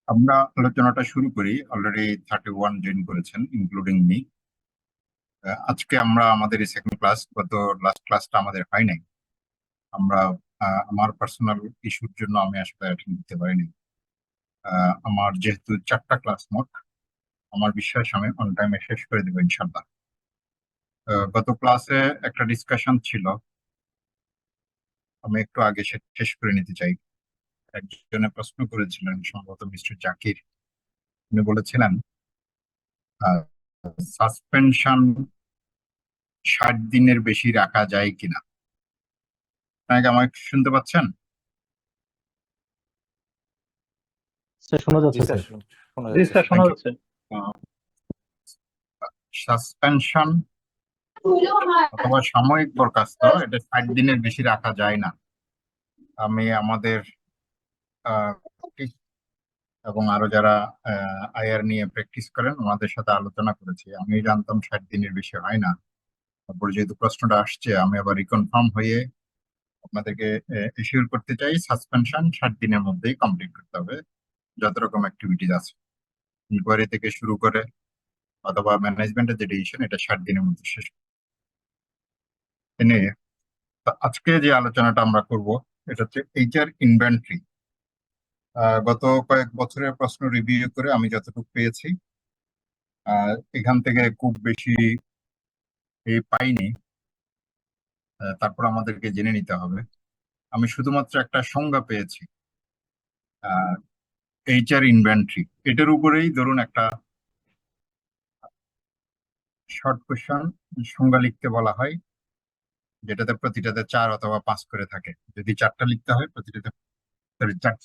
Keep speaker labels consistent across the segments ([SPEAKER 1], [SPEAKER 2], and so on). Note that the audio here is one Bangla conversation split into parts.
[SPEAKER 1] আমরা আলোচনাটা শুরু করি। অলরেডি 31 জয়েন করেছেন ইনক্লুডিং মি। আজকে আমরা আমাদের এই সেকেন্ড ক্লাস, গত লাস্ট ক্লাসটা আমাদের হয় নাই। আমরা আমার পার্সোনাল ইস্যুর জন্য আমি আসলে অ্যাটেন্ড দিতে পারিনি। আমার যেহেতু 4টা ক্লাস মোট, আমার বিশ্বাস আমি অন টাইমে শেষ করে দেবো ইনশাল্লাহ। গত ক্লাসে একটা ডিসকাশন ছিল, আমি একটু আগে শেষ করে নিতে চাই। একজনে প্রশ্ন করেছিলেন, সম্ভবত মিস্টার জাকির। উনি বলেছিলেন সাসপেনশন 60 দিনের বেশি রাখা যায় কিনা। আপনাকে আমাকে শুনতে পাচ্ছেন?
[SPEAKER 2] স্যার শোনা
[SPEAKER 3] জি
[SPEAKER 2] যাচ্ছে
[SPEAKER 3] স্যার,
[SPEAKER 2] স্যার।
[SPEAKER 3] শোনা
[SPEAKER 2] জি
[SPEAKER 3] যাচ্ছে
[SPEAKER 2] স্যার
[SPEAKER 3] স্যার।
[SPEAKER 2] শোনা
[SPEAKER 1] Thank you.
[SPEAKER 2] যাচ্ছে।
[SPEAKER 1] সাসপেনশন অথবা সাময়িক বরখাস্ত এটা 60 দিনের বেশি রাখা যায় না। আমি আমাদের এবং আরো যারা আইআর নিয়ে প্র্যাকটিস করেন ওনাদের সাথে আলোচনা করেছি। আমি জানতাম 60 দিনের বেশি হয় না। তারপরে যেহেতু প্রশ্নটা আসছে, আমি আবার রিকনফার্ম হয়ে আপনাদেরকে এশিওর করতে চাই, সাসপেনশন 60 দিনের মধ্যেই কমপ্লিট করতে হবে। যত রকম অ্যাক্টিভিটিস আছে, ইনকোয়ারি থেকে শুরু করে অথবা ম্যানেজমেন্টের যে ডিসিশন, এটা 60 দিনের মধ্যে শেষ এনে। আজকে যে আলোচনাটা আমরা করব এটা হচ্ছে এইচআর ইনভেন্টরি। গত কয়েক বছরের প্রশ্ন রিভিউ করে আমি যতটুকু পেয়েছি, এখান থেকে খুব বেশি পাইনি। তারপর আমাদেরকে জেনে নিতে হবে। আমি শুধুমাত্র একটা সংজ্ঞা পেয়েছি, এইচআর ইনভেন্টরি। এটার উপরেই ধরুন একটা শর্ট কোয়েশ্চন সংজ্ঞা লিখতে বলা হয়, যেটাতে প্রতিটাতে 4 অথবা 5 করে থাকে। যদি 4টা লিখতে হয়, প্রতিটাতে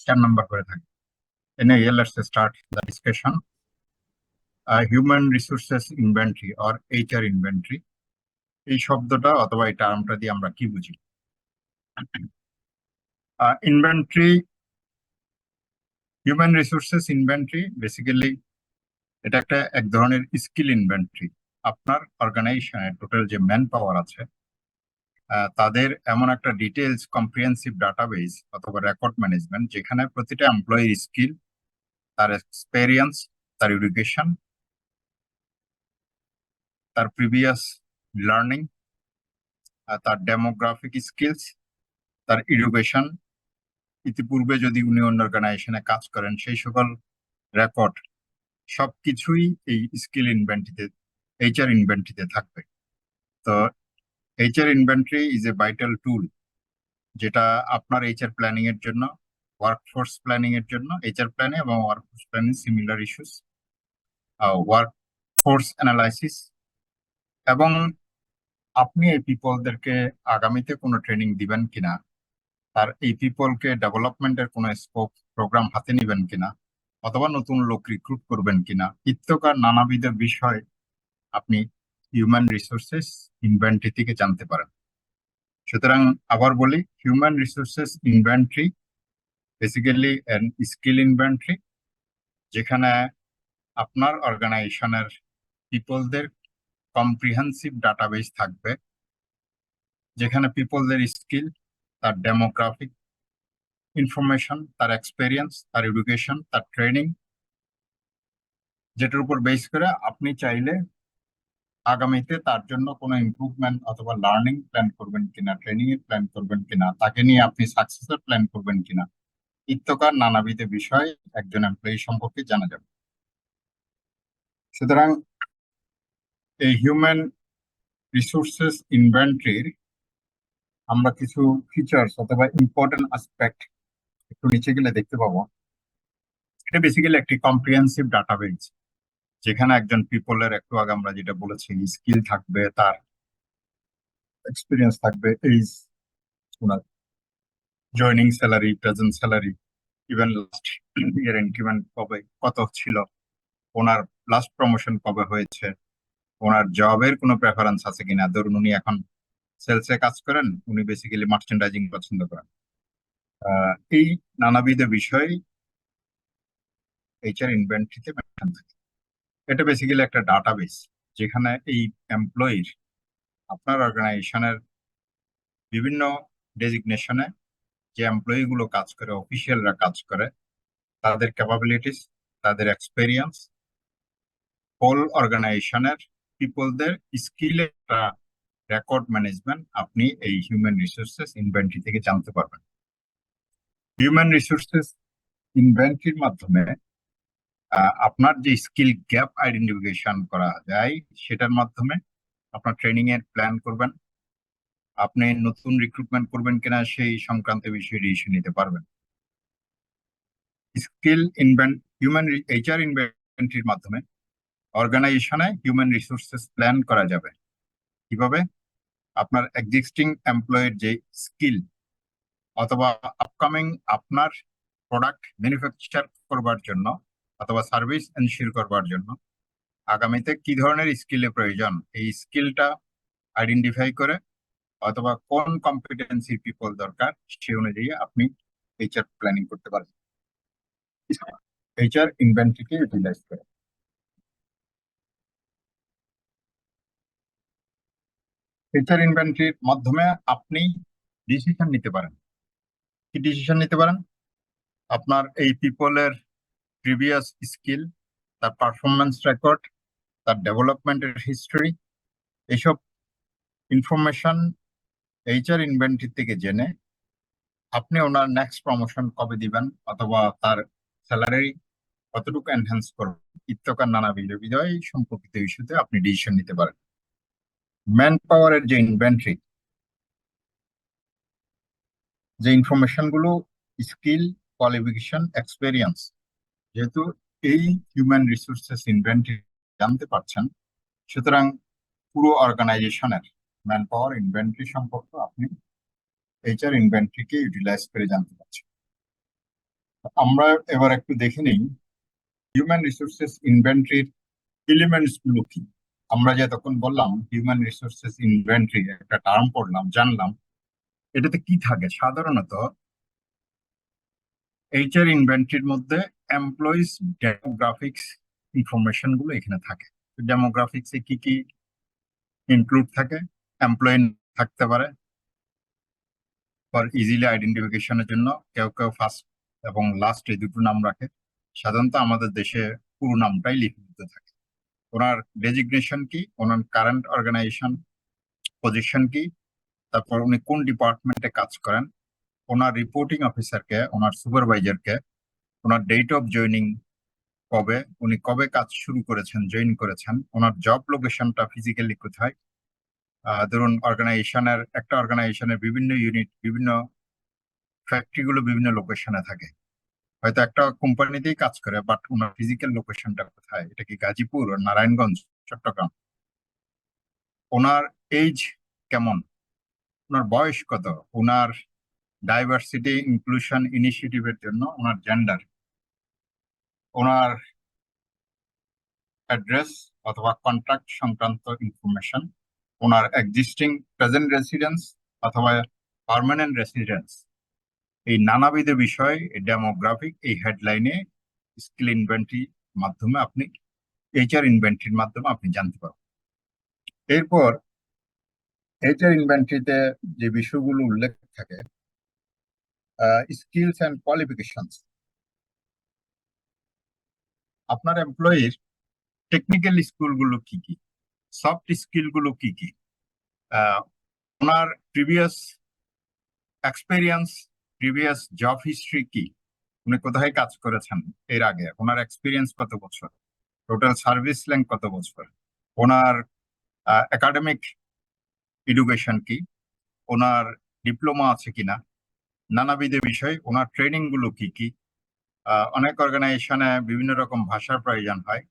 [SPEAKER 1] 4 নাম্বার করে থাকে। এনে let's start the discussion. Human resources inventory or HR inventory, এই শব্দটা অথবা এই টার্মটা দিয়ে আমরা কি বুঝি? Inventory, human resources inventory basically এটা একটা এক ধরনের স্কিল ইনভেন্টরি। আপনার অর্গানাইজেশনের টোটাল যে ম্যান পাওয়ার আছে, তাদের এমন একটা ডিটেলস কম্প্রিহেন্সিভ ডাটাবেস অথবা রেকর্ড ম্যানেজমেন্ট, যেখানে প্রতিটা এমপ্লয়ির স্কিল, তার এক্সপেরিয়েন্স, তার এডুকেশন, তার প্রিভিয়াস লার্নিং, তার ডেমোগ্রাফিক স্কিলস, তার এডুকেশন, ইতিপূর্বে যদি উনি অন্য অর্গানাইজেশনে কাজ করেন সেই সকল রেকর্ড, সবকিছুই এই স্কিল ইনভেন্টরিতে, এইচআর ইনভেন্টরিতে থাকবে। তো HR inventory is a vital tool, যেটা আপনার এইচআর প্ল্যানিং এর জন্য, ওয়ার্কফোর্স প্ল্যানিং এর জন্য, এইচআর প্ল্যানিং এবং workforce planning similar issues, workforce analysis, এবং আপনি এই পিপলদেরকে আগামীতে কোনো ট্রেনিং দিবেন কিনা, তার এই পিপলকে ডেভেলপমেন্টের কোনো স্কোপ প্রোগ্রাম হাতে নিবেন কিনা, অথবা নতুন লোক রিক্রুট করবেন কিনা, ইত্যাকার নানাবিধ বিষয় আপনি হিউম্যান রিসোর্সেস ইনভেন্টরি থেকে জানতে পারেন। সুতরাং আবার বলি, human resources inventory basically N skill inventory, যেখানে আপনার অর্গানাইজেশনের পিপলদের কম্প্রিহেন্সিভ ডাটাবেস থাকবে, যেখানে পিপলদের স্কিল, তার ডেমোগ্রাফিক ইনফরমেশন, তার এক্সপেরিয়েন্স, তার এডুকেশন, তার ট্রেনিং, যেটার উপর বেস করে আপনি চাইলে আগামীতে তার জন্য কোনো ইমপ্রুভমেন্ট অথবা লার্নিং প্ল্যান করবেন কিনা, ট্রেনিং এর প্ল্যান করবেন কিনা, তাকে নিয়ে আপনি সাকসেসের প্ল্যান করবেন কিনা, ইত্যাকার নানাবিধ বিষয় একজন এমপ্লয়ি সম্পর্কে জানা যাবে। সুতরাং এই হিউম্যান রিসোর্সেস ইনভেন্টরির আমরা কিছু ফিচার্স অথবা ইম্পর্টেন্ট আসপেক্ট একটু নিচে গেলে দেখতে পাবো। এটা বেসিক্যালি একটি কম্প্রিহেন্সিভ ডাটাবেস, যেখানে একজন পিপলের, একটু আগে আমরা যেটা বলেছি, স্কিল থাকবে, তার এক্সপিরিয়েন্স থাকবে, এইজ, ওনার joining salary, present salary, even last year increment কবে কত ছিল, ওনার লাস্ট প্রমোশন কবে হয়েছে, ওনার জবের কোনো প্রেফারেন্স আছে কিনা। ধরুন উনি এখন সেলসে কাজ করেন, উনি বেসিক্যালি মার্চেন্ডাইজিং পছন্দ করেন। এই নানাবিধ বিষয় এইচআর ইনভেন্টরিতে মেনশন থাকে। এটা বেসিক্যালি একটা ডাটাবেস, যেখানে এই এমপ্লয়ির, আপনার অর্গানাইজেশনের বিভিন্ন ডেজিগনেশনে যে এমপ্লয়ি গুলো কাজ করে, অফিসিয়ালরা কাজ করে, তাদের ক্যাপাবিলিটিস, তাদের এক্সপেরিয়েন্স, হোল অর্গানাইজেশনের পিপলদের স্কিলের একটা রেকর্ড ম্যানেজমেন্ট আপনি এই হিউম্যান রিসোর্সেস ইনভেন্টরি থেকে জানতে পারবেন। হিউম্যান রিসোর্সেস ইনভেন্টরির মাধ্যমে আপনার যে স্কিল গ্যাপ আইডেন্টিফিকেশন করা যায় সেটার মাধ্যমে আপনার ট্রেনিং এর প্ল্যান করবেন, আপনি নতুন রিক্রুটমেন্ট করবেন কিনা সেই সংক্রান্ত বিষয়ে ডিসিশন নিতে পারবেন। হিউম্যান এইচআর ইনভেন্টরির মাধ্যমে অর্গানাইজেশনে হিউম্যান রিসোর্সেস প্ল্যান করা যাবে। কিভাবে? আপনার এক্সিস্টিং এমপ্লয়ের যে স্কিল অথবা আপকামিং আপনার প্রোডাক্ট ম্যানুফ্যাকচার করবার জন্য অথবা সার্ভিস এনশিওর করবার জন্য আগামীতে কি ধরনের স্কিলের প্রয়োজন, এই স্কিলটা আইডেন্টিফাই করে অথবা কোন কম্পিটেন্সি পিপল দরকার সে অনুযায়ী আপনি এইচআর প্ল্যানিং করতে পারবেন এইচআর ইনভেন্টরিকে ইউটিলাইজ করে। এইচআর ইনভেন্টরির মাধ্যমে আপনি ডিসিশন নিতে পারেন। কি ডিসিশন নিতে পারেন? আপনার এই পিপলের প্রিভিয়াস স্কিল, তার পারফরমেন্স রেকর্ড, তার ডেভেলপমেন্টের হিস্টরি, এইসব ইনফরমেশন এইচআর ইনভেন্টরি থেকে জেনে আপনি ওনার নেক্সট প্রমোশন কবে দিবেন অথবা তার স্যালারি কতটুকু এনহ্যান্স করবেন ইত্যাকার নানা বিষয় সম্পর্কিত ইস্যুতে আপনি ডিসিশন নিতে পারেন। ম্যান পাওয়ারের যে ইনভেন্টরি, যে ইনফরমেশন গুলো স্কিল, কোয়ালিফিকেশন, এক্সপেরিয়েন্স, যেহেতু এই হিউম্যান রিসোর্সেস ইনভেন্টরি জানতে পারছেন, সুতরাং পুরো অর্গানাইজেশনের ম্যান পাওয়ার ইনভেন্টরি সম্পর্কে আপনি এইচআর ইনভেন্টরিকে ইউটিলাইজ করে জানতে পারছেন। আমরা এবার একটু দেখে নিই হিউম্যান রিসোর্সেস ইনভেন্টরির এলিমেন্টস গুলো কি। আমরা যে তখন বললাম হিউম্যান রিসোর্সেস ইনভেন্টরি একটা টার্ম পড়লাম, জানলাম, এটাতে কি থাকে? সাধারণত এইচআর ইনভেন্টরির মধ্যে এমপ্লয়িজ ডেমোগ্রাফিক্স ইনফরমেশন গুলো এখানে থাকে। ডেমোগ্রাফিক্সে কি কি ইনক্লুড থাকে? এমপ্লয়ি থাকতে পারে ফর ইজিলি আইডেন্টিফিকেশনের জন্য, কেউ কেউ ফার্স্ট এবং লাস্ট এই দুটো নাম রাখে। সাধারণত আমাদের দেশে পুরো নামটাই লিপিবদ্ধ থাকে। ওনার ডেজিগনেশন কি, ওনার কারেন্ট অর্গানাইজেশন পজিশন কি, তারপর উনি কোন ডিপার্টমেন্টে কাজ করেন, ওনার রিপোর্টিং অফিসারকে, ওনার সুপারভাইজারকে, ওনার ডেট অফ জয়নিং কবে, উনি কবে কাজ শুরু করেছেন, জয়েন করেছেন, ওনার জব লোকেশনটা ফিজিক্যালি কোথায়। ধরুন একটা অর্গানাইজেশনের বিভিন্ন ইউনিট, বিভিন্ন ফ্যাক্টরি গুলো বিভিন্ন লোকেশনে থাকে। হয়তো একটা কোম্পানিতেই কাজ করে, বাট ওনার ফিজিক্যাল লোকেশনটা কোথায়? এটা কি গাজীপুর, নারায়ণগঞ্জ, চট্টগ্রাম? ওনার এজ কেমন, ওনার বয়স কত, ওনার ডাইভার্সিটি ইনক্লুশন ইনিশিয়েটিভের জন্য ওনার জেন্ডার, ওনার অ্যাড্রেস অথবা কন্ট্রাক্ট সংক্রান্ত ইনফরমেশন, ওনার এক্সিস্টিং প্রেজেন্ট রেসিডেন্স অথবা পার্মানেন্ট রেসিডেন্স, এই নানাবিধ বিষয় ডেমোগ্রাফিক এই হেডলাইনে স্কিল ইনভেন্টরি মাধ্যমে আপনি এইচআর ইনভেন্টরির মাধ্যমে আপনি জানতে পারবেন। এরপর এইচআর ইনভেন্টরিতে যে বিষয়গুলো উল্লেখ থাকে, স্কিলস অ্যান্ড কোয়ালিফিকেশনস, আপনার এমপ্লয়ির টেকনিক্যাল স্কিলগুলো কি কি, সফট স্কিলগুলো কি কি, ওনার previous experience, previous job history কি, উনি কোথায় কাজ করেছেন এর আগে, ওনার এক্সপিরিয়েন্স কত বছর, টোটাল সার্ভিস লেন্থ কত বছর, ওনার একাডেমিক এডুকেশন কি, ওনার ডিপ্লোমা আছে কিনা, নানাবিধ বিষয়, ওনার ট্রেনিং গুলো কি কি। অনেক অর্গানাইজেশনে বিভিন্ন রকম ভাষার প্রয়োজন হয়,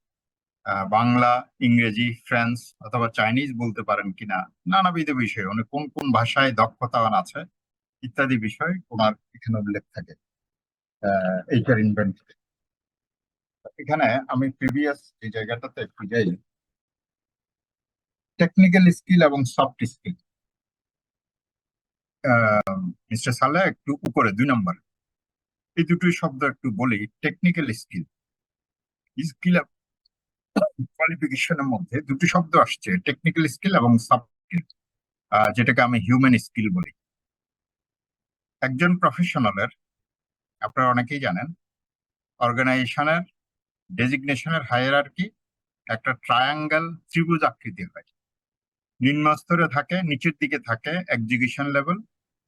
[SPEAKER 1] বাংলা, ইংরেজি, ফ্রেঞ্চ অথবা চাইনিজ বলতে পারেন কিনা, নানাবিধ বিষয়, উনি কোন কোন ভাষায় দক্ষতা আছে ইত্যাদি বিষয় ওনার এখানে উল্লেখ থাকে এইচআর ইনভেন্টরি। এখানে আমি প্রিভিয়াস যে জায়গাটাতে একটু যাই, টেকনিক্যাল স্কিল এবং সফট স্কিল। মিস্টার সালে একটু উপরে 2 নম্বর, এই দুটোই শব্দ একটু বলি। টেকনিক্যাল স্কিল, স্কিল কোয়ালিফিকেশনের মধ্যে দুটি শব্দ আসছে, টেকনিক্যাল স্কিল এবং সফট স্কিল, যেটাকে আমি হিউম্যান স্কিল বলি। একজন প্রফেশনালের, আপনারা অনেকেই জানেন, অর্গানাইজেশনের ডেজিগনেশনের হায়ারার্কি একটা ট্রায়াঙ্গেল ত্রিভুজ আকৃতি হয়। নিম্ন স্তরে থাকে, নিচের দিকে থাকে এক্সিকিউশন লেভেল,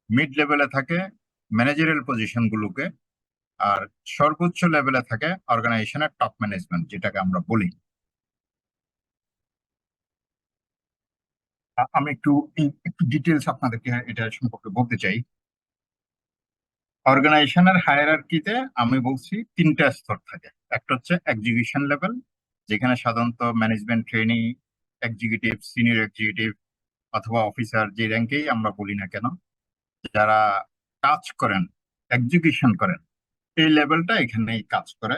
[SPEAKER 1] মিড লেভেলে থাকে ম্যানেজারিয়াল পজিশন গুলোকে, আর সর্বোচ্চ লেভেলে থাকে অর্গানাইজেশনের টপ ম্যানেজমেন্ট, যেটাকে আমরা বলি। আমি একটু ডিটেলস আপনাদেরকে এটা সম্পর্কে বলতে চাই। অর্গানাইজেশনের হায়ারার্কিতে আমি বলছি তিনটা স্তর থাকে। একটা হচ্ছে এক্সিকিউশন লেভেল, যেখানে সাধারণত management trainee, executive, senior executive অথবা অফিসার, যে র্যাঙ্কেই আমরা বলি না কেন, যারা কাজ করেন, এক্সিকিউশন করেন, এই লেভেলটা এখানেই কাজ করে।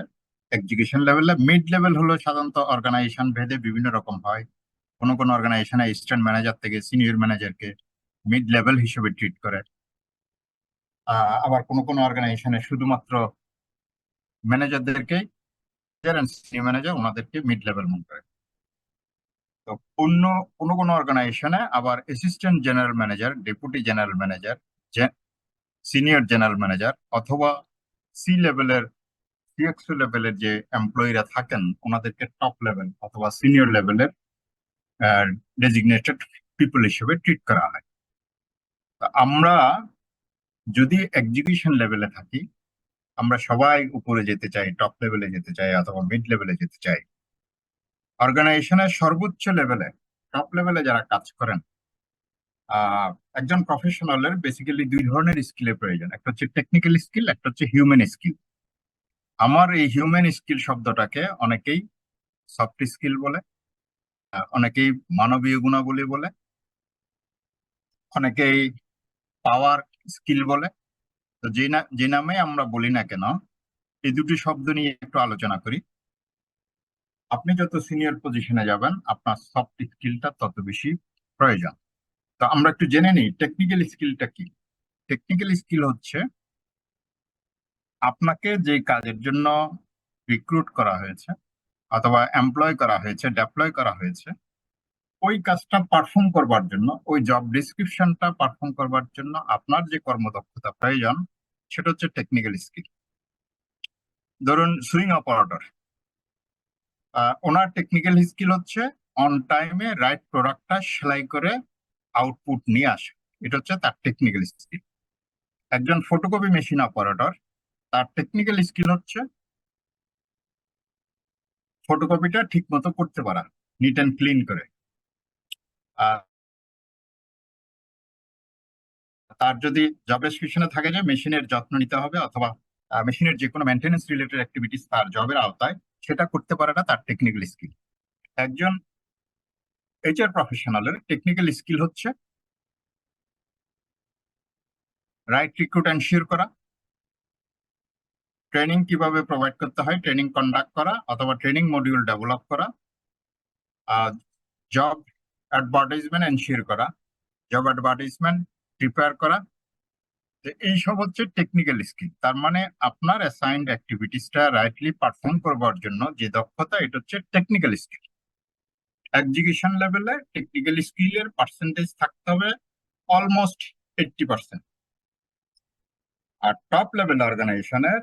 [SPEAKER 1] এক্সিকিউশন লেভেলে মিড লেভেল হলো সাধারণত অর্গানাইজেশন ভেদে বিভিন্ন রকম হয়। কোনো কোনো অর্গানাইজেশনে অ্যাসিস্ট্যান্ট ম্যানেজার থেকে সিনিয়র ম্যানেজারকে মিড লেভেল হিসেবে ট্রিট করে। আবার কোনো কোনো অর্গানাইজেশনে শুধুমাত্র ম্যানেজারদেরকেই, যারা সিনিয়র ম্যানেজার ওনাদেরকে মিড লেভেল মনে করে। তো অন্য কোনো কোনো অর্গানাইজেশনে আবার assistant general manager, deputy general manager, senior general manager অথবা সি লেভেলের, সিএক্সও লেভেলের যে এমপ্লয়িরা থাকেন ওনাদেরকে টপ লেভেল অথবা সিনিয়র লেভেলের ডেজিগনেটেড পিপল হিসেবে ট্রিট করা হয়। তা আমরা যদি এক্সিকিউশন লেভেলে থাকি, আমরা সবাই উপরে যেতে চাই, টপ লেভেলে যেতে চাই অথবা মিড লেভেলে যেতে চাই। অর্গানাইজেশনের সর্বোচ্চ লেভেলে, টপ লেভেলে যারা কাজ করেন, আহ একজন প্রফেশনালের বেসিক্যালি দুই ধরনের স্কিলের প্রয়োজন। একটা হচ্ছে টেকনিক্যাল স্কিল, একটা হচ্ছে হিউম্যান স্কিল। আমার এই হিউম্যান স্কিল শব্দটাকে অনেকেই সফট স্কিল বলে, অনেকেই মানবীয় গুণাবলী বলে, অনেকেই পাওয়ার স্কিল বলে। তো যে নামে আমরা বলি না কেন, এই দুটি শব্দ নিয়ে একটু আলোচনা করি। আপনি যত সিনিয়র পজিশনে যাবেন আপনার সফট স্কিলটা তত বেশি প্রয়োজন। তো আমরা একটু জেনে নিই টেকনিক্যাল স্কিলটা কি। টেকনিক্যাল স্কিল হচ্ছে আপনাকে যে কাজের জন্য রিক্রুট করা হয়েছে অথবা এমপ্লয় করা হয়েছে, ডেপ্লয় করা হয়েছে, ওই কাজটা পারফর্ম করবার জন্য, ওই জব ডিসক্রিপশনটা পারফর্ম করবার জন্য আপনার যে কর্মদক্ষতা প্রয়োজন, সেটা হচ্ছে টেকনিক্যাল স্কিল। ধরুন সুইং অপারেটর, ওনার টেকনিক্যাল স্কিল হচ্ছে অন টাইমে রাইট প্রোডাক্টটা সেলাই করে আউটপুট নিয়ে আসা, এটা হচ্ছে তার টেকনিক্যাল স্কিল। একজন ফটোকপি মেশিন অপারেটর, তার টেকনিক্যাল স্কিল হচ্ছে ফটোকপিটা ঠিক মতো করতে পারা, নিট অ্যান্ড ক্লিন করে। আর তার যদি জব ডেসক্রিপশনে থাকে যে মেশিনের যত্ন নিতে হবে অথবা মেশিনের যে কোনো মেনটেন্যান্স রিলেটেড অ্যাক্টিভিটিস তার জবের আওতায়, সেটা করতে পারাটা তার টেকনিক্যাল স্কিল। একজন এইচআর প্রফেশনালের টেকনিক্যাল স্কিল হচ্ছে রাইট রিক্রুট এনশিওর করা, ট্রেনিং কিভাবে প্রোভাইড করতে হয় ট্রেনিং কন্ডাক্ট করা অথবা ট্রেনিং মডিউল ডেভেলপ করা, জব অ্যাডভার্টাইজমেন্ট এনশিওর করা, জব অ্যাডভার্টাইজমেন্ট প্রিপেয়ার করা। তো এইসব হচ্ছে টেকনিক্যাল স্কিল। তার মানে আপনার অ্যাসাইন্ড অ্যাক্টিভিটিসটা রাইটলি পারফর্ম করবার জন্য যে দক্ষতা, এটা হচ্ছে টেকনিক্যাল স্কিল। এক্সিকিউশন লেভেলে টেকনিক্যাল স্কিলের পার্সেন্টেজ থাকতে হবে অলমোস্ট 80%। আর টপ লেভেল অর্গানাইজেশনের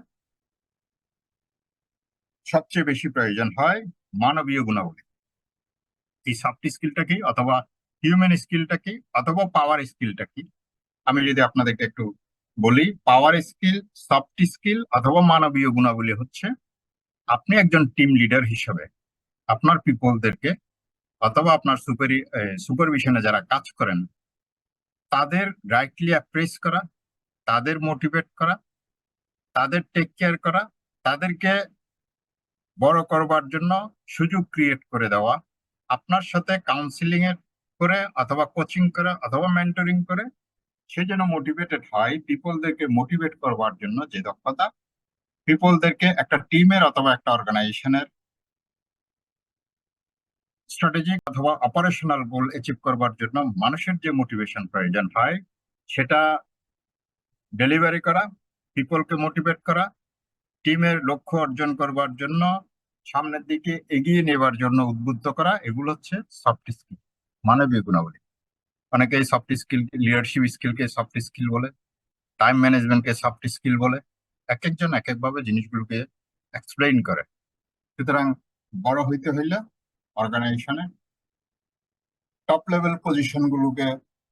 [SPEAKER 1] সবচেয়ে বেশি প্রয়োজন হয় মানবীয় গুণাবলী। এই সফট স্কিলটা কি অথবা হিউম্যান স্কিলটা কি অথবা পাওয়ার স্কিলটা কি, আমি যদি আপনাদেরকে একটু বলি, পাওয়ার স্কিল, সফট স্কিল অথবা মানবীয় গুণাবলী হচ্ছে আপনি একজন টিম লিডার হিসেবে আপনার পিপলদেরকে অথবা আপনার সুপারভিশনে যারা কাজ করেন তাদের রাইটলি অ্যাপ্রেস করা, তাদের মোটিভেট করা, তাদের টেক কেয়ার করা, তাদেরকে বড় করবার জন্য সুযোগ ক্রিয়েট করে দেওয়া, আপনার সাথে কাউন্সিলিং এর করে অথবা কোচিং করে অথবা মেন্টরিং করে সে যেন মোটিভেটেড হয়। পিপলদেরকে মোটিভেট করবার জন্য যে দক্ষতা, পিপলদেরকে একটা টিমের অথবা একটা অর্গানাইজেশনের স্ট্র্যাটেজিক অথবা অপারেশনাল গোল অ্যাচিভ করবার জন্য মানুষের যে মোটিভেশন প্রয়োজন হয়, সেটা ডেলিভারি করা, পিপলকে মোটিভেট করা, টিমের লক্ষ্য অর্জন করবার জন্য সামনের দিকে এগিয়ে নেবার জন্য উদ্বুদ্ধ করা, এগুলো হচ্ছে সফট স্কিল, মানবীয় গুণাবলী। অনেকে এই সফট স্কিল, লিডারশিপ স্কিলকে সফট স্কিল বলে, টাইম ম্যানেজমেন্টকে সফট স্কিল বলে, এক একজন এক একভাবে জিনিসগুলোকে এক্সপ্লেইন করে। সুতরাং বড় হইতে হইলে অর্গানাইজেশনে টপ লেভেল পজিশন গুলোকে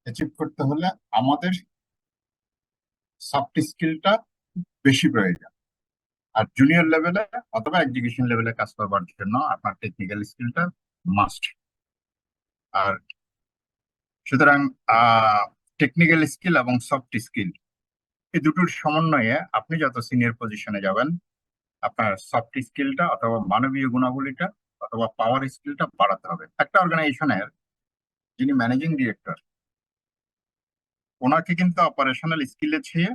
[SPEAKER 1] অ্যাচিভ করতে হলে আমাদের সফট স্কিলটা বেশি প্রয়োজন। আর জুনিয়র লেভেলে অথবা এক্সিকিউশন লেভেলে কাজ করবার জন্য আপনার টেকনিক্যাল স্কিলটা মাস্ট। আর সুতরাং টেকনিক্যাল স্কিল এবং সফট স্কিল এই দুটোর সমন্বয়ে আপনি যত সিনিয়র পজিশনে যাবেন আপনার সফট স্কিলটা অথবা মানবীয় গুণাবলীটা অথবা পাওয়ার স্কিলটা বাড়াতে হবে। একটা অর্গানাইজেশনের যিনি ম্যানেজিং ডিরেক্টর, ওনাকে কিন্তু অপারেশনাল স্কিলে ছেয়ে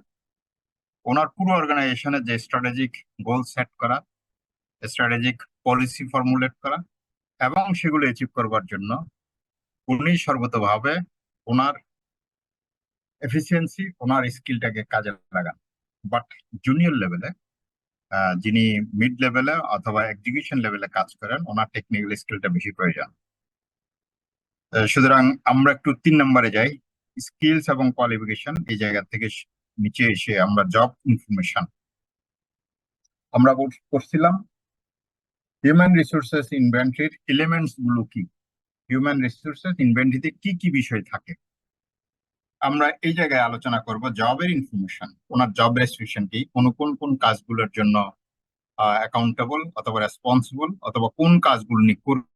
[SPEAKER 1] ওনার পুরো অর্গানাইজেশনের যে স্ট্র্যাটেজিক গোল সেট করা, স্ট্র্যাটেজিক পলিসি ফর্মুলেট করা এবং সেগুলো অ্যাচিভ করবার জন্য উনি সর্বতভাবে ওনার এফিসিয়েন্সি, ওনার স্কিলটাকে কাজে লাগান। বাট জুনিয়র লেভেলে যিনি মিড লেভেলে অথবা এক্সিকিউশন লেভেলে কাজ করেন ওনার টেকনিক্যাল স্কিলটা বেশি প্রয়োজন। সুতরাং আমরা একটু 3 নম্বরে যাই, স্কিলস এবং কোয়ালিফিকেশন। এই জায়গা থেকে নিচে এসে আমরা জব ইনফরমেশন আমরা করছিলাম হিউম্যান রিসোর্সেস ইনভেন্টরির এলিমেন্টস গুলো কি, হিউম্যান রিসোর্সেস ইনভেন্টরিতে কি কি বিষয় থাকে। আমরা এই জায়গায় আলোচনা করব জবের ইনফরমেশন, ওনার জব রেস্ট্রিকশন কি, কোন কোন কোন কাজগুলোর জন্য অ্যাকাউন্টেবল অথবা রেসপন্সিবল অথবা কোন কাজগুলো নিয়ে করবে,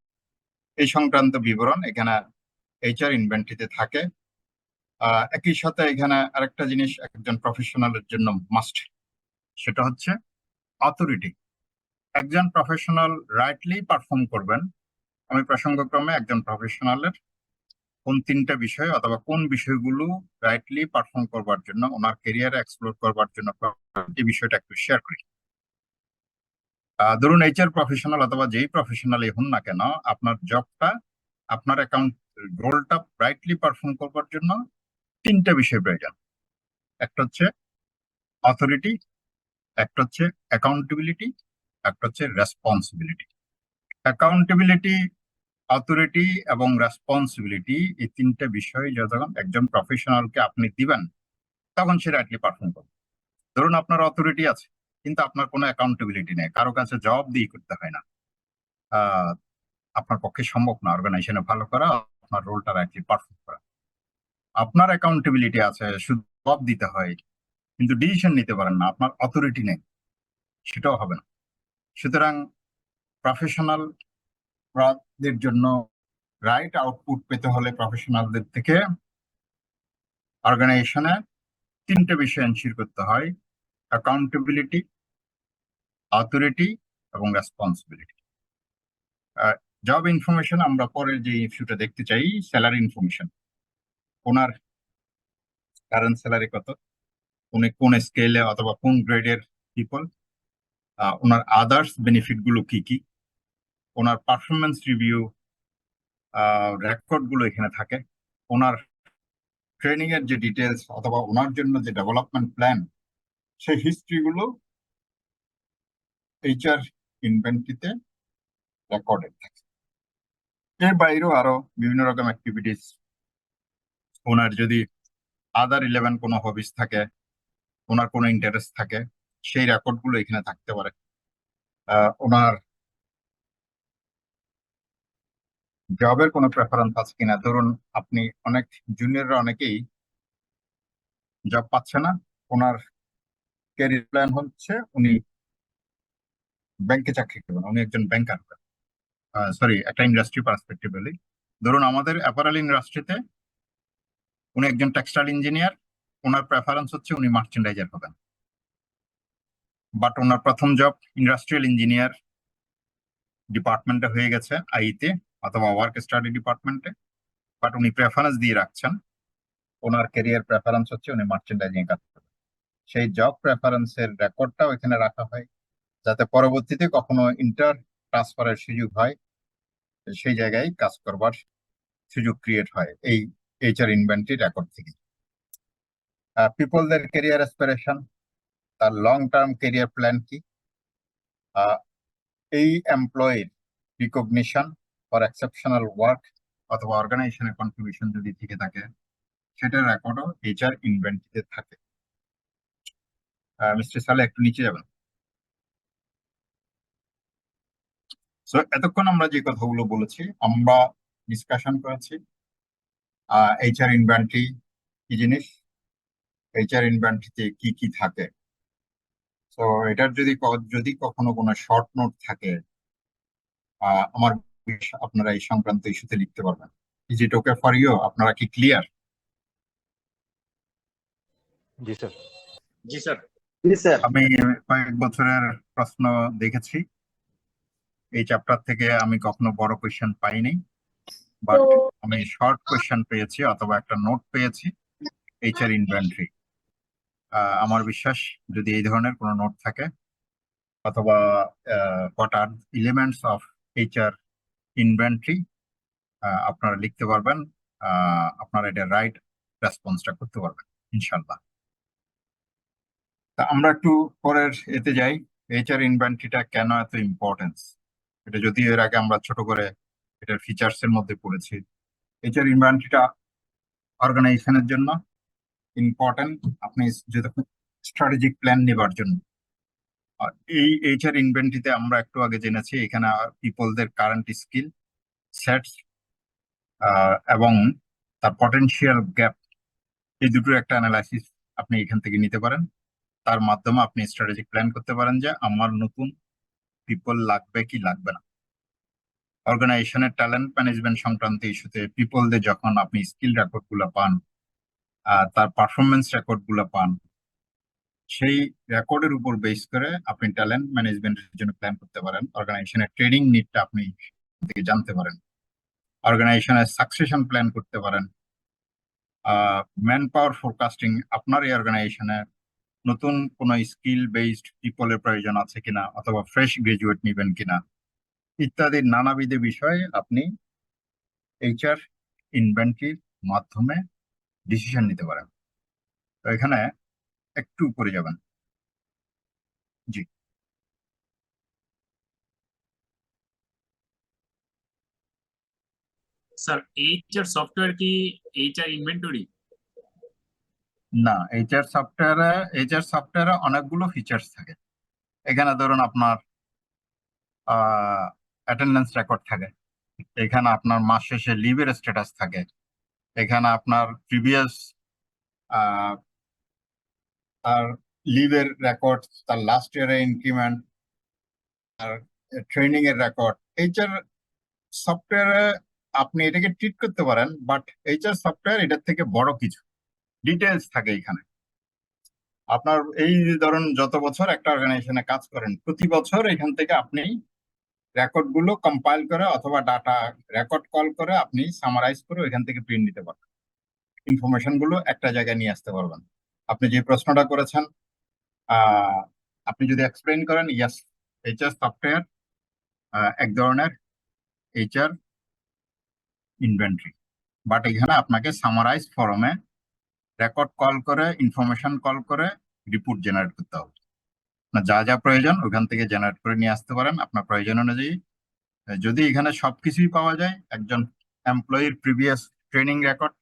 [SPEAKER 1] এই সংক্রান্ত বিবরণ এখানে এইচআর ইনভেন্টরিতে থাকে। একই সাথে এখানে আরেকটা জিনিস একজন প্রফেশনালের জন্য মাস্ট, সেটা হচ্ছে অথরিটি। একজন প্রফেশনাল রাইটলি পারফর্ম করবেন, আমি প্রসঙ্গক্রমে একজন প্রফেশনালের কোন 3টা বিষয় অথবা কোন বিষয়গুলো রাইটলি পারফর্ম করবার জন্য ওনার ক্যারিয়ারে এক্সপ্লোর করবার জন্য এই বিষয়টা একটু শেয়ার করি। ধরুন এইচআর প্রফেশনাল অথবা যেই প্রফেশনালই হন না কেন, আপনার জবটা, আপনার অ্যাকাউন্ট রোলটা রাইটলি পারফর্ম করবার জন্য 3টা বিষয় প্রয়োজন। একটা হচ্ছে অথরিটি, একটা হচ্ছে অ্যাকাউন্টেবিলিটি, একটা হচ্ছে রেসপন্সিবিলিটি। অ্যাকাউন্টেবিলিটি, অথরিটি এবং রেসপন্সিবিলিটি, এই 3টে বিষয় যখন একজন প্রফেশনালকে আপনি দিবেন তখন সে রাইটলি পারফর্ম করবে। ধরুন আপনার অথরিটি আছে কিন্তু আপনার কোনো অ্যাকাউন্টেবিলিটি নেই, কারো কাছে জবাব দিয়ে করতে হয় না, আহ আপনার পক্ষে সম্ভব না অর্গানাইজেশনে ভালো করা, আপনার রোলটা রাইটলি পারফর্ম করা। আপনার অ্যাকাউন্টেবিলিটি আছে, শুধু জবাব দিতে হয় কিন্তু ডিসিশন নিতে পারেন না, আপনার অথরিটি নেই, সেটাও হবে না। সুতরাং প্রফেশনাল দের জন্য রাইট আউটপুট পেতে হলে প্রফেশনালদের থেকে অর্গানাইজেশনে 3টে বিষয় এনশিওর করতে হয়: অ্যাকাউন্টেবিলিটি, অথরিটি এবং রেসপন্সিবিলিটি। জব ইনফরমেশন আমরা পরের যে ইস্যুটা দেখতে চাই, স্যালারি ইনফরমেশন। ওনার কারেন্ট স্যালারি কত, উনি কোন স্কেলে অথবা কোন গ্রেডের পিপল, ওনার আদার্স বেনিফিট গুলো কি কি, ওনার পারফরমেন্স রিভিউ রেকর্ড গুলো এখানে থাকে, ওনার ট্রেনিং এর যে ডিটেলস অথবা ওনার জন্য যে ডেভেলপমেন্ট প্ল্যান, সেই হিস্ট্রি গুলো এইচআর ইনভেন্টরিতে রেকর্ডেড থাকে। এর বাইরেও আরো বিভিন্ন রকম অ্যাক্টিভিটিস, ওনার যদি আদার 11 কোনো হবিস থাকে, ওনার কোনো ইন্টারেস্ট থাকে, সেই রেকর্ড গুলো এখানে থাকতে পারে। ওনার জবের কোনো প্রেফারেন্স আছে কিনা, ধরুন আপনি অনেক জুনিয়ররা অনেকেই জব পাচ্ছে না, ওনার ক্যারিয়ার প্ল্যান হচ্ছে উনি ব্যাংকে চাকরি করবেন, উনি একজন ব্যাংকার, সরি একটা ইন্ডাস্ট্রি পার্সপেক্টিভ বলি। ধরুন আমাদের অ্যাপারেল ইন্ডাস্ট্রিতে উনি একজন টেক্সটাইল ইঞ্জিনিয়ার, ওনার প্রেফারেন্স হচ্ছে উনি মার্চেন্ডাইজার হবেন। বাট ওনার প্রথম জব ইন্ডাস্ট্রিয়াল ইঞ্জিনিয়ার ডিপার্টমেন্টে হয়ে গেছে, আইতে অথবা ওয়ার্ক স্টাডি ডিপার্টমেন্টে, বাট উনি প্রেফারেন্স দিয়ে রাখছেন, ওনার ক্যারিয়ার প্রেফারেন্স হচ্ছে উনি মার্চেন্ডাইজিং কাজ করবেন। সেই জব প্রেফারেন্সের রেকর্ডটাও এখানে রাখা হয়, যাতে পরবর্তীতে কখনো ইন্টার ট্রান্সফারের সুযোগ হয়, সেই জায়গায় কাজ করবার সুযোগ ক্রিয়েট হয় এই এইচআর ইনভেন্টরি রেকর্ড থেকে। পিপলদের ক্যারিয়ার অ্যাসপিরেশন, তার লং টার্ম ক্যারিয়ার প্ল্যান কি, এই এমপ্লয়ির রিকগনিশন ফর এক্সেপশনাল ওয়ার্ক অথবা অর্গানাইজেশনের কন্ট্রিবিউশন যদি থেকে থাকে, সেটার রেকর্ডও এইচআর ইনভেন্টরিতে থাকে। মিস্টার সালে একটু নিচে যাবেন। সো এতক্ষণ আমরা যে কথাগুলো বলেছি, আমরা ডিসকাশন করেছি এইচআর ইনভেন্টরি কি জিনিস, এইচআর ইনভেন্টরিতে কি কি থাকে। তো এটার যদি কখনো কোনো শর্ট নোট থাকে, আমার বিশ্বাস আপনারা এই সংক্রান্ত ইস্যুতে লিখতে পারবেন। Is it okay for you? আপনারা কি ক্লিয়ার?
[SPEAKER 3] জি স্যার।
[SPEAKER 4] জি স্যার।
[SPEAKER 2] জি স্যার।
[SPEAKER 1] আমি কয়েক বছরের প্রশ্ন দেখেছি, এই চ্যাপ্টার থেকে আমি কখনো বড় কোয়েশ্চেন পাইনি, বাট আমি শর্ট কোয়েশ্চেন পেয়েছি অথবা একটা নোট পেয়েছি এইচআর ইনভেন্টরি। আমার বিশ্বাস যদি এই ধরনের কোনো নোট থাকে অথবা what are elements of HR inventory, আপনারা লিখতে পারবেন, আপনারা এটা রাইট রেসপন্সটা করতে পারবেন ইনশাল্লাহ। তা আমরা একটু পরের এতে যাই, এইচআর ইনভেন্টরিটা কেন এত ইম্পর্টেন্স। এটা যদি এর আগে আমরা ছোট করে এটার ফিচার্স এর মধ্যে পড়েছি। এইচআর ইনভেন্টরিটা অর্গানাইজেশনের জন্য ইম্পর্টেন্ট, আপনি যখন স্ট্র্যাটেজিক প্ল্যান নেবার জন্য। আর এই এইচআর ইনভেন্টরিতে আমরা একটু আগে জেনেছি এখানে পিপলদের কারেন্ট স্কিল সেটস এবং তার পটেনশিয়াল গ্যাপ, এই দুটোর একটা অ্যানালাইসিস আপনি এখান থেকে নিতে পারেন। তার মাধ্যমে আপনি স্ট্র্যাটেজিক প্ল্যান করতে পারেন যে আমার নতুন পিপল লাগবে কি লাগবে না। অর্গানাইজেশনের ট্যালেন্ট ম্যানেজমেন্ট সংক্রান্ত ইস্যুতে পিপলদের যখন আপনি স্কিল রেকর্ড গুলো পান, তার পারফরমেন্স রেকর্ড গুলো পান, সেই রেকর্ডের উপর বেস করে আপনি ট্যালেন্ট ম্যানেজমেন্টের জন্য প্ল্যান করতে পারেন। অর্গানাইজেশনের ট্রেনিং নিডটা আপনি থেকে জানতে পারেন, অর্গানাইজেশনের সাকসেশন প্ল্যান করতে পারেন, ম্যান পাওয়ার ফোরকাস্টিং, আপনার এই অর্গানাইজেশনে নতুন কোনো স্কিল বেসড পিপলের প্রয়োজন আছে কিনা অথবা ফ্রেশ গ্রাজুয়েট নিবেন কিনা, ইত্যাদি নানাবিধ বিষয়ে আপনি এইচআর ইনভেন্টরির মাধ্যমে ডিসিশন নিতে পারেন। তো এখানে একটু উপরে যাবেন। জি,
[SPEAKER 4] স্যার, এইচআর সফটওয়্যার কি এইচআর ইনভেন্টরি?
[SPEAKER 1] না, এইচআর সফটওয়্যারে অনেকগুলো ফিচার্স থাকে। এখানে ধরুন আপনার অ্যাটেন্ডেন্স রেকর্ড থাকে, এখানে আপনার মাস শেষে লিভের স্ট্যাটাস থাকে, এখানে আপনার প্রিভিয়াস তার লিভের রেকর্ড, তার লাস্ট ইয়ারের ইনক্রিমেন্ট, আর ট্রেনিং এর রেকর্ড। এইচআর সফটওয়্যারে আপনি এটাকে ট্রিট করতে পারেন, বাট এইচআর সফটওয়্যার এটার থেকে বড় কিছু ডিটেলস থাকে এখানে। আপনার এই ধরুন যত বছর একটা অর্গানাইজেশনে কাজ করেন, প্রতি বছর এখান থেকে আপনি রেকর্ড গুলো কম্পাইল করে অথবা ডাটা রেকর্ড কল করে আপনি সামারাইজ করে এখান থেকে প্রিন্ট নিতে পারবেন, ইনফরমেশন গুলো একটা জায়গায় নিয়ে আসতে পারবেন। আপনি যে প্রশ্নটা করেছেন, আপনি যদি এক্সপ্লেইন করেন, ইয়াস, এইচআর সফটওয়্যার এক ধরনের এইচআর ইনভেন্টরি, বাট এখানে আপনাকে সামারাইজ ফরমে রেকর্ড কল করে ইনফরমেশন কল করে রিপোর্ট জেনারেট করতে হবে। না, যা যা প্রয়োজন ওখান থেকে জেনারেট করে নিয়ে আসতে পারেন আপনার প্রয়োজন অনুযায়ী। যদি এখানে সবকিছুই পাওয়া যায়, একজন এমপ্লয়ির প্রিভিয়াস ট্রেনিং রেকর্ড,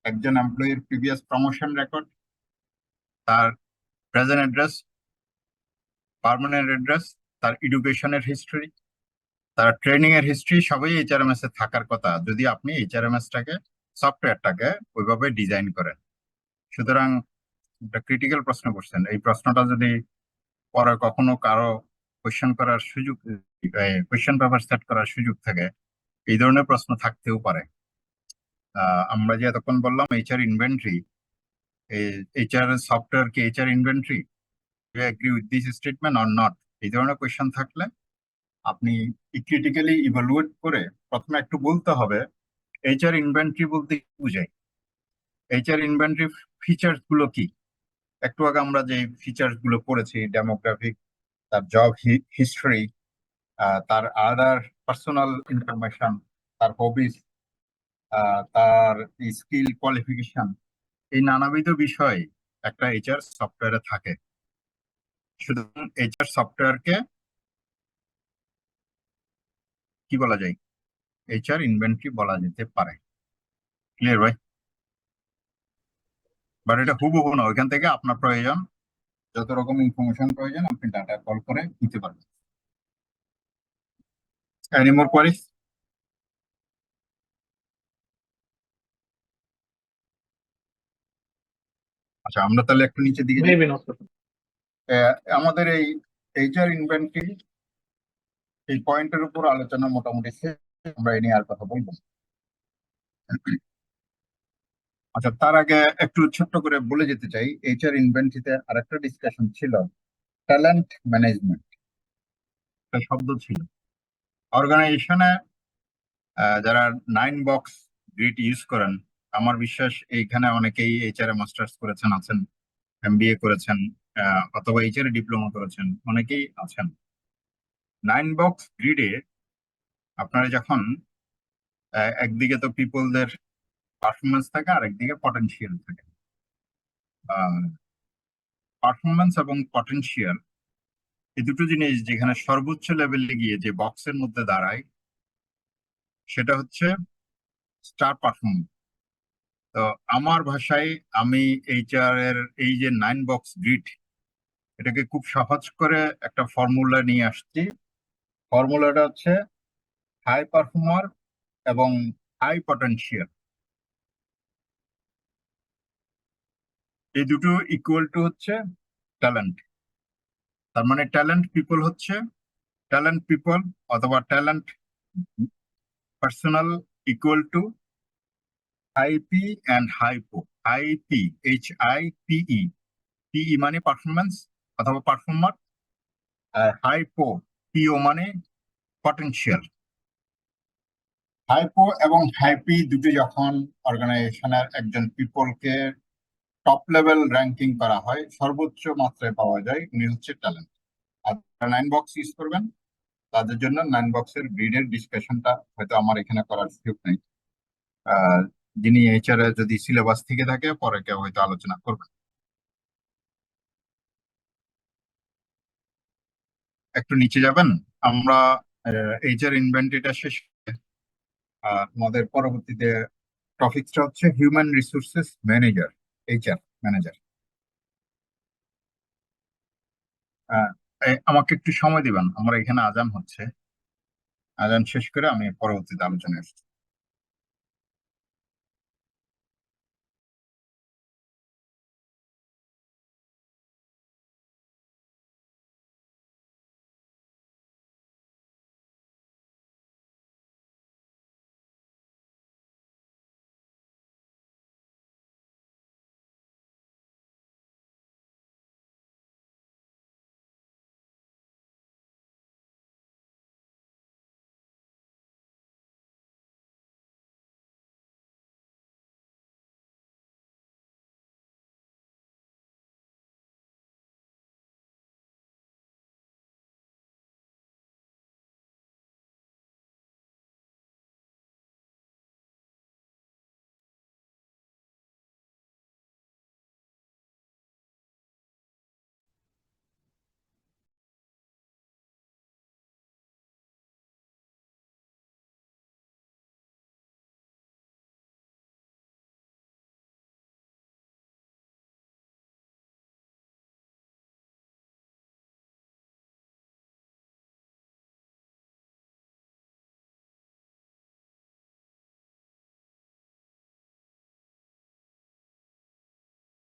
[SPEAKER 1] একজন এমপ্লয়ির প্রিভিয়াস প্রমোশন রেকর্ড, তার প্রেজেন্ট অ্যাড্রেস, পার্মানেন্ট অ্যাড্রেস, তার এডুকেশনের হিস্ট্রি, তার ট্রেনিং এর হিস্ট্রি, সবই এইচআরএমএস এ থাকার কথা যদি আপনি এইচআরএমএস টাকে সফটওয়্যারটাকে ওইভাবে ডিজাইন করেন। সুতরাং একটা ক্রিটিক্যাল প্রশ্ন করছেন, এই প্রশ্নটা যদি পরে কখনো কারো কোয়েশ্চেন করার সুযোগ, কোয়েশ্চেন পেপার সেট করার সুযোগ থাকে, এই ধরনের প্রশ্ন থাকতেও পারে। আমরা যে এতক্ষণ বললাম এইচআর ইনভেন্টরি, এইচআর সফটওয়্যার কি HR inventory, you agree with this statement or not, এই ধরনের কোয়েশ্চেন থাকলে আপনি ক্রিটিক্যালি ইভালুয়েট করে প্রথমে একটু বলতে হবে এইচআর ইনভেন্টরি বলতে কি বোঝায়, এইচআর ইনভেন্টরি ফিচার্স গুলো কি। একটু আগে আমরা যে ফিচার্স গুলো পড়েছি, ডেমোগ্রাফিক, তার জব হিস্ট্রি, তার আদার পার্সোনাল ইনফরমেশন, তার হবিস, তার স্কিল কোয়ালিফিকেশন, এই নানাবিধ বিষয় একটা এইচআর সফটওয়্যারে থাকে। সুতরাং এইচআর সফটওয়্যারকে কি বলা যায়, এইচআর ইনভেন্টরি বলা যেতে পারে। ক্লিয়ার ভাই? বাট এটা হুবহু না, ওইখান থেকে আপনার প্রয়োজন যত রকম ইনফরমেশন প্রয়োজন আপনি ডাটা কল করে নিতে পারবেন। Any more queries? আচ্ছা, আমরা তাহলে একটু নিচের দিকে যাই।
[SPEAKER 2] Maybe not.
[SPEAKER 1] আমাদের এই এইচআর ইনভেন্টরি এই পয়েন্টের উপর আলোচনা মোটামুটি শেষ। আমরা এই নিয়ে আর কথা বলবো না। আচ্ছা, তার আগে একটু ছোট্ট করে বলে যেতে চাই, এইচআর ইনভেন্টরিতে আরেকটা ডিসকাশন ছিল, ট্যালেন্ট ম্যানেজমেন্ট একটা শব্দ ছিল। অর্গানাইজেশনে যারা 9 বক্স গ্রিড ইউজ করেন, আমার বিশ্বাস এইখানে অনেকেই এইচআর এ মাস্টার্স করেছেন আছেন, এমবিএ করেছেন, অথবা এইচআর এ ডিপ্লোমা করেছেন, অনেকেই আছেন। 9 বক্স গ্রিডে আপনারা যখন একদিকে তো পিপলদের পারফরমেন্স থাকে আর একদিকে পটেনশিয়াল থাকে। পারফরমেন্স এবং পটেনশিয়াল এই দুটো জিনিস যেখানে সর্বোচ্চ লেভেলে গিয়ে যে বক্সের মধ্যে দাঁড়ায় সেটা হচ্ছে স্টার পারফরমেন্স। তো আমার ভাষায় আমি এইচআর এর এই যে 9 বক্স গ্রিড, এটাকে খুব সহজ করে একটা ফর্মুলা নিয়ে আসছি। ফর্মুলাটা হচ্ছে হাই পারফর্মার এবং হাই পটেনশিয়াল, এই দুটো ইকুয়াল টু হচ্ছে ট্যালেন্ট। তার মানে ট্যালেন্ট পিপল হচ্ছে ট্যালেন্ট পিপল অথবা talent personal equal to high P and high po. High P, HIPE, PE মানে পারফরমেন্স অথবা পারফর্মার, আর হাই পো, PO মানে পটেনশিয়াল। হাইপো এবং হাইপি দুটো যখন অর্গানাইজেশনের একজন পিপলকে টপ লেভেল র্যাঙ্কিং করা হয়, সর্বোচ্চ মাত্রায় পাওয়া যায়, উনি হচ্ছে ট্যালেন্ট। আর 9 বক্স ইউজ করবেন, তাদের জন্য 9 বক্সের গ্রিডের ডিসকাশনটা হয়তো আমার এখানে করার সুযোগ নেই। আহ, যিনি এইচআর এ যদি সিলেবাস থেকে থাকে পরে কেউ হয়তো আলোচনা করবেন। একটু নিচে যাবেন, আমরা এইচআর ইনভেন্টরিটা শেষ করে, আমাদের পরবর্তীতে টপিকটা হচ্ছে human resources manager, HR manager. আমাকে একটু সময় দিবেন, আমার এখানে আজান হচ্ছে, আজান শেষ করে আমি পরবর্তীতে আলোচনায় আসছি।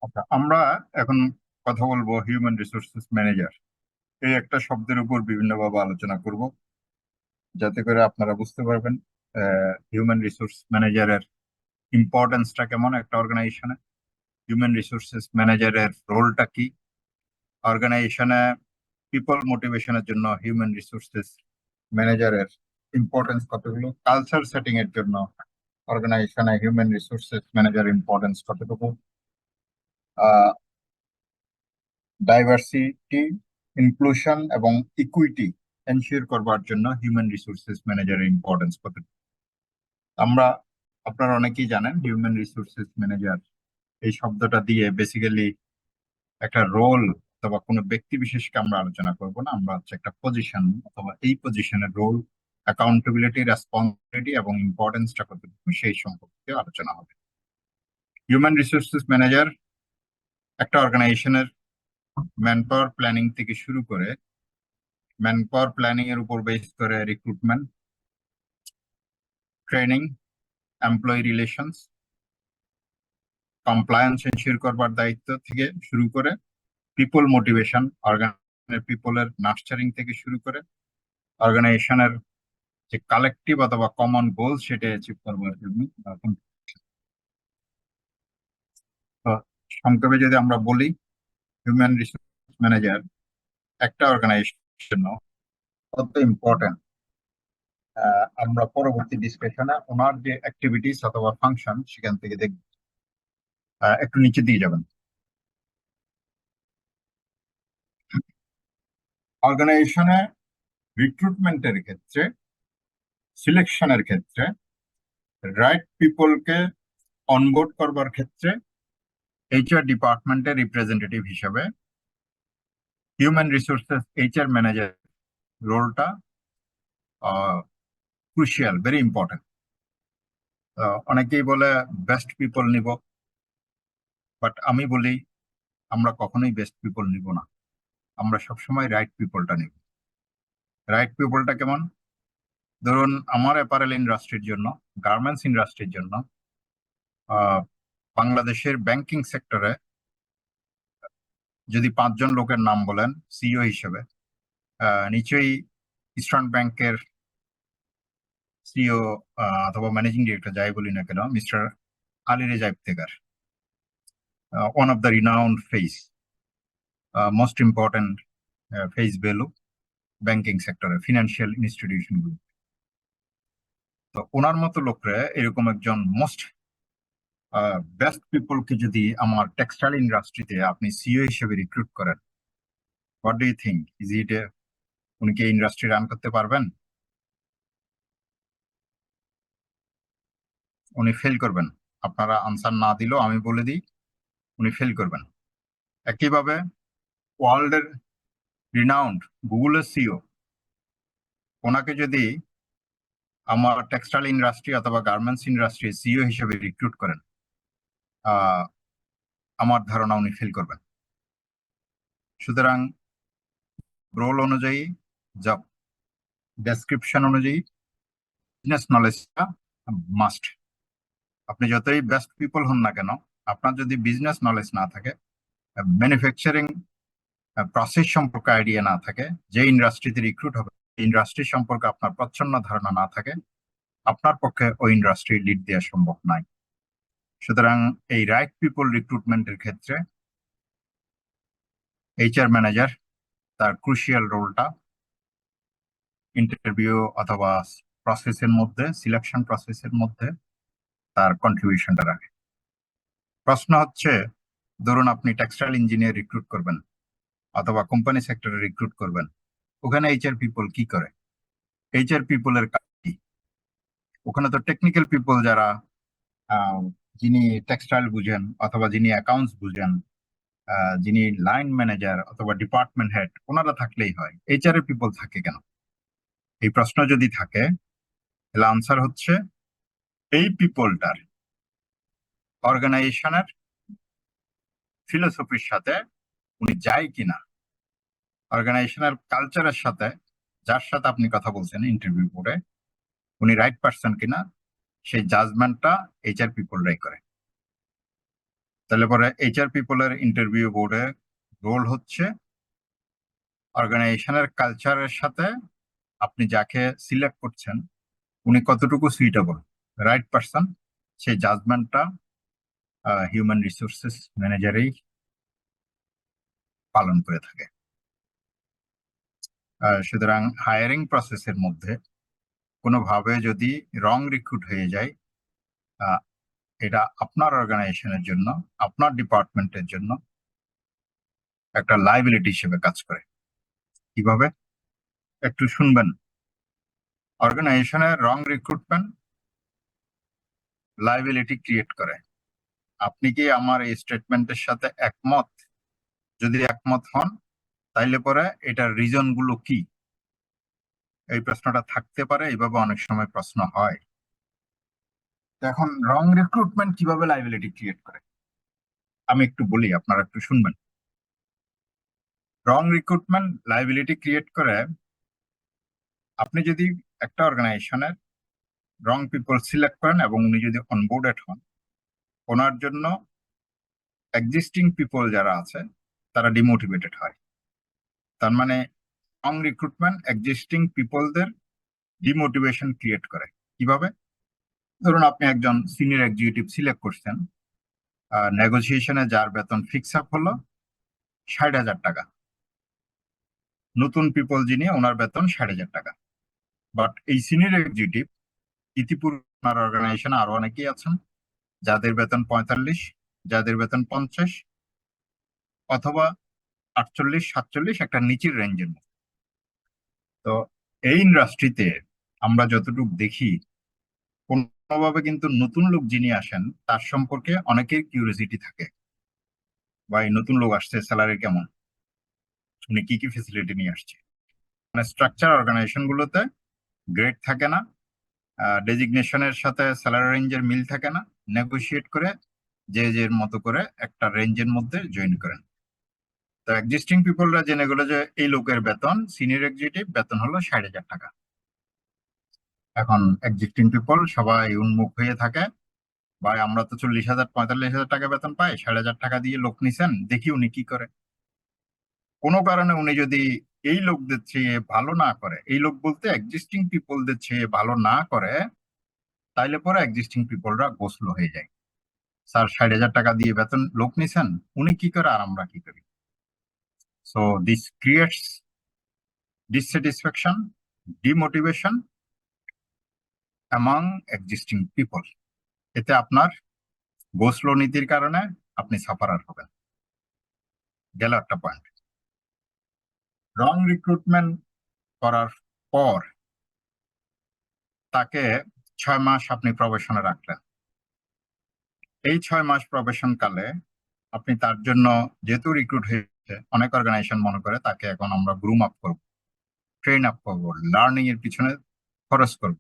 [SPEAKER 1] আচ্ছা, আমরা এখন কথা বলবো হিউম্যান রিসোর্সেস ম্যানেজার এই একটা শব্দের উপর বিভিন্নভাবে আলোচনা করব, যাতে করে আপনারা বুঝতে পারবেন হিউম্যান রিসোর্স ম্যানেজারের ইম্পর্টেন্সটা কেমন একটা অর্গানাইজেশনে, হিউম্যান রিসোর্সেস ম্যানেজারের রোলটা কি অর্গানাইজেশনে, পিপল মোটিভেশনের জন্য হিউম্যান রিসোর্সেস ম্যানেজারের ইম্পর্টেন্স কতগুলো, কালচার সেটিং এর জন্য অর্গানাইজেশনে হিউম্যান রিসোর্সেস ম্যানেজার ইম্পর্টেন্স কতটুকু, ডাইভার্সিটি, ইনক্লুশন এবং ইকুইটি এনশিওর করবার জন্য হিউম্যান রিসোর্সেস ম্যানেজারের ইম্পর্টেন্স কতটুকু। আমরা আপনারা অনেকেই জানেন হিউম্যান রিসোর্সেস ম্যানেজার এই শব্দটা দিয়ে বেসিক্যালি একটা রোল অথবা কোনো ব্যক্তি বিশেষকে আমরা আলোচনা করব না, আমরা হচ্ছে একটা পজিশন অথবা এই পজিশনের রোল, অ্যাকাউন্টেবিলিটি, রেসপন্সিবিলিটি এবং ইম্পর্টেন্সটা কতটুকু সেই সম্পর্কে আলোচনা হবে। হিউম্যান রিসোর্সেস ম্যানেজার একটা অর্গানাইজেশনের ম্যান পাওয়ার প্ল্যানিং থেকে শুরু করে ম্যান পাওয়ার প্ল্যানিং এর উপর বেস করে recruitment, training, employee relations, compliance ensure করবার দায়িত্ব থেকে শুরু করে পিপল মোটিভেশন, অর্গানাইজেশনের পিপলের নার্চারিং থেকে শুরু করে অর্গানাইজেশনের যে কালেকটিভ অথবা কমন গোল সেটা অ্যাচিভ করবার জন্য। তো সংক্ষেপে যদি আমরা বলি, হিউম্যান রিসোর্স ম্যানেজার একটা অর্গানাইজেশনের জন্য কত ইম্পর্টেন্ট, আমরা পরবর্তী ডিসকাশনে ওনার যে অ্যাক্টিভিটিস অথবা ফাংশন সেখান থেকে দেখব। একটু নিচের দিকে যাবেন। অর্গানাইজেশনে রিক্রুটমেন্টের ক্ষেত্রে, সিলেকশনের ক্ষেত্রে, রাইট পিপলকে অনবোর্ড করবার ক্ষেত্রে এইচআর ডিপার্টমেন্টের রিপ্রেজেন্টেটিভ হিসেবে হিউম্যান রিসোর্সেস এইচআর ম্যানেজার রোলটা ক্রুশিয়াল, ভেরি ইম্পর্টেন্ট। অনেকেই বলে বেস্ট পিপল নিব, বাট আমি বলি আমরা কখনোই বেস্ট পিপল নিব না, আমরা সবসময় রাইট পিপলটা নিব। রাইট পিপলটা কেমন? ধরুন আমার অ্যাপারেল ইন্ডাস্ট্রির জন্য, গার্মেন্টস ইন্ডাস্ট্রির জন্য বাংলাদেশের ব্যাংকিং সেক্টরে যদি 5 জন লোকের নাম বলেন সিইও হিসেবে, নিশ্চয়ই ইস্টার্ন ব্যাংকের সিইও অথবা ম্যানেজিং ডিরেক্টর যাই বলি না কেন, mister Ali Reza Iftekhar, one of the renowned face, most important face value banking সেক্টরে, ফিনান্সিয়াল ইনস্টিটিউশন গুলো। তো ওনার মতো লোকরা এরকম একজন মোস্ট বেস্ট পিপলকে যদি আমার টেক্সটাইল ইন্ডাস্ট্রিতে আপনি সিইও হিসেবে রিক্রুট করেন, what do you think, is it, উনি কি ইন্ডাস্ট্রি রান করতে পারবেন? উনি ফেল করবেন। আপনারা আনসার না দিলেও আমি বলে দিই, উনি ফেল করবেন। একইভাবে ওয়ার্ল্ডের রিনাউন্ড গুগলের সিইও, ওনাকে যদি আমার টেক্সটাইল ইন্ডাস্ট্রি অথবা গার্মেন্টস ইন্ডাস্ট্রি সিইও হিসেবে রিক্রুট করেন, আমার ধারণা উনি ফেল করবেন। সুতরাং রোল অনুযায়ী, জব ডেসক্রিপশন অনুযায়ী বিজনেস নলেজটা মাস্ট। আপনি যতই বেস্ট পিপল হন না কেন, আপনার যদি বিজনেস নলেজ না থাকে, ম্যানুফ্যাকচারিং প্রসেস সম্পর্কে আইডিয়া না থাকে, যে ইন্ডাস্ট্রিতে রিক্রুট হবে ইন্ডাস্ট্রি সম্পর্কে আপনার প্রচ্ছন্ন ধারণা না থাকে, আপনার পক্ষে ওই ইন্ডাস্ট্রি লিড দেওয়া সম্ভব নয়। সুতরাং এই রাইট পিপল রিক্রুটমেন্টের ক্ষেত্রে এইচআর ম্যানেজার তার ক্রুশিয়াল রোলটা ইন্টারভিউ অথবা প্রসেসের মধ্যে, সিলেকশন প্রসেসের মধ্যে তার কন্ট্রিবিউশনটা রাখে। প্রশ্ন হচ্ছে, ধরুন আপনি টেক্সটাইল ইঞ্জিনিয়ার রিক্রুট করবেন অথবা কোম্পানি সেক্টরে রিক্রুট করবেন, ওখানে এইচআর পিপল কি করে? এইচআর পিপলের কাজ কি? ওখানে তো টেকনিক্যাল পিপল যারা, যিনি টেক্সটাইল বুঝেন অথবা যিনি অ্যাকাউন্টস বুঝেন, যিনি লাইন ম্যানেজার অথবা ডিপার্টমেন্ট হেড, ওনারা থাকলেই হয়, এইচআর পিপল থাকে কেন? এই প্রশ্ন যদি থাকে, তাহলে আনসার হচ্ছে এই পিপলটার অর্গানাইজেশনের ফিলোসফির সাথে উনি যায় কিনা, অর্গানাইজেশনের কালচারের সাথে, যার সাথে আপনি কথা বলছেন ইন্টারভিউ করে, উনি রাইট পারসন কিনা, সেই জাজমেন্টটা এইচআর পিপলরাই করে। তাহলে পরে এইচআর পিপলের ইন্টারভিউ বোর্ডে রোল হচ্ছে অর্গানাইজেশনের কালচারের সাথে আপনি যাকে সিলেক্ট করছেন উনি কতটুকু সুইটেবল, রাইট পারসন, সেই জাজমেন্টটা হিউম্যান রিসোর্সেস ম্যানেজারই পালন করে থাকে। সুতরাং হায়ারিং প্রসেসের মধ্যে কোনোভাবে যদি রং রিক্রুট হয়ে যায়, এটা আপনার অর্গানাইজেশনের জন্য, আপনার ডিপার্টমেন্টের জন্য একটা লাইবিলিটি হিসেবে কাজ করে। কিভাবে? একটু শুনবেন। অর্গানাইজেশনের রং রিক্রুটমেন্ট লাইবিলিটি ক্রিয়েট করে। আপনি কি আমার এই স্টেটমেন্টের সাথে একমত? যদি একমত হন, তাইলে পরে এটার রিজন গুলো কি, এই প্রশ্নটা থাকতে পারে। এইভাবে অনেক সময় প্রশ্ন হয়। এখন রং রিক্রুটমেন্ট কিভাবে লাইবিলিটি ক্রিয়েট করে আমি একটু বলি, আপনারা একটু শুনবেন। রং রিক্রুটমেন্ট লাইবিলিটি ক্রিয়েট করে আপনি যদি একটা অর্গানাইজেশনের রং পিপল সিলেক্ট করেন এবং উনি যদি অনবোর্ডেড হন, ওনার জন্য এক্সিস্টিং পিপল যারা আছে তারা ডিমোটিভেটেড হয়। তার মানে রং রিক্রুটমেন্ট এক্সিস্টিং পিপলদের ডিমোটিভেশন ক্রিয়েট করে। কিভাবে? ধরুন আপনি একজন সিনিয়র এক্সিকিউটিভ সিলেক্ট করছেন, নেগোসিয়েশনে যার বেতন ফিক্স আপ হলো 60,000 টাকা, নতুন পিপল যিনি ওনার বেতন 60,000 টাকা। বাট এই সিনিয়র এক্সিকিউটিভ ইতিপূর্বে আপনার অর্গানাইজেশনে আরো অনেকেই আছেন যাদের বেতন 45, যাদের বেতন 50 অথবা 48, 47 একটা নিচের রেঞ্জের মধ্যে। তো এই ইন্ডাস্ট্রিতে আমরা যতটুকু দেখি, কোনোভাবে কিন্তু নতুন লোক যিনি আসেন তার সম্পর্কে অনেকের কিউরিওসিটি থাকে, বা এই নতুন লোক আসছে স্যালারি কেমন, উনি কি কি ফেসিলিটি নিয়ে আসছে। মানে স্ট্রাকচার অর্গানাইজেশন গুলোতে গ্রেড থাকে না, ডেজিগনেশনের সাথে স্যালারি রেঞ্জের মিল থাকে না, নেগোশিয়েট করে যে যের মতো করে একটা রেঞ্জের মধ্যে জয়েন করেন। তো এক্সিস্টিং পিপলরা জেনে গেলো যে এই লোকের বেতন, সিনিয়র এক্সিকিউটিভ বেতন হলো 60,000 টাকা। এখন এক্সিস্টিং পিপল সবাই উন্মুখ হয়ে থাকে, ভাই আমরা তো 40,000 45,000 টাকা বেতন পাই, 60,000 টাকা দিয়ে লোক নিছেন, দেখি উনি কি করে। কোনো কারণে উনি যদি এই লোকদের চেয়ে ভালো না করে, এই লোক বলতে এক্সিস্টিং পিপলদের চেয়ে ভালো না করে, তাইলে পরে এক্সিস্টিং পিপলরা গোসলো হয়ে যায়। স্যার 60,000 টাকা দিয়ে বেতন লোক নিছেন, উনি কি করে আর আমরা কি করি। So this creates dissatisfaction, demotivation among existing people. এতে আপনার গোসলো নীতির কারণে আপনি সাফারার হবেন। গেল একটা পয়েন্ট। রং রিক্রুটমেন্ট করার পর তাকে 6 মাস আপনি প্রবেশনে রাখলেন। এই 6 মাস প্রবেশন কালে আপনি তার জন্য, যেহেতু রিক্রুট হয়েছে, অনেক অর্গানাইজেশন মনে করে তাকে এখন আমরা গ্রুম আপ করবো, ট্রেন আপ করবো, লার্নিং এর পিছনে খরচ করব।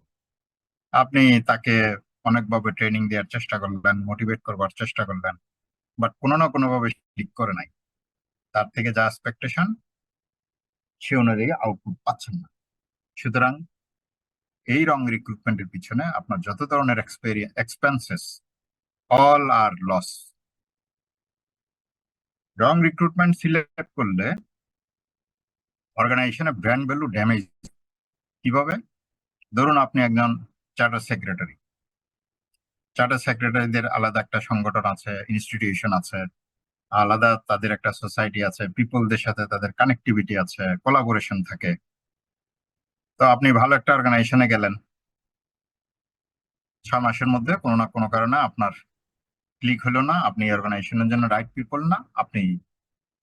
[SPEAKER 1] আপনি তাকে অনেকভাবে ট্রেনিং দেওয়ার চেষ্টা করলেন, মোটিভেট করবার চেষ্টা করলেন, বাট কোনো না কোনো ভাবে ক্লিক করে নাই। তার থেকে যা এক্সপেকটেশন সে অনুযায়ী আউটপুট পাচ্ছেন না। সুতরাং এই রং রিক্রুটমেন্টের পিছনে আপনার যত ধরনের এক্সপেন্সেস, অল আর লস। রং রিক্রুটমেন্ট সিলেক্ট করলে অর্গানাইজেশনের ব্র্যান্ড ভ্যালু ড্যামেজ। কিভাবে? ধরুন আপনি একজন চার্টার সেক্রেটারি, চার্টার সেক্রেটারিদের আলাদা একটা সংগঠন আছে, ইনস্টিটিউশন আছে, আলাদা তাদের একটা সোসাইটি আছে, পিপলদের সাথে তাদের কানেক্টিভিটি আছে, কোলাবোরেশন থাকে। তো আপনি ভালো একটা অর্গানাইজেশনে গেলেন, 6 মাসের মধ্যে কোনো না কোনো কারণে আপনার ক্লিক হলো না, আপনি অর্গানাইজেশনের জন্য রাইট পিপল না, আপনি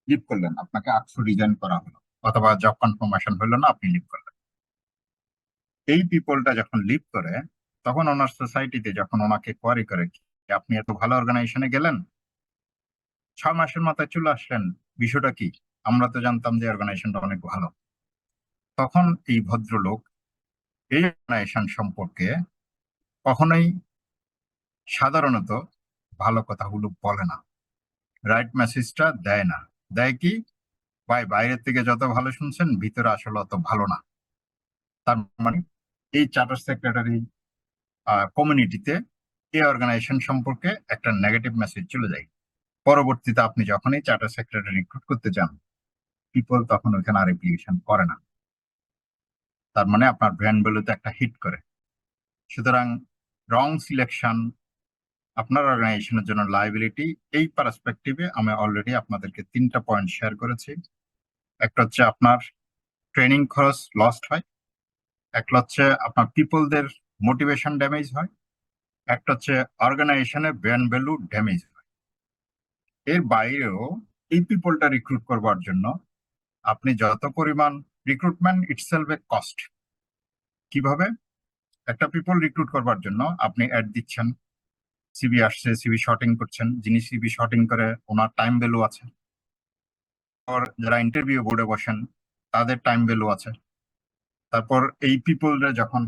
[SPEAKER 1] লিভ করলেন, আপনাকে আকসু রিজাইন করা হলো, অথবা জব কনফার্মেশন হলো না, আপনি লিভ করলেন। এই পিপলটা যখন লিভ করে, তখন ওনার সোসাইটিতে যখন ওনাকে কোয়ারি করে, আপনি এত ভালো অর্গানাইজেশনে গেলেন, 6 মাসের মাথায় চলে আসলেন, বিষয়টা কি? আমরা তো জানতাম যে অর্গানাইজেশনটা অনেক ভালো। তখন এই ভদ্রলোক এই অর্গানাইজেশন সম্পর্কে কখনোই সাধারণত ভালো কথাগুলো বলে না, রাইট মেসেজটা দেয় না। দেয় কি? ভাই বাইরের থেকে যত ভালো শুনছেন, ভিতরে আসলে অত ভালো না। তার মানে এই চার্টার সেক্রেটারি কমিউনিটিতে এই অর্গানাইজেশন সম্পর্কে একটা নেগেটিভ মেসেজ চলে যায়। পরবর্তীতে আপনি যখনই চার্টার সেক্রেটারি রিক্রুট করতে যান, পিপল তখন ওইখানে আর অ্যাপ্লিকেশন করে না। তার মানে আপনার ব্র্যান্ড ভ্যালুতে একটা হিট করে। সুতরাং রং সিলেকশন আপনার অর্গানাইজেশনের জন্য লায়াবিলিটি। এই পার্সপেক্টিভে আমি অলরেডি আপনাদেরকে 3টা পয়েন্ট শেয়ার করেছি। একটা হচ্ছে আপনার ট্রেনিং খরচ লস্ট হয়, একটা হচ্ছে আপনার পিপলদের মোটিভেশন ড্যামেজ হয়, একটা হচ্ছে অর্গানাইজেশনের ব্র্যান্ড ভ্যালু ড্যামেজ হয়। এর বাইরেও এই পিপলটা রিক্রুট করবার জন্য আপনি যত পরিমাণ, রিক্রুটমেন্ট ইটসেলফ এ কস্ট। কিভাবে? একটা পিপল রিক্রুট করবার জন্য আপনি অ্যাড দিচ্ছেন, সিভি আসছে, সিভি শর্টিং করছেন, যিনি সিভি শর্টিং করে ওনার টাইম ভ্যালু আছে, যারা ইন্টারভিউ বোর্ডে বসেন তাদের টাইম ভ্যালু আছে, তারপর এই পিপলরা যখন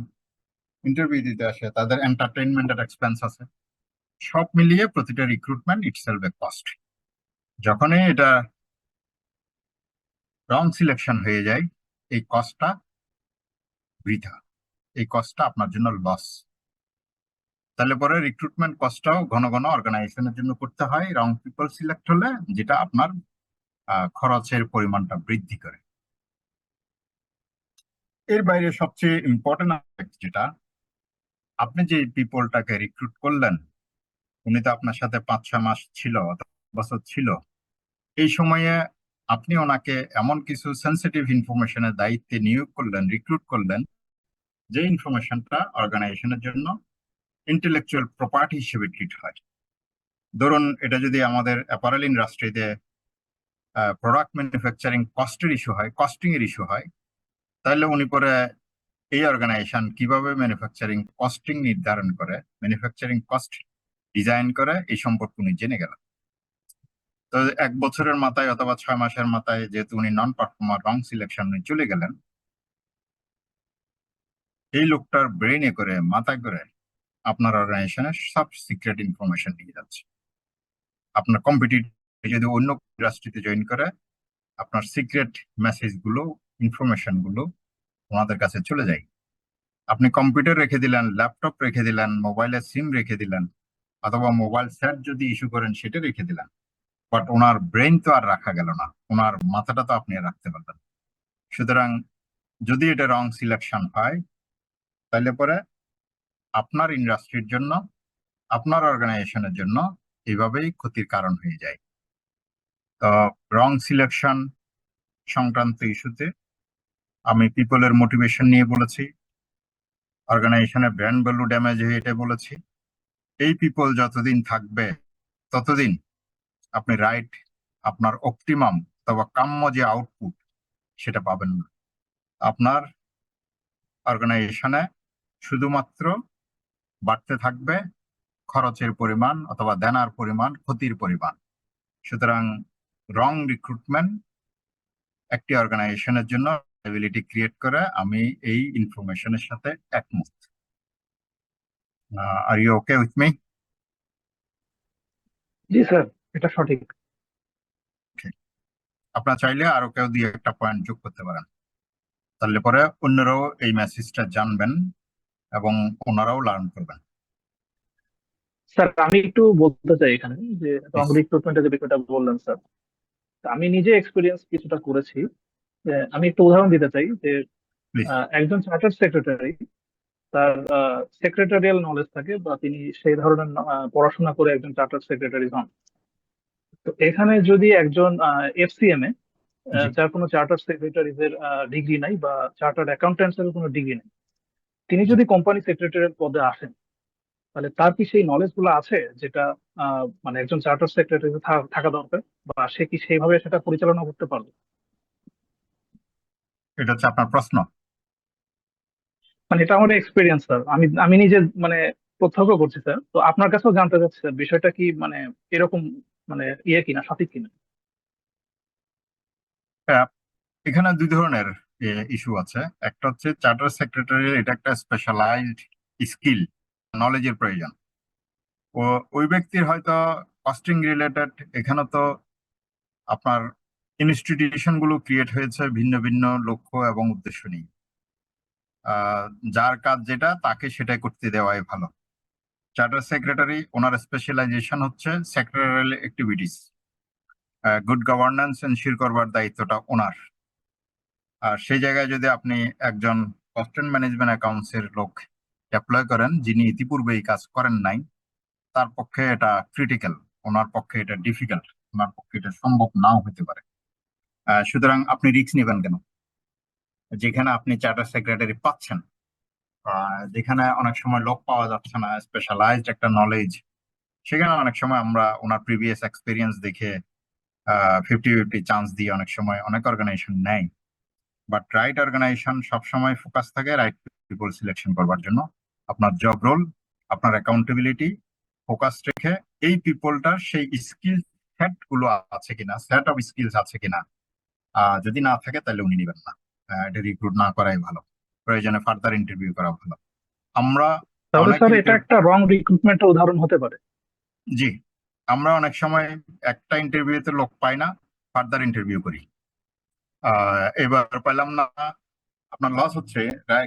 [SPEAKER 1] ইন্টারভিউ দিতে আসে তাদের এন্টারটেইনমেন্টের এক্সপেন্স আছে। সব মিলিয়ে প্রতিটা রিক্রুটমেন্ট ইটসেলফ এ কস্ট। যখনই এটা রং সিলেকশন হয়ে যায়, এই কস্টটা বৃথা, এই কস্টটা আপনার জন্য লস। তাহলে পরে রিক্রুটমেন্ট কস্টটাও ঘন ঘন অর্গানাইজেশনের জন্য করতে হয় রং পিপল সিলেক্ট হলে, যেটা আপনার খরচের পরিমাণটা বৃদ্ধি করে। এর বাইরে সবচেয়ে ইম্পর্টেন্ট যেটা, আপনি যে পিপলটাকে রিক্রুট করলেন, উনি তো আপনার সাথে 5-6 মাস ছিল অথবা বছর ছিল। এই সময়ে আপনি ওনাকে এমন কিছু সেন্সিটিভ ইনফরমেশনের দায়িত্বে নিয়োগ করলেন, রিক্রুট করলেন, যে ইনফরমেশনটা অর্গানাইজেশনের জন্য ইন্টেলেকচুয়াল প্রপার্টি হিসেবে ট্রিট হয়। ধরুন, এটা যদি আমাদের অ্যাপারেল ইন্ডাস্ট্রিতে প্রোডাক্ট ম্যানুফ্যাকচারিং কস্টের ইস্যু হয়, কস্টিং এর ইস্যু হয়, তাহলে উনি পরে এই অর্গানাইজেশন কিভাবে ম্যানুফ্যাকচারিং কস্টিং নির্ধারণ করে, ম্যানুফ্যাকচারিং কস্ট ডিজাইন করে, এই সম্পর্কে উনি জেনে গেলেন। তো 1 বছরের মাথায় অথবা 6 মাসের মাথায় যেহেতু উনি নন পারফর্মার, রং সিলেকশন উনি চলে গেলেন, এই লোকটার ব্রেনে করে, মাথায় করে আপনার অর্গানাইজেশনের সব সিক্রেট ইনফরমেশন নিয়ে যাচ্ছে। আপনার কম্পিটিটর যদি অন্য ইন্ডাস্ট্রিতে জয়েন করে, আপনার সিক্রেট মেসেজ গুলো, ইনফরমেশন গুলো ওনাদের কাছে চলে যায়। আপনি কম্পিউটার রেখে দিলেন, ল্যাপটপ রেখে দিলেন, মোবাইলের সিম রেখে দিলেন, অথবা মোবাইল সেট যদি ইস্যু করেন সেটা রেখে দিলেন, বাট ওনার ব্রেন তো আর রাখা গেল না, ওনার মাথাটা তো আপনি আর রাখতে পারবেন। সুতরাং যদি এটা রং সিলেকশন হয়, তাহলে পরে আপনার ইন্ডাস্ট্রির জন্য, আপনার অর্গানাইজেশনের জন্য এইভাবেই ক্ষতির কারণ হয়ে যায়। তো রং সিলেকশন সংক্রান্ত ইস্যুতে আমি পিপলের মোটিভেশন নিয়ে বলেছি, অর্গানাইজেশনের ব্র্যান্ড ভ্যালু ড্যামেজ হয়ে এটা বলেছি। এই পিপল যতদিন থাকবে ততদিন আপনি রাইট, আপনার অপটিমাম অথবা কাম্য যে আউটপুট সেটা পাবেন না। আপনার অর্গানাইজেশনে শুধুমাত্র বাড়তে থাকবে খরচের পরিমাণ অথবা দেনার পরিমাণ, ক্ষতির পরিমাণ। সুতরাং রং রিক্রুটমেন্ট একটি অর্গানাইজেশনের জন্য লায়াবিলিটি ক্রিয়েট করে, আমি এই ইনফরমেশনের সাথে একমত। Are you okay with me?
[SPEAKER 2] জি স্যার, এটা সঠিক।
[SPEAKER 1] আপনারা চাইলে আরো কেউ দিয়ে একটা পয়েন্ট যোগ করতে পারেন, তাহলে পরে অন্যরাও এই মেসেজটা জানবেন এবং ওনারাও লার্ন করবেন।
[SPEAKER 2] স্যার আমি একটু বলতে চাই এখানে যে রং
[SPEAKER 1] প্লিজ
[SPEAKER 2] রিক্রুটমেন্টের যে বিষয়টা বললেন স্যার, তা আমি নিজে এক্সপিরিয়েন্স কিছুটা করেছি। যে আমি একটু উদাহরণ দিতে চাই যে
[SPEAKER 1] প্লিজ।
[SPEAKER 2] একজন চার্টার্ড সেক্রেটারি, তার সেক্রেটারিয়াল নলেজ থাকে বা তিনি সেই ধরনের পড়াশোনা করে একজন চার্টার্ড সেক্রেটারি হন। তো এখানে যদি একজন এফসিএম এ,
[SPEAKER 1] জি,
[SPEAKER 2] যার কোনো চার্টার্ড সেক্রেটারিজ এর ডিগ্রি নাই বা চার্টার্ড অ্যাকাউন্ট্যান্টস এর কোনো ডিগ্রি নেই, তিনি
[SPEAKER 1] জি।
[SPEAKER 2] যদি কোম্পানি সেক্রেটারির পদে আসেন, তাহলে তার কি সেই নলেজ গুলো আছে যেটা মানে একজন চার্টার্ড সেক্রেটারি থাকা দরকার, বা সে কি সেইভাবে সেটা পরিচালনা করতে পারবে?
[SPEAKER 1] এটা হচ্ছে আপনার প্রশ্ন।
[SPEAKER 2] মানে এটা আমার এক্সপিরিয়েন্স স্যার, আমি আমি নিজে মানে প্রত্যক্ষ করছি স্যার। তো আপনার কাছেও জানতে চাচ্ছি স্যার, বিষয়টা কি মানে এরকম মানে ইয়ে কিনা, সঠিক কিনা?
[SPEAKER 1] হ্যাঁ, এখানে 2 ধরনের ইস্যু আছে। একটা হচ্ছে চার্টার সেক্রেটারির এটা একটা স্পেশালাইজড স্কিল, নলেজের প্রয়োজন। ও ওই ব্যক্তির হয়তো কস্টিং রিলেটেড, এখানে তো আপনার ইনস্টিটিউশন গুলো ক্রিয়েট হয়েছে ভিন্ন ভিন্ন লক্ষ্য এবং উদ্দেশ্য নিয়ে। আহ, যার কাজ যেটা তাকে সেটাই করতে দেওয়াই ভালো। চার্টার সেক্রেটারি ওনার স্পেশালাইজেশন হচ্ছে secretarial activities, good governance ensure করবার দায়িত্বটা ওনার। আর সেই জায়গায় যদি আপনি একজন কস্ট অ্যান্ড ম্যানেজমেন্ট অ্যাকাউন্টস এর লোক অ্যাপ্লয় করেন যিনি ইতিপূর্বে এই কাজ করেন নাই, তার পক্ষে এটা ক্রিটিক্যাল, ওনার পক্ষে এটা ডিফিকাল্ট, ওনার পক্ষে এটা সম্ভব নাও হতে পারে। সুতরাং আপনি রিস্ক নেবেন কেন? যেখানে আপনি চার্টার সেক্রেটারি পাচ্ছেন, যেখানে অনেক সময় লোক পাওয়া যাচ্ছে না, স্পেশালাইজড একটা নলেজ, সেখানে অনেক সময় আমরা ওনার প্রিভিয়াস এক্সপিরিয়েন্স দেখে 50-50 চান্স দিয়ে অনেক সময় অনেক অর্গানাইজেশন নেয়। বাট রাইট অর্গানাইজেশন সবসময় ফোকাস থাকে রাইট পিপল সিলেকশন করবার জন্য। আপনার জব রোল, আপনার অ্যাকাউন্টেবিলিটি ফোকাস রেখে এই পিপলটার সেই স্কিল সেট গুলো আছে কিনা, সেট অফ স্কিলস আছে কিনা। যদি না থাকে তাহলে উনি নেবেন না, এটা রিক্রুট না করাই ভালো, প্রয়োজনে ফার্দার ইন্টারভিউ করা ভালো। আমরা
[SPEAKER 2] তাহলে
[SPEAKER 1] অনেক
[SPEAKER 2] স্যার এটা একটা রং রিক্রুটমেন্টের উদাহরণ হতে পারে।
[SPEAKER 1] জি, আমরা অনেক সময় একটা ইন্টারভিউতে লোক পাই না, ফার্দার ইন্টারভিউ করি, এবার পেলাম না, আপনার লস হচ্ছে,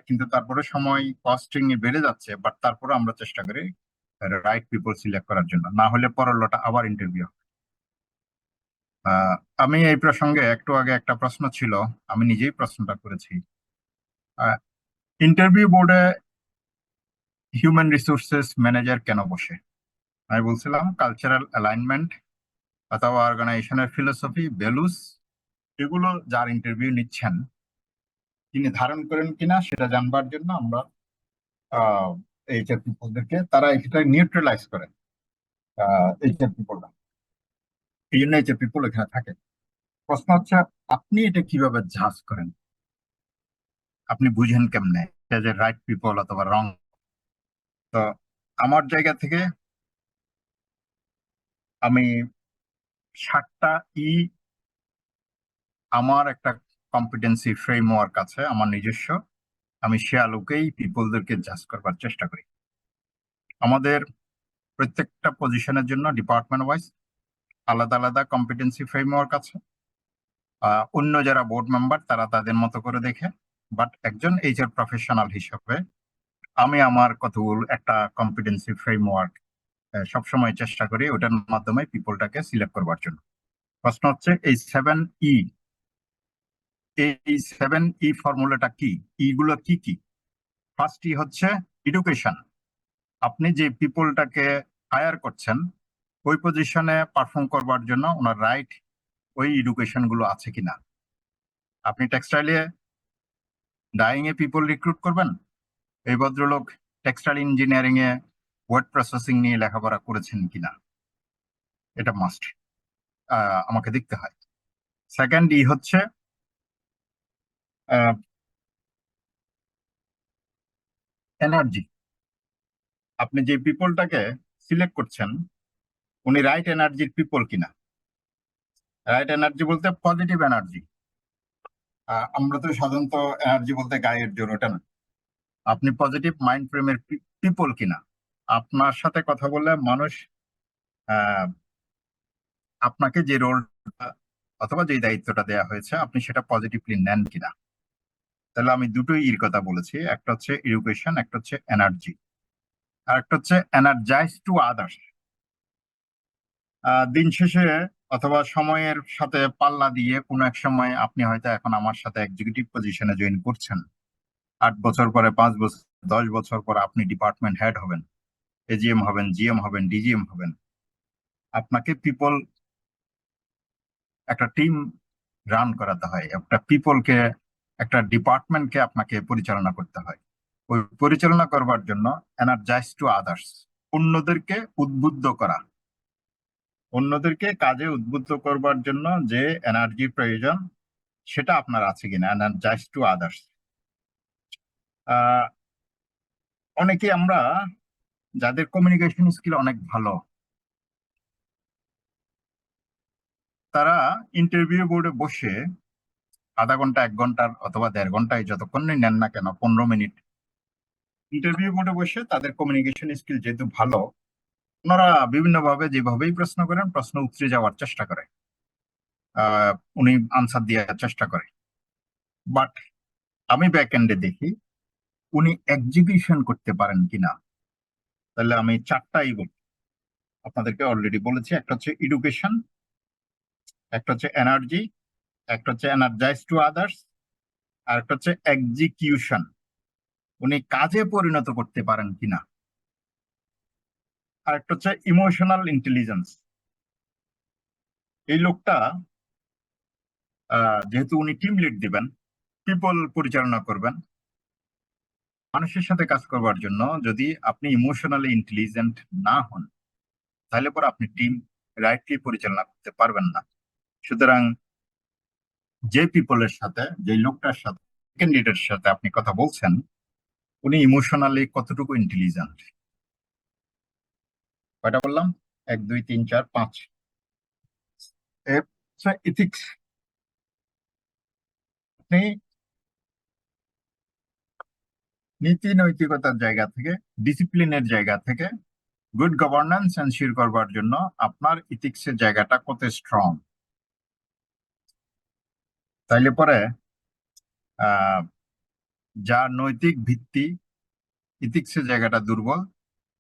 [SPEAKER 1] কিন্তু তারপরে সময় কস্টিং এ বেড়ে যাচ্ছে, বাট তারপরে আমরা চেষ্টা করি রাইট পিপল সিলেক্ট করার জন্য, না হলে পরলোটা আবার ইন্টারভিউ। আমি এই প্রসঙ্গে একটু আগে একটা প্রশ্ন ছিল, আমি নিজেই প্রশ্নটা করেছি। ইন্টারভিউ বোর্ডে হিউম্যান রিসোর্সেস ম্যানেজার কেন বসে? আমি বলছিলাম কালচারাল অ্যালাইনমেন্ট অথবা অর্গানাইজেশনের ফিলোসফি, ভ্যালুস, এগুলো যার ইন্টারভিউ নিচ্ছেন তিনি ধারণ করেন কিনা সেটা জানবার জন্য আমরা এইচআর পিপলদেরকে, তারা এটা নিউট্রালাইজ করে এইচআর পিপলরা, এই জন্য এইচআর পিপল এখানে থাকে। প্রশ্ন হচ্ছে আপনি এটা কিভাবে জাজ করেন, আপনি বুঝেন কেমনে এটা যে রাইট পিপল অথবা রং? তো আমার জায়গা থেকে আমি 7টা ই, আমার একটা কম্পিটেন্সি ফ্রেমওয়ার্ক আছে আমার নিজস্ব, আমি সে আলোকেই পিপলদেরকে জাজ করবার চেষ্টা করি। আমাদের প্রত্যেকটা পজিশনের জন্য ডিপার্টমেন্ট ওয়াইজ আলাদা আলাদা কম্পিটেন্সি ফ্রেমওয়ার্ক আছে। অন্য যারা বোর্ড মেম্বার তারা তাদের মতো করে দেখে, বাট একজন এইচআর প্রফেশনাল হিসাবে আমি আমার কতগুলো একটা কম্পিটেন্সি ফ্রেমওয়ার্ক সবসময় চেষ্টা করি ওটার মাধ্যমে পিপলটাকে সিলেক্ট করবার জন্য। প্রশ্ন হচ্ছে এই 7 ই, এই 7 ই ফর্মুলাটা কি, ইগুলো কি কি? ফার্স্ট ই হচ্ছে এডুকেশন। আপনি যে পিপলটাকে হায়ার করছেন ওই পজিশনে পারফর্ম করবার জন্য ওনার রাইট ওই এডুকেশন গুলো আছে কিনা। আপনি টেক্সটাইলে ডাইং এ পিপল রিক্রুট করবেন, এই ভদ্রলোক টেক্সটাইল ইঞ্জিনিয়ারিং এ ওয়ার্ড প্রসেসিং নিয়ে লেখাপড়া করেছেন কিনা, এটা মাস্ট আমাকে দেখতে হয়। সেকেন্ড ই হচ্ছে এনার্জি। আপনি যে পিপলটাকে সিলেক্ট করছেন উনি রাইট এনার্জির পিপল কিনা। রাইট এনার্জি বলতে পজিটিভ এনার্জি, আমরা তো সাধারণত এনার্জি বলতে গায়ের জোর, ওটা না। আপনি পজিটিভ মাইন্ড ফ্রেমের পিপল কিনা, আপনার সাথে কথা বলে মানুষ আহ, আপনাকে যে রোলটা অথবা যে দায়িত্বটা দেওয়া হয়েছে আপনি সেটা পজিটিভলি নেন কিনা। তাহলে আমি দুটোই ইর কথা বলেছি, একটা হচ্ছে এডুকেশন, একটা হচ্ছে এনার্জি, আর একটা হচ্ছে এনার্জাইজ টু আদার্স। দিন শেষে অথবা সময়ের সাথে পাল্লা দিয়ে কোনো এক সময় আপনি হয়তো এখন আমার সাথে এক্সিকিউটিভ পজিশনে জয়েন করছেন, 8 বছর পরে, 5 বছর, 10 বছর পরে আপনি ডিপার্টমেন্ট হেড হবেন, এজিএম হবেন, জিএম হবেন, ডিজিএম হবেন। আপনাকে পিপল, একটা টিম রান করাতে হয়, একটা পিপলকে, একটা ডিপার্টমেন্টকে আপনাকে পরিচালনা করতে হয়। ওই পরিচালনা করবার জন্য এনার্জাইজ টু আদার্স, অন্যদেরকে উদ্বুদ্ধ করা, অন্যদেরকে কাজে উদ্বুদ্ধ করবার জন্য যে এনার্জি প্রয়োজন সেটা আপনার আছে কিনা, এনার্জাইজ টু আদার্স। অনেকে আমরা যাদের কমিউনিকেশন স্কিল অনেক ভালো, তারা ইন্টারভিউ বোর্ডে বসে আধা ঘন্টা, 1 ঘন্টার অথবা 1.5 ঘন্টায় যতক্ষণই নেন না কেন, 15 মিনিট ইন্টারভিউ বোর্ডে বসে তাদের কমিউনিকেশন স্কিল যেহেতু ভালো, ওনারা বিভিন্ন ভাবে যেভাবেই প্রশ্ন করেন প্রশ্ন উতরে যাওয়ার চেষ্টা করে, উনি আনসার দেওয়ার চেষ্টা করে। বাট আমি ব্যাক এন্ডে দেখি উনি এক্সিকিউশন করতে পারেন কিনা। তাহলে আমি 4টাই বলি, আপনাদেরকে অলরেডি বলেছি, একটা হচ্ছে এডুকেশন, একটা হচ্ছে এনার্জি, একটা হচ্ছে এনার্জাইজ টু আদার্স, আর একটা হচ্ছে এক্সিকিউশন, উনি কাজে পরিণত করতে পারেন কিনা, আর একটা হচ্ছে ইমোশনাল ইন্টেলিজেন্স। এই লোকটা যেহেতু উনি টিম লিড দিবেন, পিপল পরিচালনা করবেন, মানুষের সাথে কাজ করবার জন্য যদি আপনি ইমোশনালি ইন্টেলিজেন্ট না হন তাহলে পরে আপনি টিম রাইটলি পরিচালনা করতে পারবেন না। সুতরাং যে পিপলের সাথে, যে লোকটার সাথে, ক্যান্ডিডেটের সাথে আপনি কথা বলছেন উনি ইমোশনালি কতটুকু ইন্টেলিজেন্ট। কয়টা বললাম? 1 2 3 4 5। ইথিক্স। আপনি নীতি নৈতিকতার জায়গা থেকে, ডিসিপ্লিনের জায়গা থেকে গুড গভর্নেন্স এনশিওর করবার জন্য আপনার ইথিক্সের জায়গাটা কত স্ট্রং। তাইলে পরে আহ যার নৈতিক ভিত্তি, ইথিক্সের জায়গাটা দুর্বল,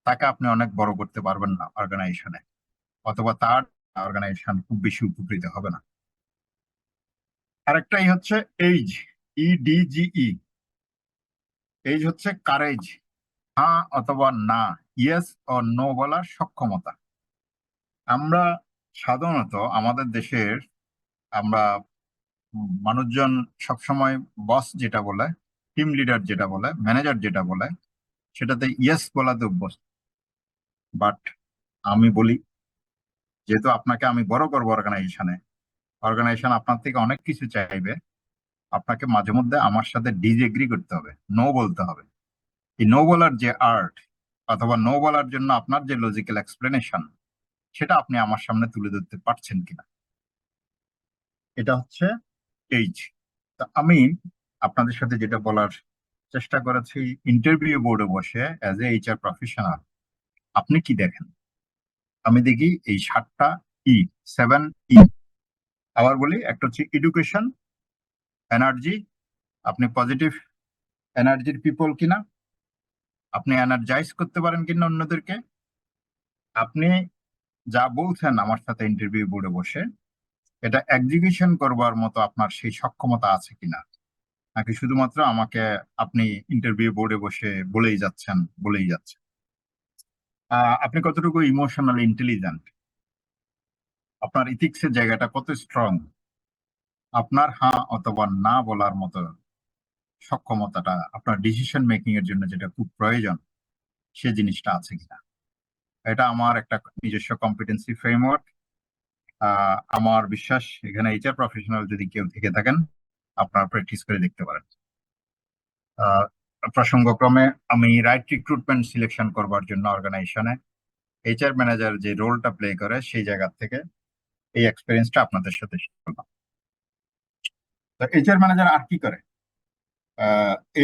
[SPEAKER 1] তাকে আপনি অনেক বড় করতে পারবেন না অর্গানাইজেশনে, অথবা তার অর্গানাইজেশন খুব বেশি উপকৃত হবে না। আরেকটাই হচ্ছে এইজ, EDGE। এইজ হচ্ছে কারেজ, হ্যাঁ অথবা না, ইয়েস ও নো বলার সক্ষমতা। আমরা সাধারণত আমাদের দেশের আমরা মানুষজন সবসময় বস যেটা বলে, টিম লিডার যেটা বলে, ম্যানেজার যেটা বলে, সেটাতে ইয়েস বলাতে অভ্যস্ত। বাট আমি বলি, যেহেতু আপনাকে আমি বড় করবো অর্গানাইজেশনে, অর্গানাইজেশন আপনার থেকে অনেক কিছু চাইবে, আপনাকে মাঝে মধ্যে আমার সাথে ডিসএগ্রি করতে হবে, নো বলতে হবে। এই নো বলার যে আর্ট, অথবা নো বলার জন্য আপনার যে লজিক্যাল এক্সপ্লেনেশন, সেটা আপনি আমার সামনে তুলে ধরতে পারছেন কিনা, এটা হচ্ছে এইজ। তা আমি আপনাদের সাথে যেটা বলার চেষ্টা করেছি, ইন্টারভিউ বোর্ডে বসে অ্যাজ এ HR প্রফেশনাল আপনি কি দেখেন? আমি দেখি এই 7টা 7 ই। আবার বলি, একটা হচ্ছে এডুকেশন, এনার্জি, আপনি পজিটিভ এনার্জির পিপল কিনা, আপনি এনার্জাইজ করতে পারেন কিনা অন্যদেরকে, আপনি যা বলছেন আমার সাথে ইন্টারভিউ বোর্ডে বসে এটা এক্সিকিউশন করবার মতো আপনার সেই সক্ষমতা আছে কিনা, নাকি শুধুমাত্র আমাকে আপনি ইন্টারভিউ বোর্ডে বসে বলেই যাচ্ছেন। আপনি কতটুকু ইমোশনালি ইন্টেলিজেন্ট, আপনার ইথিক্সের জায়গাটা কত স্ট্রং, আপনার হ্যাঁ অথবা না বলার মতো সক্ষমতাটা আপনার ডিসিশন মেকিং এর জন্য যেটা খুব প্রয়োজন, সে জিনিসটা আছে কিনা। এটা আমার একটা নিজস্ব কম্পিটেন্সি ফ্রেমওয়ার্ক। আমার বিশ্বাস এখানে HR প্রফেশনাল যদি কেউ থেকে থাকেন, আপনারা প্র্যাকটিস করে দেখতে পারেন। আহ, প্রসঙ্গক্রমে আমি রাইট রিক্রুটমেন্ট সিলেকশন করবার জন্য অর্গানাইজেশনে HR ম্যানেজার যে রোলটা প্লে করে, সেই জায়গা থেকে এই এক্সপিরিয়েন্সটা আপনাদের সাথে শেয়ার করলাম। তো HR ম্যানেজার আর কি করে?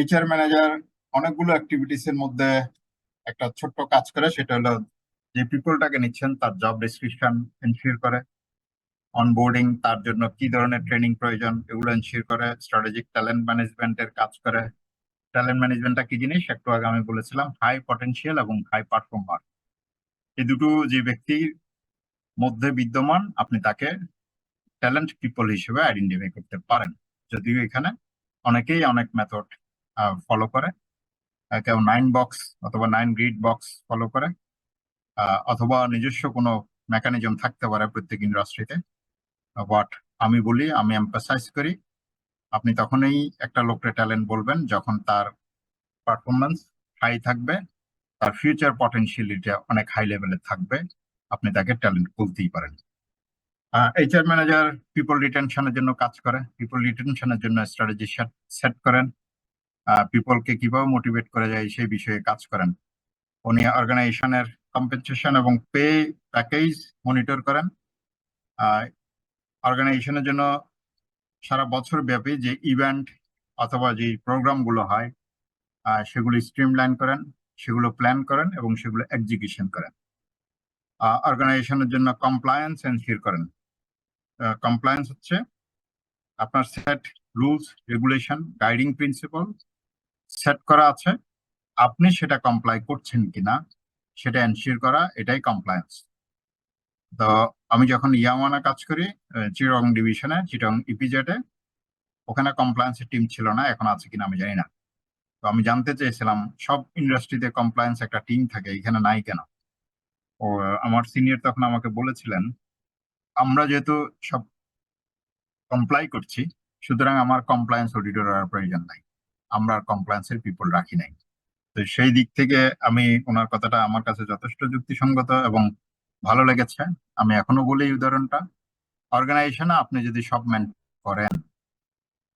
[SPEAKER 1] HR ম্যানেজার অনেকগুলো অ্যাক্টিভিটিস এর মধ্যে একটা ছোট্ট কাজ করে, সেটা হলো যে পিপলটাকে নিচ্ছেন তার জব ডেসক্রিপশন এনশিওর করে, অনবোর্ডিং, তার জন্য কি ধরনের ট্রেনিং প্রয়োজন এগুলো এনশিওর করে, স্ট্র্যাটেজিক ট্যালেন্ট ম্যানেজমেন্টের কাজ করে। ট্যালেন্ট ম্যানেজমেন্টটা কি জিনিস একটু আগে আমি বলেছিলাম, হাই পটেনশিয়াল এবং হাই পারফর্মার, এই দুটো যে ব্যক্তির মধ্যে বিদ্যমান, আপনি তাকে ট্যালেন্ট পিপল হিসেবে আইডেন্টিফাই করতে পারেন। যদিও এখানে অনেকেই অনেক মেথড ফলো করে, কেউ 9 বক্স অথবা 9 গ্রিড বক্স ফলো করে, অথবা নিজস্ব কোনো মেকানিজম থাকতে পারে প্রত্যেক ইন্ডাস্ট্রিতে। বাট আমি বলি, আমি এমফাসাইজ করি, আপনি তখনই একটা লোককে ট্যালেন্ট বলবেন যখন তার পারফরমেন্স হাই থাকবে, তার ফিউচার পটেনশিয়ালিটি অনেক হাই লেভেলে থাকবে, আপনি তাকে ট্যালেন্ট বলতেই পারেন। HR ম্যানেজার পিপল রিটেনশনের জন্য কাজ করে, পিপল রিটেনশনের জন্য স্ট্র্যাটেজি সেট করেন, পিপলকে কিভাবে মোটিভেট করা যায় সেই বিষয়ে কাজ করেন। উনি অর্গানাইজেশনের কম্পেনসেশন এবং পে প্যাকেজ মনিটর করেন। অর্গানাইজেশনের জন্য সারা বছর ব্যাপী যে ইভেন্ট অথবা যে প্রোগ্রাম গুলো হয়, সেগুলো স্ট্রিমলাইন করেন, সেগুলো প্ল্যান করেন এবং সেগুলো এক্সিকিউশন করেন। অর্গানাইজেশনের জন্য কমপ্লায়েন্স এনশিওর করেন। কমপ্লায়েন্স হচ্ছে আপনার set rules, regulation, guiding principal set করা আছে, আপনি সেটা কমপ্লাই করছেন কিনা সেটা এনশিওর করা, এটাই কমপ্লায়েন্স। তো আমি যখন ইয়ামানা কাজ করি চিটং ডিভিশনে, চিটং ইপিজেডে, ওখানে কমপ্লায়েন্সের টিম ছিল না, এখন আছে কিনা আমি জানি না। তো আমি জানতে চেয়েছিলাম সব ইন্ডাস্ট্রিতে কমপ্লায়েন্স একটা টিম থাকে, এখানে নাই কেন? ও আমার সিনিয়র তখন আমাকে বলেছিলেন, আমরা যেহেতু সব কমপ্লাই করছি, সুতরাং আমার কমপ্লায়েন্স অডিটর হওয়ার প্রয়োজন নাই, আমরা কমপ্লায়েন্সের পিপল রাখি নাই। তো সেই দিক থেকে আমি ওনার কথাটা আমার কাছে যথেষ্ট যুক্তিসঙ্গত এবং ভালো লেগেছে। আমি এখনো বলি এই উদাহরণটা, অর্গানাইজেশনে আপনি যদি সব করেন,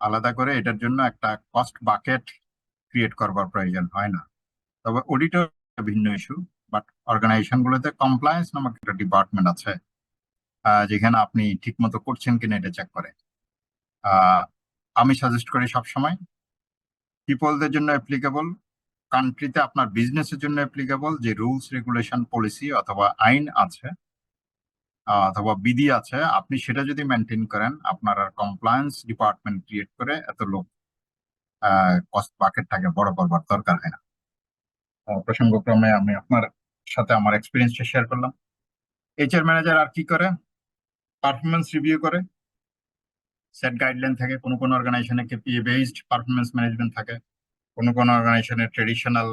[SPEAKER 1] আলাদা করে এটার জন্য একটা কস্ট বাকেট ক্রিয়েট করবার প্রয়োজন হয় না। তবে অডিটর ভিন্ন ইস্যু, বাট অর্গানাইজেশন গুলোতে কমপ্লায়েন্স নামক একটা ডিপার্টমেন্ট আছে, যেখানে আপনি ঠিক মতো করছেন কিনা এটা চেক করে। আমি সাজেস্ট করি সবসময় পিপলদের জন্য অ্যাপ্লিকেবল, কান্ট্রিতে আপনার বিজনেসের জন্য অ্যাপ্লিকেবল যে রুলস, রেগুলেশন, পলিসি অথবা আইন আছে অথবা বিধি আছে, আপনি সেটা যদি মেনটেন করেন, আপনার আর কমপ্লায়েন্স ডিপার্টমেন্ট ক্রিয়েট করে এত লোক কস্ট বাকেটটাকে বড় করবার দরকার হয় না। প্রসঙ্গক্রমে আমি আপনার সাথে আমার এক্সপিরিয়েন্সটা শেয়ার করলাম। এইচআর ম্যানেজার আর কি করে? পারফরমেন্স রিভিউ করে, সেট গাইডলাইন থাকে, কোনো কোনো অর্গানাইজেশনে কেপিএ বেসড পারফরমেন্স ম্যানেজমেন্ট থাকে, কোনো কোনো অর্গানাইজেশনে ট্রেডিশনাল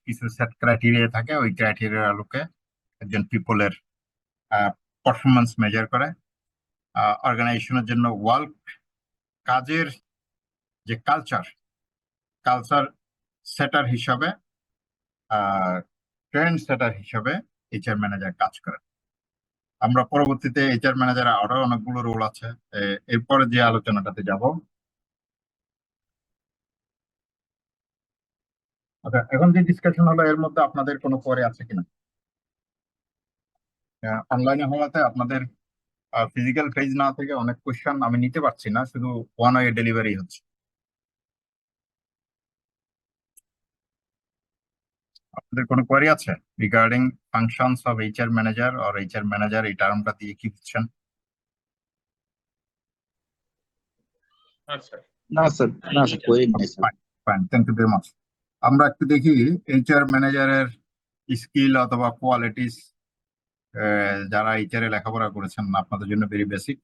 [SPEAKER 1] কিছু সেট ক্রাইটেরিয়া থাকে, ওই ক্রাইটেরিয়ার আলোকে একজন পিপলের পারফরমেন্স মেজার করে। অর্গানাইজেশনের জন্য ওয়ার্ক কাজের যে কালচার সেটার হিসাবে, ট্রেন্ড সেটার হিসাবে এইচআর ম্যানেজার কাজ করে। আমরা পরবর্তীতে এইচআর ম্যানেজার আরো অনেকগুলো রোল আছে, এরপরে যে আলোচনাটাতে যাব। আচ্ছা, এখন যে ডিসকাশন হলো এর মধ্যে আপনাদের কোনো কোয়ারি আছে কিনা? অনলাইনে হওয়াতে আপনাদের ফিজিক্যাল পেজ না থেকে অনেক কোয়েশ্চেন আমি নিতে পারছি না, শুধু ওয়ান ওয়ে ডেলিভারি হচ্ছে। আপনাদের কোনো কোয়ারি আছে regarding functions of HR manager or HR manager, এই টার্মটা দিয়ে কি বুঝছেন?
[SPEAKER 4] আচ্ছা,
[SPEAKER 3] না স্যার, না স্যার, কোয়েরি নাই sir.
[SPEAKER 1] Fine, thank you very much. আমরা একটু দেখি এইচআর ম্যানেজারের স্কিল অথবা কোয়ালিটিস, যারা এইচআর এ লেখাপড়া করেছেন আপনাদের জন্য ভেরি বেসিক।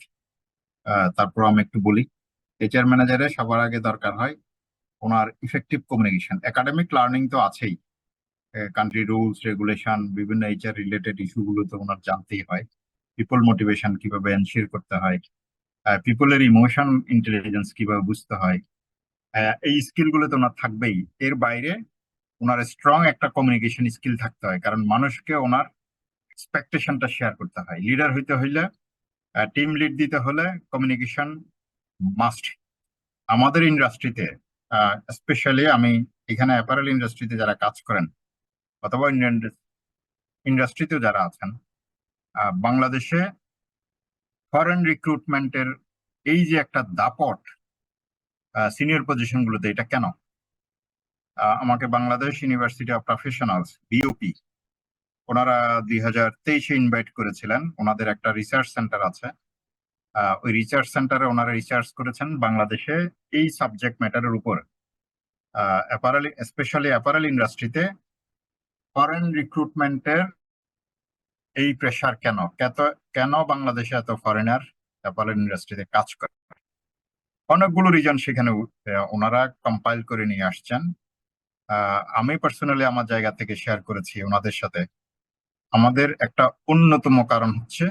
[SPEAKER 1] তারপর আমি একটু বলি, এইচআর ম্যানেজারের সবার আগে দরকার হয় ওনার ইফেক্টিভ কমিউনিকেশন। একাডেমিক লার্নিং তো আছেই, কান্ট্রি রুলস রেগুলেশন, বিভিন্ন এইচআর রিলেটেড ইস্যুগুলো তো ওনার জানতেই হয়। পিপল মোটিভেশন কিভাবে এনশিওর করতে হয়, পিপলের ইমোশন ইন্টেলিজেন্স কিভাবে বুঝতে হয়, এই স্কিল গুলো তো ওনার থাকবেই। এর বাইরে ওনার স্ট্রং একটা কমিউনিকেশন স্কিল থাকতে হয়, কারণ মানুষকে ওনার এক্সপেকটেশনটা শেয়ার করতে হয়। লিডার হইতে হইলে, টিম লিড দিতে হলে কমিউনিকেশন মাস্ট। আমাদের ইন্ডাস্ট্রিতে, স্পেশালি আমি এখানে অ্যাপারেল ইন্ডাস্ট্রিতে যারা কাজ করেন অথবা ইন্ডিয়ান ইন্ডাস্ট্রিতেও যারা আছেন, বাংলাদেশে ফরেন রিক্রুটমেন্টের এই যে একটা দাপট সিনিয়র পজিশন গুলোতে, এটা কেন? আমাকে Bangladesh university of professionals BOP ওনারা 2023-এ ইনভাইট করেছিলেন। ওনাদের একটা রিসার্চ সেন্টার আছে, ওই রিসার্চ সেন্টারে ওনারা রিসার্চ করেছেন বাংলাদেশে এই সাবজেক্ট ম্যাটারের উপর। অ্যাপারেল, স্পেশালি অ্যাপারেল ইন্ডাস্ট্রিতে ফরেন রিক্রুটমেন্টের এই প্রেশার কেন, কেন বাংলাদেশে এত ফরেনার অ্যাপারেল ইন্ডাস্ট্রিতে কাজ করে? অনেকগুলো রিজন সেখানে ওনারা কম্পাইল করে নিয়ে আসছেন। আমি পার্সোনালি আমার জায়গা থেকে শেয়ার করেছি ওনাদের সাথে। আমাদের একটা অন্যতম কারণ হচ্ছে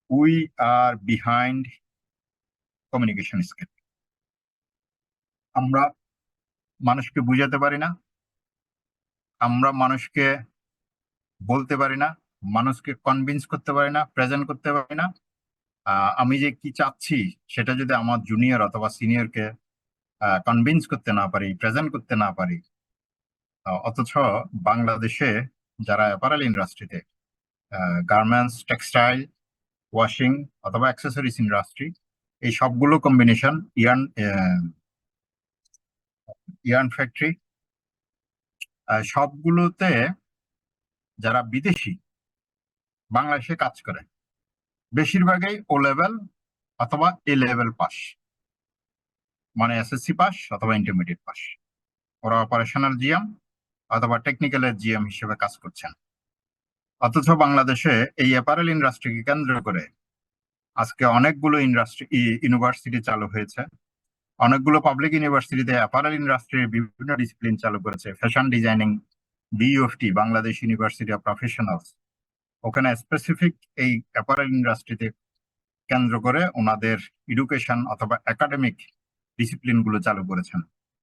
[SPEAKER 1] we are behind communication skill. আমরা মানুষকে বুঝাতে পারি না, আমরা মানুষকে বলতে পারি না, মানুষকে কনভিন্স করতে পারি না, প্রেজেন্ট করতে পারি না। আমি যে কি চাচ্ছি সেটা যদি আমার জুনিয়র অথবা সিনিয়রকে কনভিন্স করতে না পারি, প্রেজেন্ট করতে না পারি, অথচ বাংলাদেশে যারা অ্যাপারেল ইন্ডাস্ট্রিতে, গার্মেন্টস, টেক্সটাইল, ওয়াশিং অথবা অ্যাক্সেসরিজ ইন্ডাস্ট্রি, এই সবগুলো কম্বিনেশন, ইয়ার্ন ফ্যাক্টরি, সবগুলোতে যারা বিদেশি বাংলাদেশে কাজ করে বেশিরভাগই ও লেভেল অথবা এ লেভেল পাস, মানে এসএসসি পাস অথবা ইন্টারমিডিয়েট পাস। ওরা অপারেশনাল জিএম অথবা টেকনিক্যালের জিএম হিসেবে কাজ করছেন। অথচ বাংলাদেশে এই অ্যাপারেল ইন্ডাস্ট্রিকে কেন্দ্র করে আজকে অনেকগুলো ইউনিভার্সিটি চালু হয়েছে। অনেকগুলো পাবলিক ইউনিভার্সিটিতে অ্যাপারেল ইন্ডাস্ট্রির বিভিন্ন ডিসিপ্লিন চালু করেছে। Fashion designing, BUFT, Bangladesh university of professionals, ওখানে স্পেসিফিক এই অ্যাপারেল ইন্ডাস্ট্রিতে কেন্দ্র করে ওনাদের এডুকেশন অথবা একাডেমিক ডিসিপ্লিন গুলো চালু করেছেন।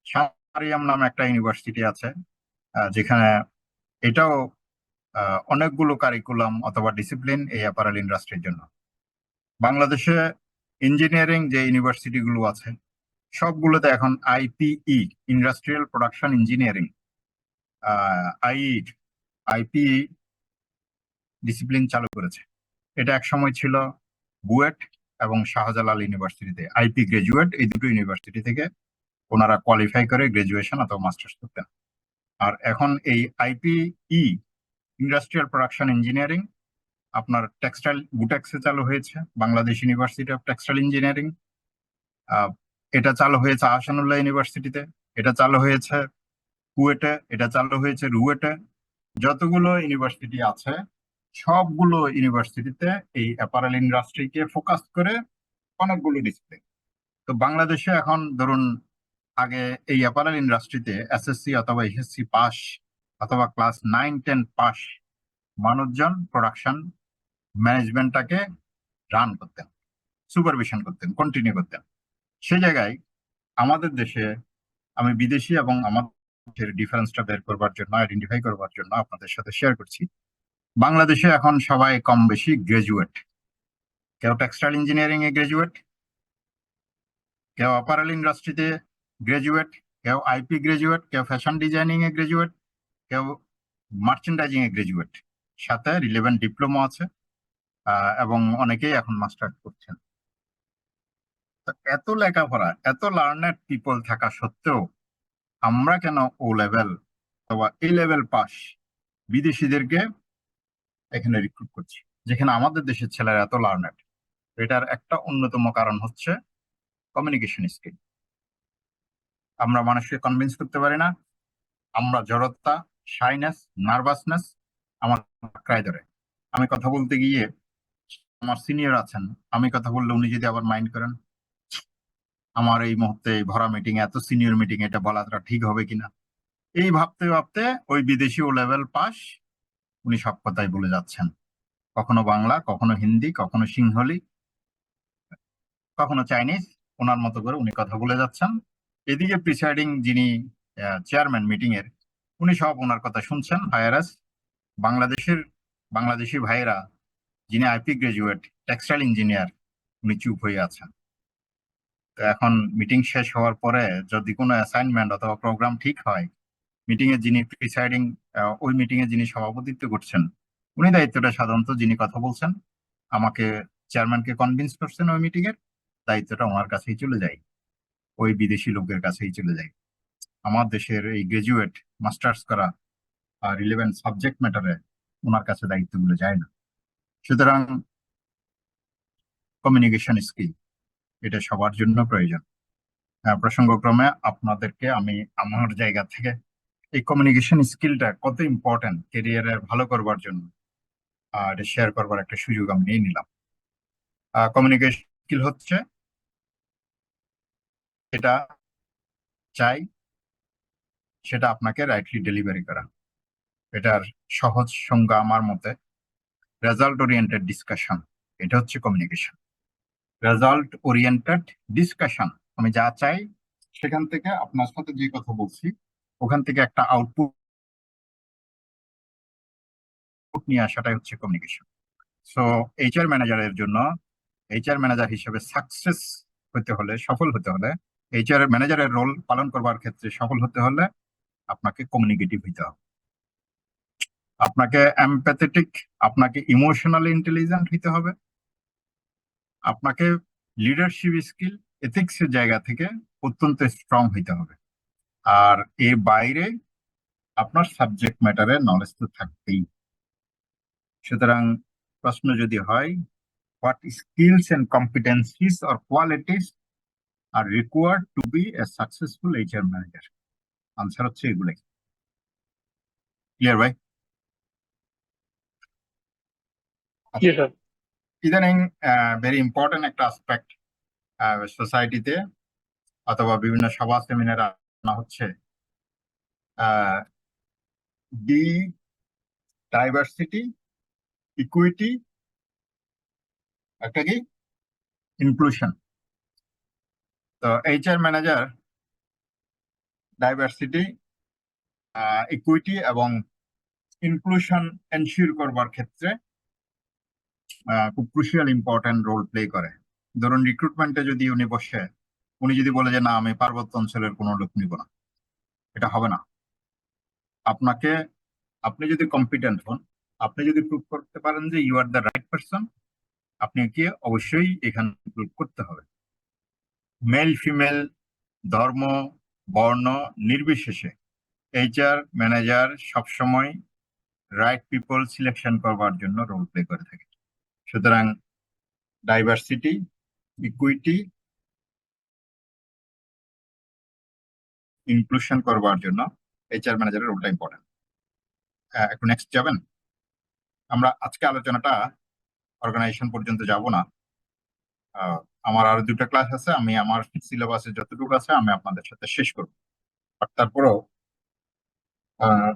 [SPEAKER 1] সামারিয়াম নামে একটা ইউনিভার্সিটি আছে, যেখানে এটাও অনেকগুলো কারিকুলাম অথবা ডিসিপ্লিন এই অ্যাপারেল ইন্ডাস্ট্রির জন্য। বাংলাদেশে ইঞ্জিনিয়ারিং যে ইউনিভার্সিটি গুলো আছে সবগুলোতে এখন IPE, industrial production engineering, IPE discipline চালু করেছে। এটা এক সময় ছিল বুয়েট এবং শাহজালাল ইউনিভার্সিটিতে। আইপি গ্রাজুয়েট এই দুটো ইউনিভার্সিটি থেকে ওনারা কোয়ালিফাই করে গ্রাজুয়েশন অথবা মাস্টার্স করতেন। আর এখন এই আইপিই, ইন্ডাস্ট্রিয়াল প্রোডাকশন ইঞ্জিনিয়ারিং, আপনার টেক্সটাইল বুটেক্সে চালু হয়েছে, Bangladesh university of textile engineering. এটা চালু হয়েছে আহসানুল্লাহ ইউনিভার্সিটিতে, এটা চালু হয়েছে কুয়েটে, এটা চালু হয়েছে রুয়েটে, যতগুলো ইউনিভার্সিটি আছে সবগুলো ইউনিভার্সিটিতে এই অ্যাপারেল ইন্ডাস্ট্রিকে ফোকাস করে অনেকগুলো ডিসপ্লে। তো বাংলাদেশে এখন ধরুন আগে এই অ্যাপারেল ইন্ডাস্ট্রিতে এসএসসি অথবা এইচএসসি পাস অথবা ক্লাস 9-10 পাস মানুষজন প্রোডাকশন ম্যানেজমেন্টটাকে রান করতেন, সুপারভিশন করতেন, কন্টিনিউ করতেন। সে জায়গায় আমাদের দেশে, আমি বিদেশি এবং আমাদের ডিফারেন্সটা বের করবার জন্য, আইডেন্টিফাই করবার জন্য আপনাদের সাথে শেয়ার করছি। বাংলাদেশে এখন সবাই কম বেশি গ্রাজুয়েট। কেউ টেক্সটাইল ইঞ্জিনিয়ারিং এ গ্রাজুয়েট, কেউ অ্যাপারেল ইন্ডাস্ট্রিতে গ্রাজুয়েট, কেউ আইপি গ্রাজুয়েট, কেউ ফ্যাশন ডিজাইনিং এ গ্রাজুয়েট, কেউ মার্চেন্ডাইজিং এ গ্রাজুয়েট, সাথে রিলেভেন্ট ডিপ্লোমা আছে, এবং অনেকেই এখন মাস্টার্স করছেন। তো এত লেখাপড়া, এত লার্নেড পিপল থাকা সত্ত্বেও আমরা কেন ও লেভেল অথবা এ লেভেল পাস বিদেশিদেরকে এখানে রিক্রুট করছি, যেখানে আমাদের দেশের ছেলেরা এত লার্নেড? এটার একটা অন্যতম কারণ হচ্ছে কমিউনিকেশন স্কিল। আমরা মানুষকে কনভিন্স করতে পারি না। আমরা জড়তা, শাইনেস, নার্ভাসনেস আমার আঁকড়ায় ধরে। আমি কথা বলতে গিয়ে, আমার সিনিয়র আছেন, আমি কথা বললে উনি যদি আবার মাইন্ড করেন, আমার এই মুহূর্তে এই ভরা মিটিং, এত সিনিয়র মিটিং, এটা বলাটা ঠিক হবে কিনা, এই ভাবতে ভাবতে ওই বিদেশি ও লেভেল পাস উনি সব কথাই বলে যাচ্ছেন। কখনো বাংলা, কখনো হিন্দি, কখনো সিংহলি, কখনো চাইনিজ, ওনার মতো করে উনি কথা বলে যাচ্ছেন। এদিকে প্রিসাইডিং যিনি চেয়ারম্যান মিটিং এর, উনি সব ওনার কথা শুনছেন। হায়ারাস বাংলাদেশি ভাইয়েরা, যিনি আইপি গ্রাজুয়েট, টেক্সটাইল ইঞ্জিনিয়ার, উনি চুপ হয়ে আছেন। তো এখন মিটিং শেষ হওয়ার পরে যদি কোনো অ্যাসাইনমেন্ট অথবা প্রোগ্রাম ঠিক হয়, মিটিং এর যিনি প্রিসাইডিং, ওই মিটিং এ যিনি সভাপতিত্ব করছেন, উনি দায়িত্বটা সাধারণত, যিনি কথা বলছেন, আমাকে চেয়ারম্যানকে কনভিন্স করছেন, ওই মিটিং এর দায়িত্বটা ওনার কাছেই চলে যায়, ওই বিদেশি লোকের কাছেই চলে যায়। আমার দেশের এই গ্রাজুয়েট, মাস্টার্স করা আর রিলেভেন্ট সাবজেক্ট ম্যাটারে ওনার কাছে দায়িত্বগুলো যায় না। সুতরাং কমিউনিকেশন স্কিল এটা সবার জন্য প্রয়োজন। প্রসঙ্গক্রমে আপনাদেরকে আমি আমার জায়গা থেকে এই কমিউনিকেশন স্কিলটা কত ইম্পর্টেন্ট কেরিয়ারে ভালো করবার জন্য এটা শেয়ার করবার একটা সুযোগ আমি নিয়ে নিলাম। কমিউনিকেশন স্কিল হচ্ছে, এটা চাই সেটা আপনাকে রাইটলি ডেলিভারি করা। এটার সহজ সংজ্ঞা আমার মতে রেজাল্ট ওরিয়েন্টেড ডিসকাশন। এটা হচ্ছে কমিউনিকেশন। রেজাল্ট ওরিয়েন্টেড ডিসকাশন, আমি যা চাই সেখান থেকে আপনার সাথে যে কথা বলছি ওখান থেকে একটা আউটপুট নিয়ে আসাটাই হচ্ছে কমিউনিকেশন। সো এইচআর ম্যানেজারের জন্য, এইচআর ম্যানেজার হিসেবে সাকসেস হতে হলে, সফল হতে হলে, এইচআর ম্যানেজারের রোল পালন করবার ক্ষেত্রে সফল হতে হলে আপনাকে কমিউনিকেটিভ হইতে হবে, আপনাকে এমপ্যাথেটিক, আপনাকে ইমোশনালি ইন্টেলিজেন্ট হইতে হবে, আপনাকে লিডারশিপ স্কিল, এথিক্স এর জায়গা থেকে অত্যন্ত স্ট্রং হইতে হবে। আর এর বাইরে আপনার সাবজেক্ট ম্যাটারের নলেজ তো থাকতেই। সুতরাং প্রশ্ন যদি হয়, what skills and competencies or qualities are required to be a successful HR manager, answer হচ্ছে এগুলাই। ক্লিয়ার ভাই?
[SPEAKER 2] জি স্যার।
[SPEAKER 1] ইদানিং ভেরি ইম্পর্টেন্ট একটা আসপেক্ট সোসাইটিতে অথবা বিভিন্ন সভা সেমিনারে আনা হচ্ছে, ডি ডাইভার্সিটি, ইকুইটি, একটা কি ইনক্লুশন। তো এইচআর ম্যানেজার ডাইভার্সিটি, ইকুইটি এবং ইনক্লুশন এনশিওর করবার ক্ষেত্রে খুব ক্রুশিয়াল ইম্পর্টেন্ট রোল প্লে করে। ধরুন রিক্রুটমেন্টে যদি উনি বসে, উনি যদি বলে যে না আমি পার্বত্য অঞ্চলের কোনো লোক নিব না, এটা হবে না। আপনাকে, আপনি যদি কম্পিটেন্ট হন, আপনি যদি প্রুভ করতে পারেন যে you are the right person, আপনাকে অবশ্যই এখানে ইনক্লুড করতে হবে। মেল ফিমেল, ধর্ম, বর্ণ নির্বিশেষে এইচআর ম্যানেজার সবসময় রাইট পিপল সিলেকশন করবার জন্য রোল প্লে করে থাকে। সুতরাং ডাইভার্সিটি, ইকুইটি, ইনক্লুশন করবার জন্য এইচআর ম্যানেজারের রোলটা ইম্পর্টেন্ট। একটু নেক্সট যাবেন। আমরা আজকে আলোচনাটা অর্গানাইজেশন পর্যন্ত যাব না। আহ, আমার আরো দুটো ক্লাস আছে, আমি আমার সিলেবাসে যতটুকু আছে আমি আপনাদের সাথে শেষ করব। আর তারপরেও আহ,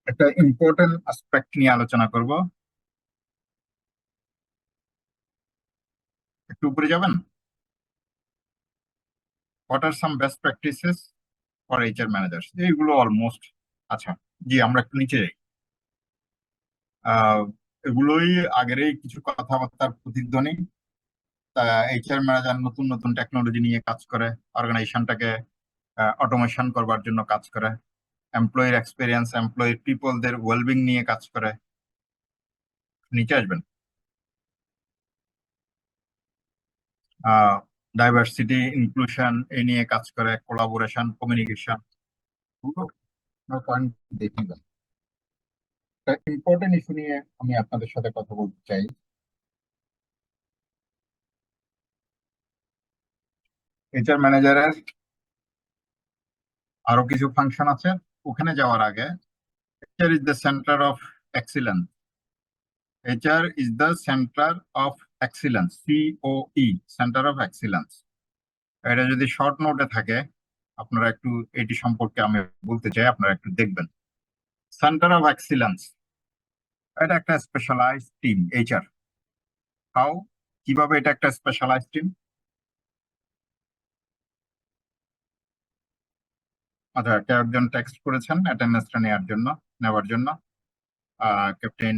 [SPEAKER 1] একটা ইম্পর্টেন্ট অ্যাসপেক্ট নিয়ে আলোচনা করব। একটু উপরে যাবেন। What are some best practices for HR managers, এইগুলো অলমোস্ট। আচ্ছা, জি আমরা একটু নিচে যাই। আহ, এগুলোই আগেরই কিছু কথাবার্তার প্রতিধ্বনি। এইচআর ম্যানেজার নতুন নতুন টেকনোলজি নিয়ে কাজ করে, অর্গানাইজেশনটাকে অটোমেশন করবার জন্য কাজ করে, এমপ্লয়ির এক্সপিরিয়েন্স, এমপ্লয়ির পিপলদের ওয়েলবিং নিয়ে কাজ করে। নিচে আসবেন। ডাইভার্সিটি, ইনক্লুশন এই নিয়ে কাজ করে, কোলাবোরেশন, কমিউনিকেশন, পয়েন্ট দেখে যান। ইম্পর্টেন্ট ইস্যু নিয়ে আমি আপনাদের সাথে কথা বলতে চাই। এইচআর ম্যানেজারের আরো কিছু ফাংশন আছে, ওখানে যাওয়ার আগে HR is the center of excellence. HR is the center of excellence. COE, Center of Excellence. এটা যদি শর্ট নোটে থাকে, আপনারা একটু এটি সম্পর্কে আমি বলতে চাই, আপনারা একটু দেখবেন। সেন্টার অফ এক্সিলেন্স এটা একটা স্পেশালাইজড টিম। HR হাউ, কিভাবে এটা একটা স্পেশালাইজড টিম? আচ্ছা, কেউ একজন টেক্সট করেছেন অ্যাটেন্ডেন্সটা নেওয়ার জন্য। ক্যাপ্টেন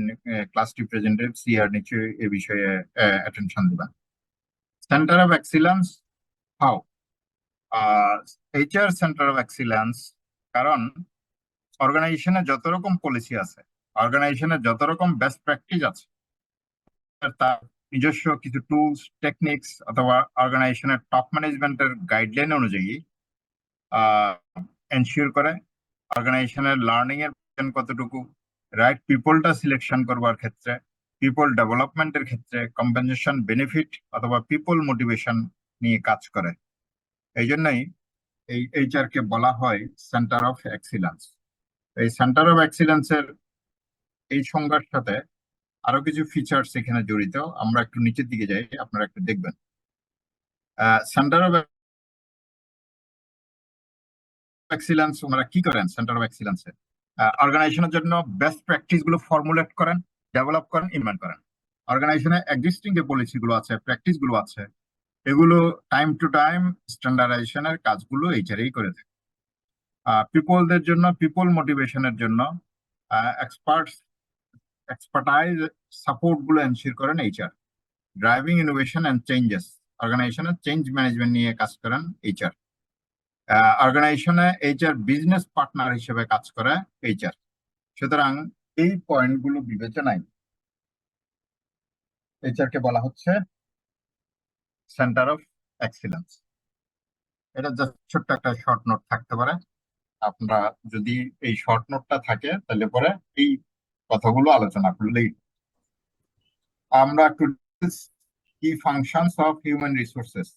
[SPEAKER 1] ক্লাস রিপ্রেজেন্টেটিভ সিআর নিশ্চয়ই এ বিষয়ে অ্যাটেনশন দিবেন। Centre of excellence how, HR centre of excellence, কারণ অর্গানাইজেশনে যত রকম পলিসি আছে, অর্গানাইজেশনে যত রকম বেস্ট প্র্যাকটিস আছে, তার নিজস্ব কিছু টুলস, টেকনিক্স অথবা অর্গানাইজেশনের টপ ম্যানেজমেন্টের গাইডলাইন অনুযায়ী এনশিওর করে অর্গানাইজেশনের লার্নিং এর কতটুকু, রাইট পিপলটা সিলেকশন করবার ক্ষেত্রে, পিপল ডেভেলপমেন্টের ক্ষেত্রে, কম্পেনসেশন, বেনিফিট অথবা পিপল মোটিভেশন নিয়ে কাজ করে। এই জন্যই এই HR কে বলা হয় সেন্টার অফ এক্সিলেন্স। এই সেন্টার অফ এক্সিলেন্সের এই সংজ্ঞার সাথে আরো কিছু ফিচার্স এখানে জড়িত। আমরা একটু নিচের দিকে যাই, আপনারা একটু দেখবেন। সেন্টার অফ এক্সিলেন্স ওনারা কি করেন? সেন্টার অফ এক্সিলেন্সে অর্গানাইজেশনের জন্য বেস্ট প্র্যাকটিস গুলো ফর্মুলেট করেন, ডেভেলপ করেন, ইমপ্লিমেন্ট করেন। অর্গানাইজেশনে এক্সিস্টিং যে পলিসি গুলো আছে, প্র্যাকটিস গুলো আছে, এগুলো টাইম টু টাইম স্ট্যান্ডার্ডাইজেশনের কাজগুলো এইচআরই করে থাকে। পিপলদের জন্য, পিপল মোটিভেশনের জন্য এক্সপার্টাইজ সাপোর্ট গুলো এনশিওর করেন HR। Driving innovation and changes, অর্গানাইজেশনের চেঞ্জ ম্যানেজমেন্ট নিয়ে কাজ করেন HR। অর্গানাইজেশনে HR বিজনেস পার্টনার হিসেবে কাজ করে HR। সুতরাং এই পয়েন্টগুলো বিবেচনায় HR কে বলা হচ্ছে সেন্টার অফ এক্সিলেন্স। এটা জাস্ট ছোট্ট একটা শর্ট নোট থাকতে পারে। আপনারা যদি এই শর্ট নোটটা থাকে তাহলে পরে এই কথাগুলো আলোচনা করলেই। আমরা একটু কি ফাংশনস অফ হিউম্যান রিসোর্সেস,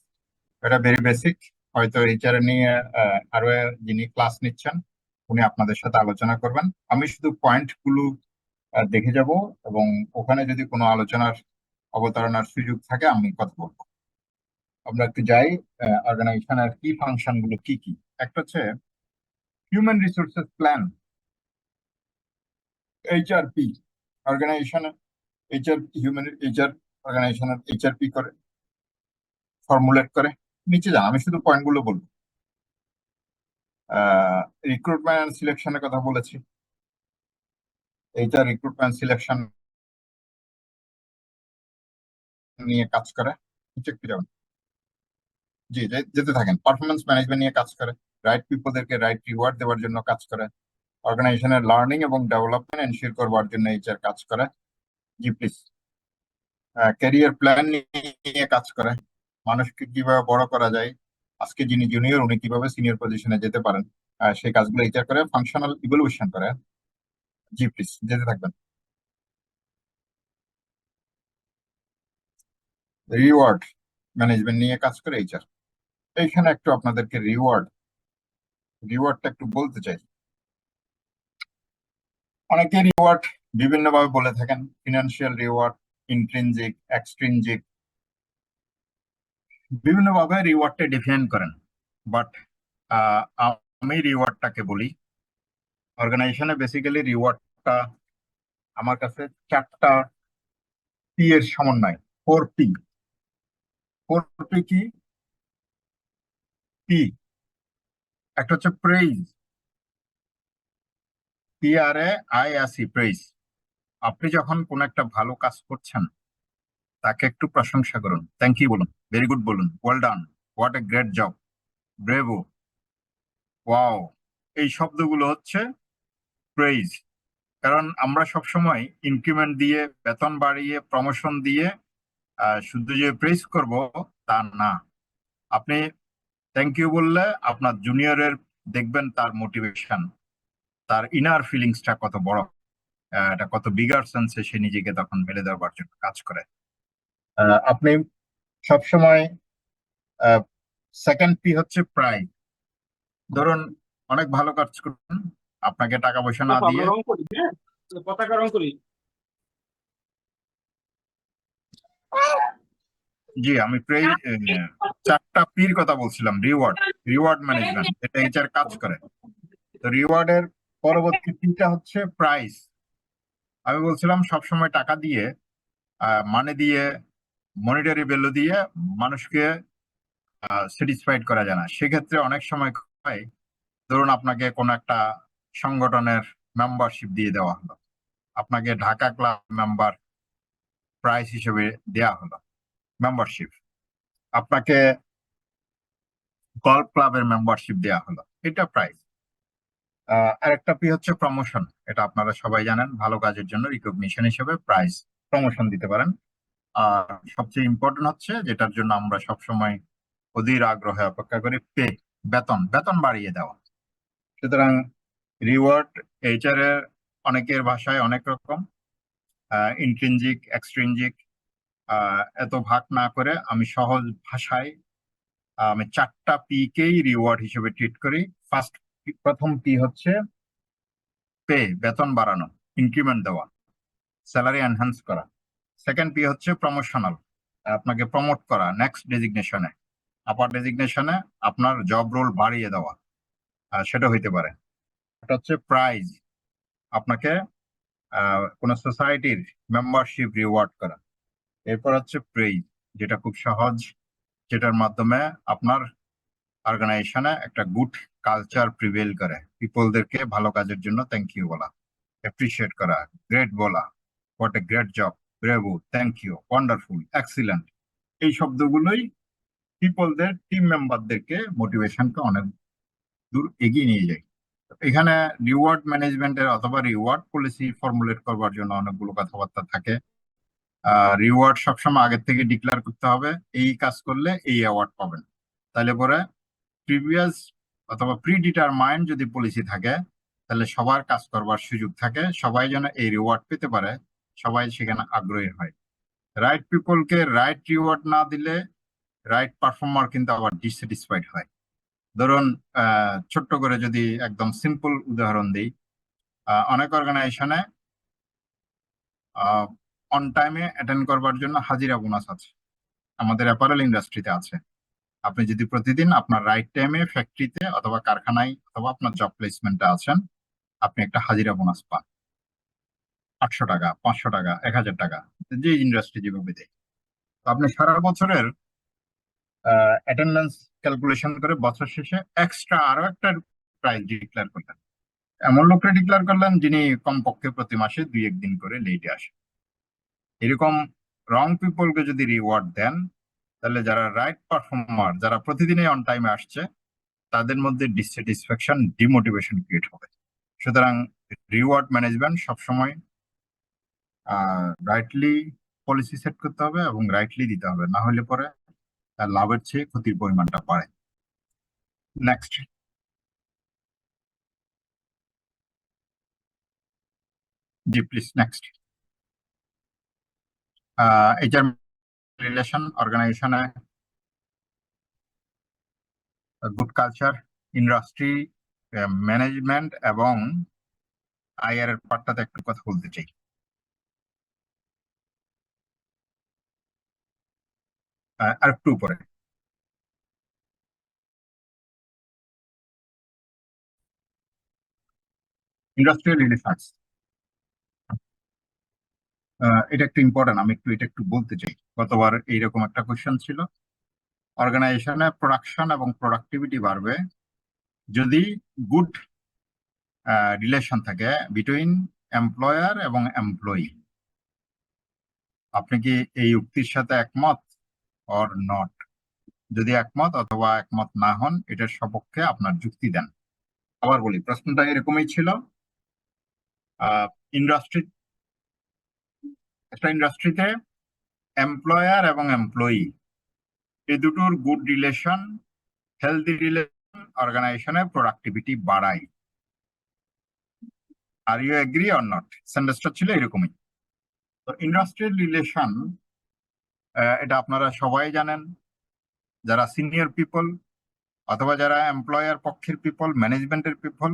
[SPEAKER 1] এটা ভেরি বেসিক। হয়তো HR নিয়ে আরো যিনি ক্লাস নিচ্ছেন উনি আপনাদের সাথে আলোচনা করবেন। আমি শুধু পয়েন্ট গুলো দেখে যাব এবং ওখানে যদি কোনো আলোচনার অবতারণার সুযোগ থাকে আমি কথা বলবো। আমরা একটু যাই, অর্গানাইজেশনের কি ফাংশন গুলো কি কি। একটা হচ্ছে হিউম্যান রিসোর্সেস প্ল্যান, HRP। অর্গানাইজেশনের HR অর্গানাইজেশনের HRP করে, ফর্মুলেট করে। নিচে যান, আমি শুধু পয়েন্ট গুলো বলবো। রিক্রুটমেন্ট এন্ড সিলেকশনের কথা বলেছি। HR রিক্রুটমেন্ট সিলেকশন নিয়ে কাজ করে। নিচে একটু যাবেন, জি যেতে থাকেন। পারফরমেন্স ম্যানেজমেন্ট নিয়ে কাজ করে, রাইট পিপলদেরকে রাইট রিওয়ার্ড দেওয়ার জন্য কাজ করে, অর্গানাইজেশনের লার্নিং এবং ডেভেলপমেন্ট এনশিওর করবার জন্য HR কাজ করে। জি প্লিজ। ক্যারিয়ার প্ল্যান নিয়ে কাজ করে, মানুষকে কিভাবে বড় করা যায়, আজকে যিনি জুনিয়র উনি কিভাবে সিনিয়র পজিশনে যেতে পারেন, সেই কাজগুলো HR করে। ফাংশনাল ইভলিউশন করে। জি প্লিজ যেতে থাকবেন। রিওয়ার্ড ম্যানেজমেন্ট নিয়ে কাজ করে HR। এইখানে একটু আপনাদেরকে রিওয়ার্ডটা একটু বলতে চাই। অনেকে রিওয়ার্ড বিভিন্ন ভাবে বলে থাকেন, ফিনান্সিয়াল রিওয়ার্ড, ইন্ট্রিনজিক, এক্সট্রিনজিক, বিভিন্ন ভাবে রিওয়ার্ডটা ডিফাইন করেন। বাট আমি রিওয়ার্ডটাকে বলি, অর্গানাইজেশনে বেসিক্যালি রিওয়ার্ডটা আমার কাছে 4টা পি এর সমন্বয়। 4 পি। 4 পি কি? পি একটা হচ্ছে প্রেইজ, PRAISE, প্রেইজ। আপনি যখন কোন একটা ভালো কাজ করছেন তাকে একটু প্রশংসা করুন, থ্যাংক ইউ বলুন, ভেরি গুড বলুন, well done, what a great job, bravo, wow. এই শব্দগুলো হচ্ছে প্রেইজ। কারণ আমরা সবসময় ইনক্রিমেন্ট দিয়ে, বেতন বাড়িয়ে, প্রমোশন দিয়ে শুধু যে প্রেইজ করব তা না। আপনি থ্যাংক ইউ বললে আপনার জুনিয়রের দেখবেন তার মোটিভেশন, তার ইনার ফিলিংসটা কত বড়, এটা কত বিগার সেন্সে সে নিজেকে তখন মেলে দেওয়ার জন্য কাজ করে। আপনি সবসময় সেকেন্ড পি হচ্ছে প্রাইড। ধরুন অনেক ভালো কাজ করুন, আপনাকে টাকা পয়সা না দিয়ে,
[SPEAKER 5] আমরা রং করি, হ্যাঁ, পতাকা রং করি।
[SPEAKER 1] জি আমি প্রায় 4টা পির কথা বলছিলাম। রিওয়ার্ড, রিওয়ার্ড ম্যানেজমেন্ট, এটা এইচআর কাজ করে। তো রিওয়ার্ডের পরবর্তী পিটা হচ্ছে প্রাইস। আমি বলছিলাম সবসময় টাকা দিয়ে, মানে দিয়ে, মনিটারি ভ্যালু দিয়ে মানুষকে স্যাটিসফাইড করা যায় না। সেক্ষেত্রে অনেক সময় হয়, ধরুন আপনাকে কোন একটা সংগঠনের মেম্বারশিপ দিয়ে দেওয়া হলো, আপনাকে ঢাকা ক্লাব মেম্বার প্রাইস হিসেবে দেয়া হলো মেম্বারশিপ, আপনাকে গল্ফ ক্লাবের মেম্বারশিপ দেয়া হলো, এটা প্রাইস। আরেকটা পি হচ্ছে প্রমোশন। এটা আপনারা সবাই জানেন, ভালো কাজের জন্য রিকগনিশন হিসেবে প্রাইস, প্রমোশন দিতে পারেন। আর সবচেয়ে ইম্পর্টেন্ট হচ্ছে, যেটার জন্য আমরা সবসময় অধীর আগ্রহে অপেক্ষা করি, পে, বেতন, বেতন বাড়িয়ে দেওয়া। সুতরাং রিওয়ার্ড এইচআর এর অনেকের ভাষায় অনেক রকম, ইন্ট্রিনজিক, এক্সট্রিনজিক, এত ভাগ না করে আমি সহজ ভাষায় আমি 4টা পি কেই রিওয়ার্ড হিসেবে ট্রিট করি। প্রথম পি হচ্ছে পে, বেতন বাড়ানো, ইনক্রিমেন্ট দেওয়া, স্যালারি এনহ্যান্স করা। সেকেন্ড পি হচ্ছে প্রমোশনাল, আপনাকে প্রমোট করা নেক্সট ডেজিগনেশনে, আপার ডেজিগনেশনে আপনার জব রোল বাড়িয়ে দেওয়া, সেটা হইতে পারে। এটা হচ্ছে প্রাইজ, আপনাকে কোন সোসাইটির মেম্বারশিপ রিওয়ার্ড করা। এরপর হচ্ছে প্রেইজ, যেটা খুব সহজ, যেটার মাধ্যমে আপনার অর্গানাইজেশনে একটা গুড কালচার প্রিভেল করে। পিপলদেরকে ভালো কাজের জন্য থ্যাংক ইউ বলা, অ্যাপ্রিসিয়েট করা, গ্রেট বলা, what a great job, bravo, thank you, wonderful, excellent. এই শব্দগুলোই পিপলদের, টিম মেম্বারদেরকে মোটিভেশনকে অনেক দূর এগিয়ে নিয়ে যায়। এখানে রিওয়ার্ড ম্যানেজমেন্টের অথবা রিওয়ার্ড পলিসি ফর্মুলেট করবার জন্য অনেকগুলো কথাবার্তা থাকে। রিওয়ার্ড সবসময় আগের থেকে ডিক্লেয়ার করতে হবে, এই কাজ করলে এই অ্যাওয়ার্ড পাবেন। তাহলে পরে প্রিভিয়াস অথবা প্রি ডিটারমাইন্ড যদি পলিসি থাকে, তাহলে সবার কাজ করবার সুযোগ থাকে, সবাই যেন এই রিওয়ার্ড পেতে পারে, সবাই সেখানে আগ্রহী হয়। রাইট পিপলকে রাইট রিওয়ার্ড না দিলে রাইট পারফর্মার কিন্তু আবার ডিসস্যাটিসফাইড হয়। ধরুন ছোট্ট করে যদি একদম সিম্পল উদাহরণ দিই, অনেক অর্গানাইজেশনে অন টাইমে অ্যাটেন্ড করবার জন্য হাজিরা বোনাস আছে, আমাদের অ্যাপারেল ইন্ডাস্ট্রিতে আছে। আপনি যদি প্রতিদিন আপনার রাইট টাইমে ফ্যাক্টরিতে অথবা কারখানায় অথবা আপনার জব প্লেসমেন্টে আছেন, আপনি একটা হাজিরা বোনাস পান, 800 টাকা, 500 টাকা, 1000 টাকা, যে ইন্ডাস্ট্রি যেভাবে দেয়। তো আপনি সারা বছরের অ্যাটেন্ডেন্স ক্যালকুলেশন করে বছর শেষে এক্সট্রা আরো একটা প্রাইস ডিক্লেয়ার করলেন। এমন লোকটা ডিক্লেয়ার করলেন যিনি কমপক্ষে প্রতি মাসে 2-1 দিন করে লেটে আসে। এরকম রং পিপলকে যদি রিওয়ার্ড দেন, তাহলে যারা রাইট পারফর্মার, যারা প্রতিদিনই অন টাইমে আসছে, তাদের মধ্যে ডিসস্যাটিসফ্যাকশন, ডিমোটিভেশন ক্রিয়েট হবে। সুতরাং রিওয়ার্ড ম্যানেজমেন্ট সবসময় রাইটলি পলিসি সেট করতে হবে এবং রাইটলি দিতে হবে, না হলে পরে লাভের চেয়ে ক্ষতির পরিমাণটা বাড়ে। Next, G please next. HR relation অর্গানাইজেশনে গুড কালচার, ইন্ডাস্ট্রি ম্যানেজমেন্ট এবং আইআর এর পার্টটাতে একটু কথা বলতে চাই। আর একটু উপরে ইন্ডাস্ট্রিয়াল রিলেশনস, এটা একটু ইম্পর্টেন্ট, আমি এটা একটু বলতে চাই। গতবার এইরকম একটা কোয়েশ্চেন ছিল, অর্গানাইজেশনে প্রোডাকশন এবং প্রোডাক্টিভিটি বাড়বে যদি গুড রিলেশন থাকে বিটুইন এমপ্লয়ার এবং এমপ্লয়ি। আপনি কি এই উক্তির সাথে একমত অর নট? যদি একমত অথবা একমত না হন, এটার সপক্ষে আপনার যুক্তি দেন। আবার বলি, প্রশ্নটা এরকমই ছিল, ইন্ডাস্ট্রি একটা ইন্ডাস্ট্রিতে এমপ্লয়ার এবং এমপ্লয়ি এই দুটোর গুড রিলেশন, হেলদি রিলেশন অর্গানাইজেশনে প্রোডাক্টিভিটি বাড়ায়। Are you agree or not? সেন্টেন্সটা ছিল এরকমই। তো ইন্ডাস্ট্রিয়াল রিলেশন, এটা আপনারা সবাই জানেন, যারা সিনিয়র পিপল অথবা যারা এমপ্লয়ার পক্ষের পিপল, ম্যানেজমেন্টের পিপল,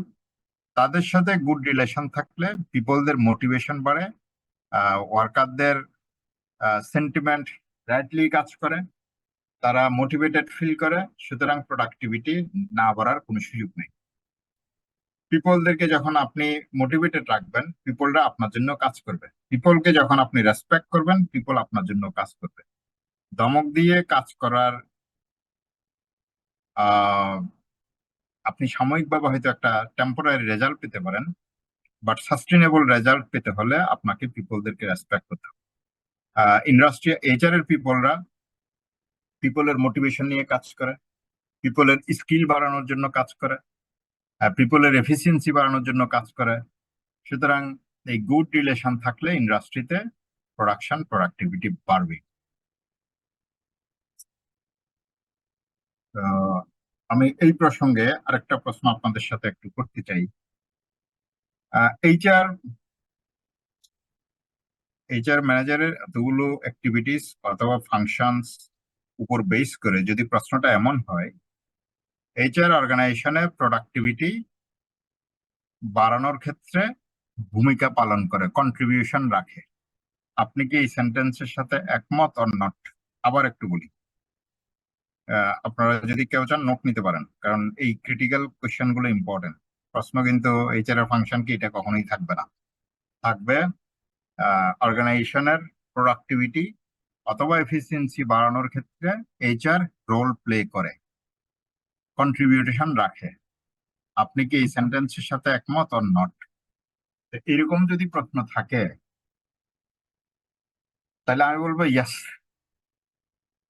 [SPEAKER 1] তাদের সাথে গুড রিলেশন থাকলে পিপলদের মোটিভেশন বাড়ে, ওয়ার্কারদের সেন্টিমেন্ট রাইটলি কাজ করে, তারা মোটিভেটেড ফিল করে, সুতরাং প্রোডাক্টিভিটি না বাড়ার কোনো সুযোগ নেই। পিপলদেরকে যখন আপনি মোটিভেটেড রাখবেন, পিপলরা আপনার জন্য কাজ করবে। পিপলকে যখন আপনি রেসপেক্ট করবেন, পিপল আপনার জন্য কাজ করবে। ধমক দিয়ে কাজ করার আপনি সাময়িকভাবে হয়তো একটা টেম্পোরারি রেজাল্ট পেতে পারেন, বাট সাস্টেনেবল রেজাল্ট পেতে হলে আপনাকে পিপলদেরকে রেসপেক্ট করতে হবে। ইন্ডাস্ট্রি এইচআর এর পিপলরা পিপলের মোটিভেশন নিয়ে কাজ করে, পিপলের স্কিল বাড়ানোর জন্য কাজ করে, পিপলের এফিসিয়েন্সি বাড়ানোর জন্য কাজ করে। সুতরাং এই গুড রিলেশন থাকলে ইন্ডাস্ট্রিতে প্রোডাকশন, প্রোডাক্টিভিটি বাড়বে। আমি এই প্রসঙ্গে আরেকটা প্রশ্ন আপনাদের সাথে একটু করতে চাই। এইচআর ম্যানেজারের এতগুলো অ্যাক্টিভিটিস অথবা ফাংশনস উপর বেস করে যদি প্রশ্নটা এমন হয়, এইচআর অর্গানাইজেশনের প্রোডাক্টিভিটি বাড়ানোর ক্ষেত্রে ভূমিকা পালন করে, কন্ট্রিবিউশন রাখে, আপনি কি এই সেন্টেন্সের সাথে একমত অর নট? আবার একটু বলি, আপনারা যদি কেউ চান নোট নিতে পারেন, কারণ এই ক্রিটিক্যাল কোয়েশ্চেন গুলো ইম্পর্টেন্ট। প্রশ্ন কিন্তু এইচআর এর ফাংশন কি, এটা কখনোই থাকবে না। থাকবে অর্গানাইজেশনের প্রোডাক্টিভিটি অথবা এফিসিয়েন্সি বাড়ানোর ক্ষেত্রে এইচআর রোল প্লে করে, কন্ট্রিবিউশন রাখে। আপনি কি এই সেন্টেন্সের সাথে একমত অর নট? এরকম যদি প্রশ্ন থাকে, তাহলে আমি বলবো ইয়েস,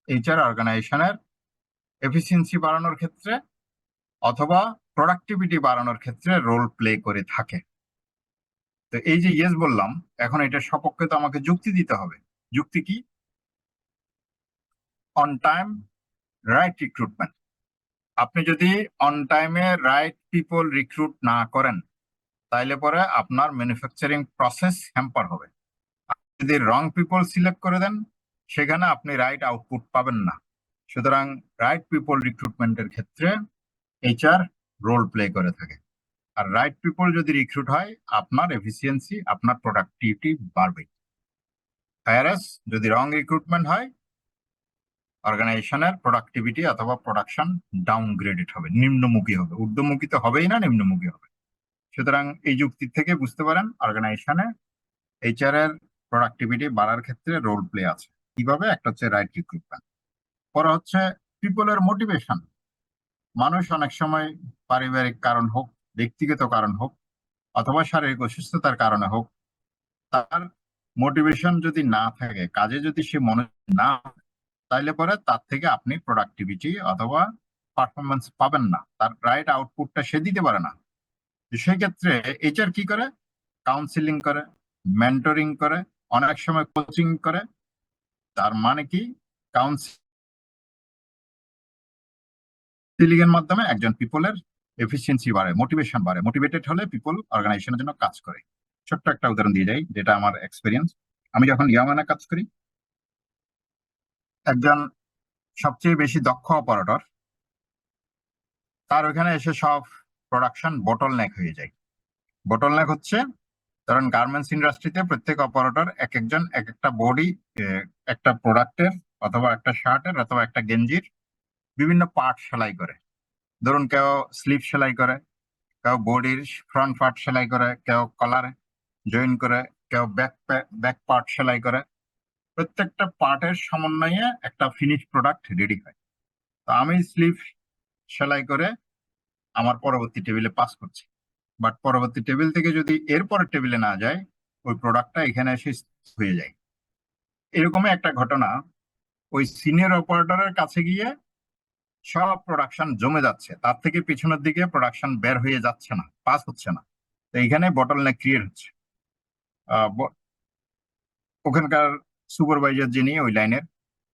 [SPEAKER 1] এইচআর অর্গানাইজেশনের এফিসিয়েন্সি বাড়ানোর ক্ষেত্রে অথবা প্রোডাক্টিভিটি বাড়ানোর ক্ষেত্রে রোল প্লে করে থাকে। তো এই যে ইয়েস বললাম, এখন এটার সপক্ষে তো আমাকে যুক্তি দিতে হবে। যুক্তি কি? On time right recruitment. আপনি যদি অন টাইমে রাইট পিপল রিক্রুট না করেন, তাইলে পরে আপনার ম্যানুফ্যাকচারিং প্রসেস হ্যাম্পার হবে। যদি রং পিপল সিলেক্ট করে দেন, সেখানে আপনি রাইট আউটপুট পাবেন না। সুতরাং রাইট পিপল রিক্রুটমেন্টের ক্ষেত্রে এইচআর রোল প্লে করে থাকে। আর রাইট পিপল যদি রিক্রুট হয়, আপনার এফিসিয়েন্সি, আপনার প্রোডাক্টিভিটি বাড়বে। ভাইরাস যদি রং রিক্রুটমেন্ট হয়, অর্গানাইজেশনের প্রোডাক্টিভিটি অথবা প্রোডাকশন ডাউনগ্রেডেড হবে, নিম্নমুখী হবে। ঊর্ধ্বমুখী তো হবেই না, নিম্নমুখী হবে। সুতরাং এই যুক্তি থেকে বুঝতে পারেন অর্গানাইজেশনে এইচআর এর প্রোডাক্টিভিটি বাড়ার ক্ষেত্রে রোল প্লে আছে। কিভাবে? একটা হচ্ছে রাইট রিক্রুটমেন্ট, পরে হচ্ছে পিপলের মোটিভেশন। মানুষ অনেক সময় পারিবারিক কারণ হোক, ব্যক্তিগত কারণ হোক, অথবা শারীরিক অসুস্থতার কারণে হোক, তার মোটিভেশন যদি না থাকে, কাজে যদি সে মনে না হয়, তাইলে পরে তার থেকে আপনি প্রোডাক্টিভিটি অথবা পারফরমেন্স পাবেন না, তার রাইট আউটপুটটা সে দিতে পারে না। সেই ক্ষেত্রে এইচআর কি করে? কাউন্সিলিং করে, মেন্টরিং করে, অনেক সময় কোচিং করে। তার মানে কি? কাউন্সিলিং এর মাধ্যমে একজন পিপলের এফিসিয়েন্সি বাড়ে, মোটিভেশন বাড়ে। মোটিভেটেড হলে পিপল অর্গানাইজেশনের জন্য কাজ করে। ছোট্ট একটা উদাহরণ দিয়ে যাই, যেটা আমার এক্সপিরিয়েন্স। আমি যখন ইয়ামানে কাজ করি, একজন সবচেয়ে বেশি দক্ষ অপারেটর, তার ওখানে এসে সব প্রোডাকশন বটল নেক হয়ে যায়। বটল নেক হচ্ছে কারণ গার্মেন্টস ইন্ডাস্ট্রিতে প্রত্যেক অপারেটর এক একজন এক একটা বডি, একটা প্রোডাক্টের অথবা একটা শার্টের অথবা একটা গেঞ্জির বিভিন্ন পার্ট সেলাই করে। ধরুন কেউ স্লিভ সেলাই করে, কেউ বডির ফ্রন্ট পার্ট সেলাই করে, কেউ কলার জয়েন করে, কেউ ব্যাক পার্ট সেলাই করে। প্রত্যেকটা পার্টের সমন্বয়ে একটা ফিনিশ প্রোডাক্ট রেডি হয়। তো আমি স্লিভ সেলাই করে আমার পরবর্তী টেবিলে পাস করছি, বাট পরবর্তী টেবিল থেকে যদি এরপরের টেবিলে না যায়, ওই প্রোডাক্টটা এখানে এসে হয়ে যায়। এরকমই একটা ঘটনা, ওই সিনিয়র অপারেটরের কাছে গিয়ে সব প্রোডাকশন জমে যাচ্ছে, তার থেকে পিছনের দিকে প্রোডাকশন বের হয়ে যাচ্ছে না, পাস হচ্ছে না। তো এইখানে বটলনেক ক্রিয়েট হচ্ছে। ওখানকার সুপারভাইজার যিনি ওই লাইনের,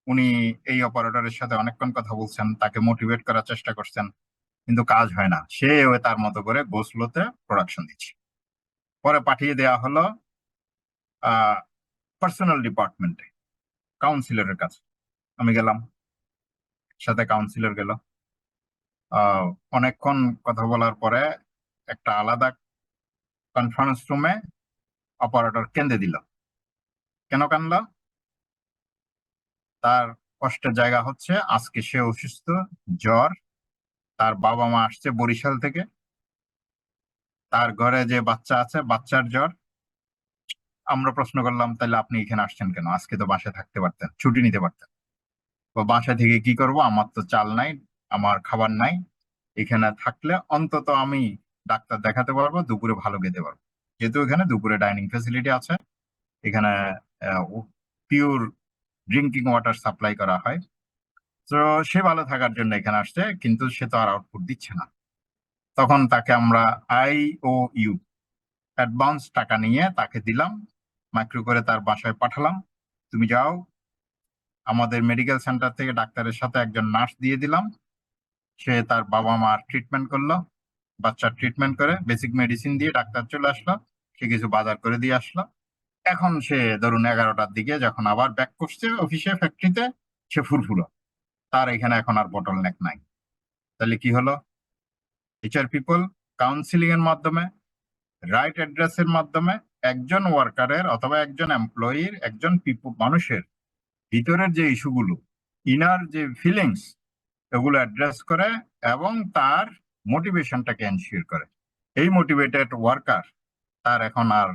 [SPEAKER 1] উনি এই অপারেটরের সাথে অনেকক্ষণ কথা বলছেন, তাকে মোটিভেট করার চেষ্টা করছেন, কিন্তু কাজ হয় না। সে তার মতো করে গোসলোতে প্রোডাকশন দিচ্ছে। পরে পাঠিয়ে দেওয়া হলো পার্সোনাল ডিপার্টমেন্টে, কাউন্সিলরের কাছে। আমি গেলাম, সাথে কাউন্সিলর গেল। অনেকক্ষণ কথা বলার পরে একটা আলাদা কনফারেন্স রুমে অপারেটর কেঁদে দিল। কেন কানলো? তার কষ্টের জায়গা হচ্ছে আজকে সে অসুস্থ, জ্বর, তার বাবা মা আসছে বরিশাল থেকে, তার ঘরে যে বাচ্চা আছে বাচ্চার জ্বর। আমরা প্রশ্ন করলাম, তাহলে আপনি এখানে আসছেন কেন? আজকে তো বাসায় থাকতে পারতেন, ছুটি নিতে পারতেন। তো বাসা থেকে কি করব, আমার তো চাল নাই, আমার খাবার নাই, এখানে থাকলে অন্তত আমি ডাক্তার দেখাতে পারবো, দুপুরে ভালো খেতে পারবো, যেহেতু এখানে দুপুরে ডাইনিং ফ্যাসিলিটি আছে, এখানে পিওর ড্রিঙ্কিং ওয়াটার সাপ্লাই করা হয়। তো সে ভালো থাকার জন্য এখানে আসছে, কিন্তু সে তো আর আউটপুট দিচ্ছে না। তখন তাকে আমরা IOU অ্যাডভান্স টাকা নিয়ে তাকে দিলাম, মাইক্রো করে তার বাসায় পাঠালাম। তুমি যাও, আমাদের মেডিকেল সেন্টার থেকে ডাক্তারের সাথে একজন নার্স দিয়ে দিলাম, সে তার বাবা মার ট্রিটমেন্ট করলো, বাচ্চার ট্রিটমেন্ট করে বেসিক মেডিসিন দিয়ে ডাক্তার চলে আসলো, সে কিছু বাজার করে দিয়ে আসলো। এখন সে ধরুন 11টার দিকে যখন আবার ব্যাক করছে অফিসে, ফ্যাক্টরিতে, সে ফুরফুরো, তার এখানে এখন আর বটলনেক নাই। তাহলে কি হলো? HR পিপল কাউন্সিলিং এর মাধ্যমে, রাইট অ্যাড্রেসের মাধ্যমে একজন ওয়ার্কারের অথবা একজন এমপ্লয়ির, একজন মানুষের ভিতরের যে ইস্যুগুলো, ইনার যে ফিলিংস, এগুলো অ্যাড্রেস করে এবং তার মোটিভেশনটাকে এনশিওর করে। এই মোটিভেটেড ওয়ার্কার, তার এখন আর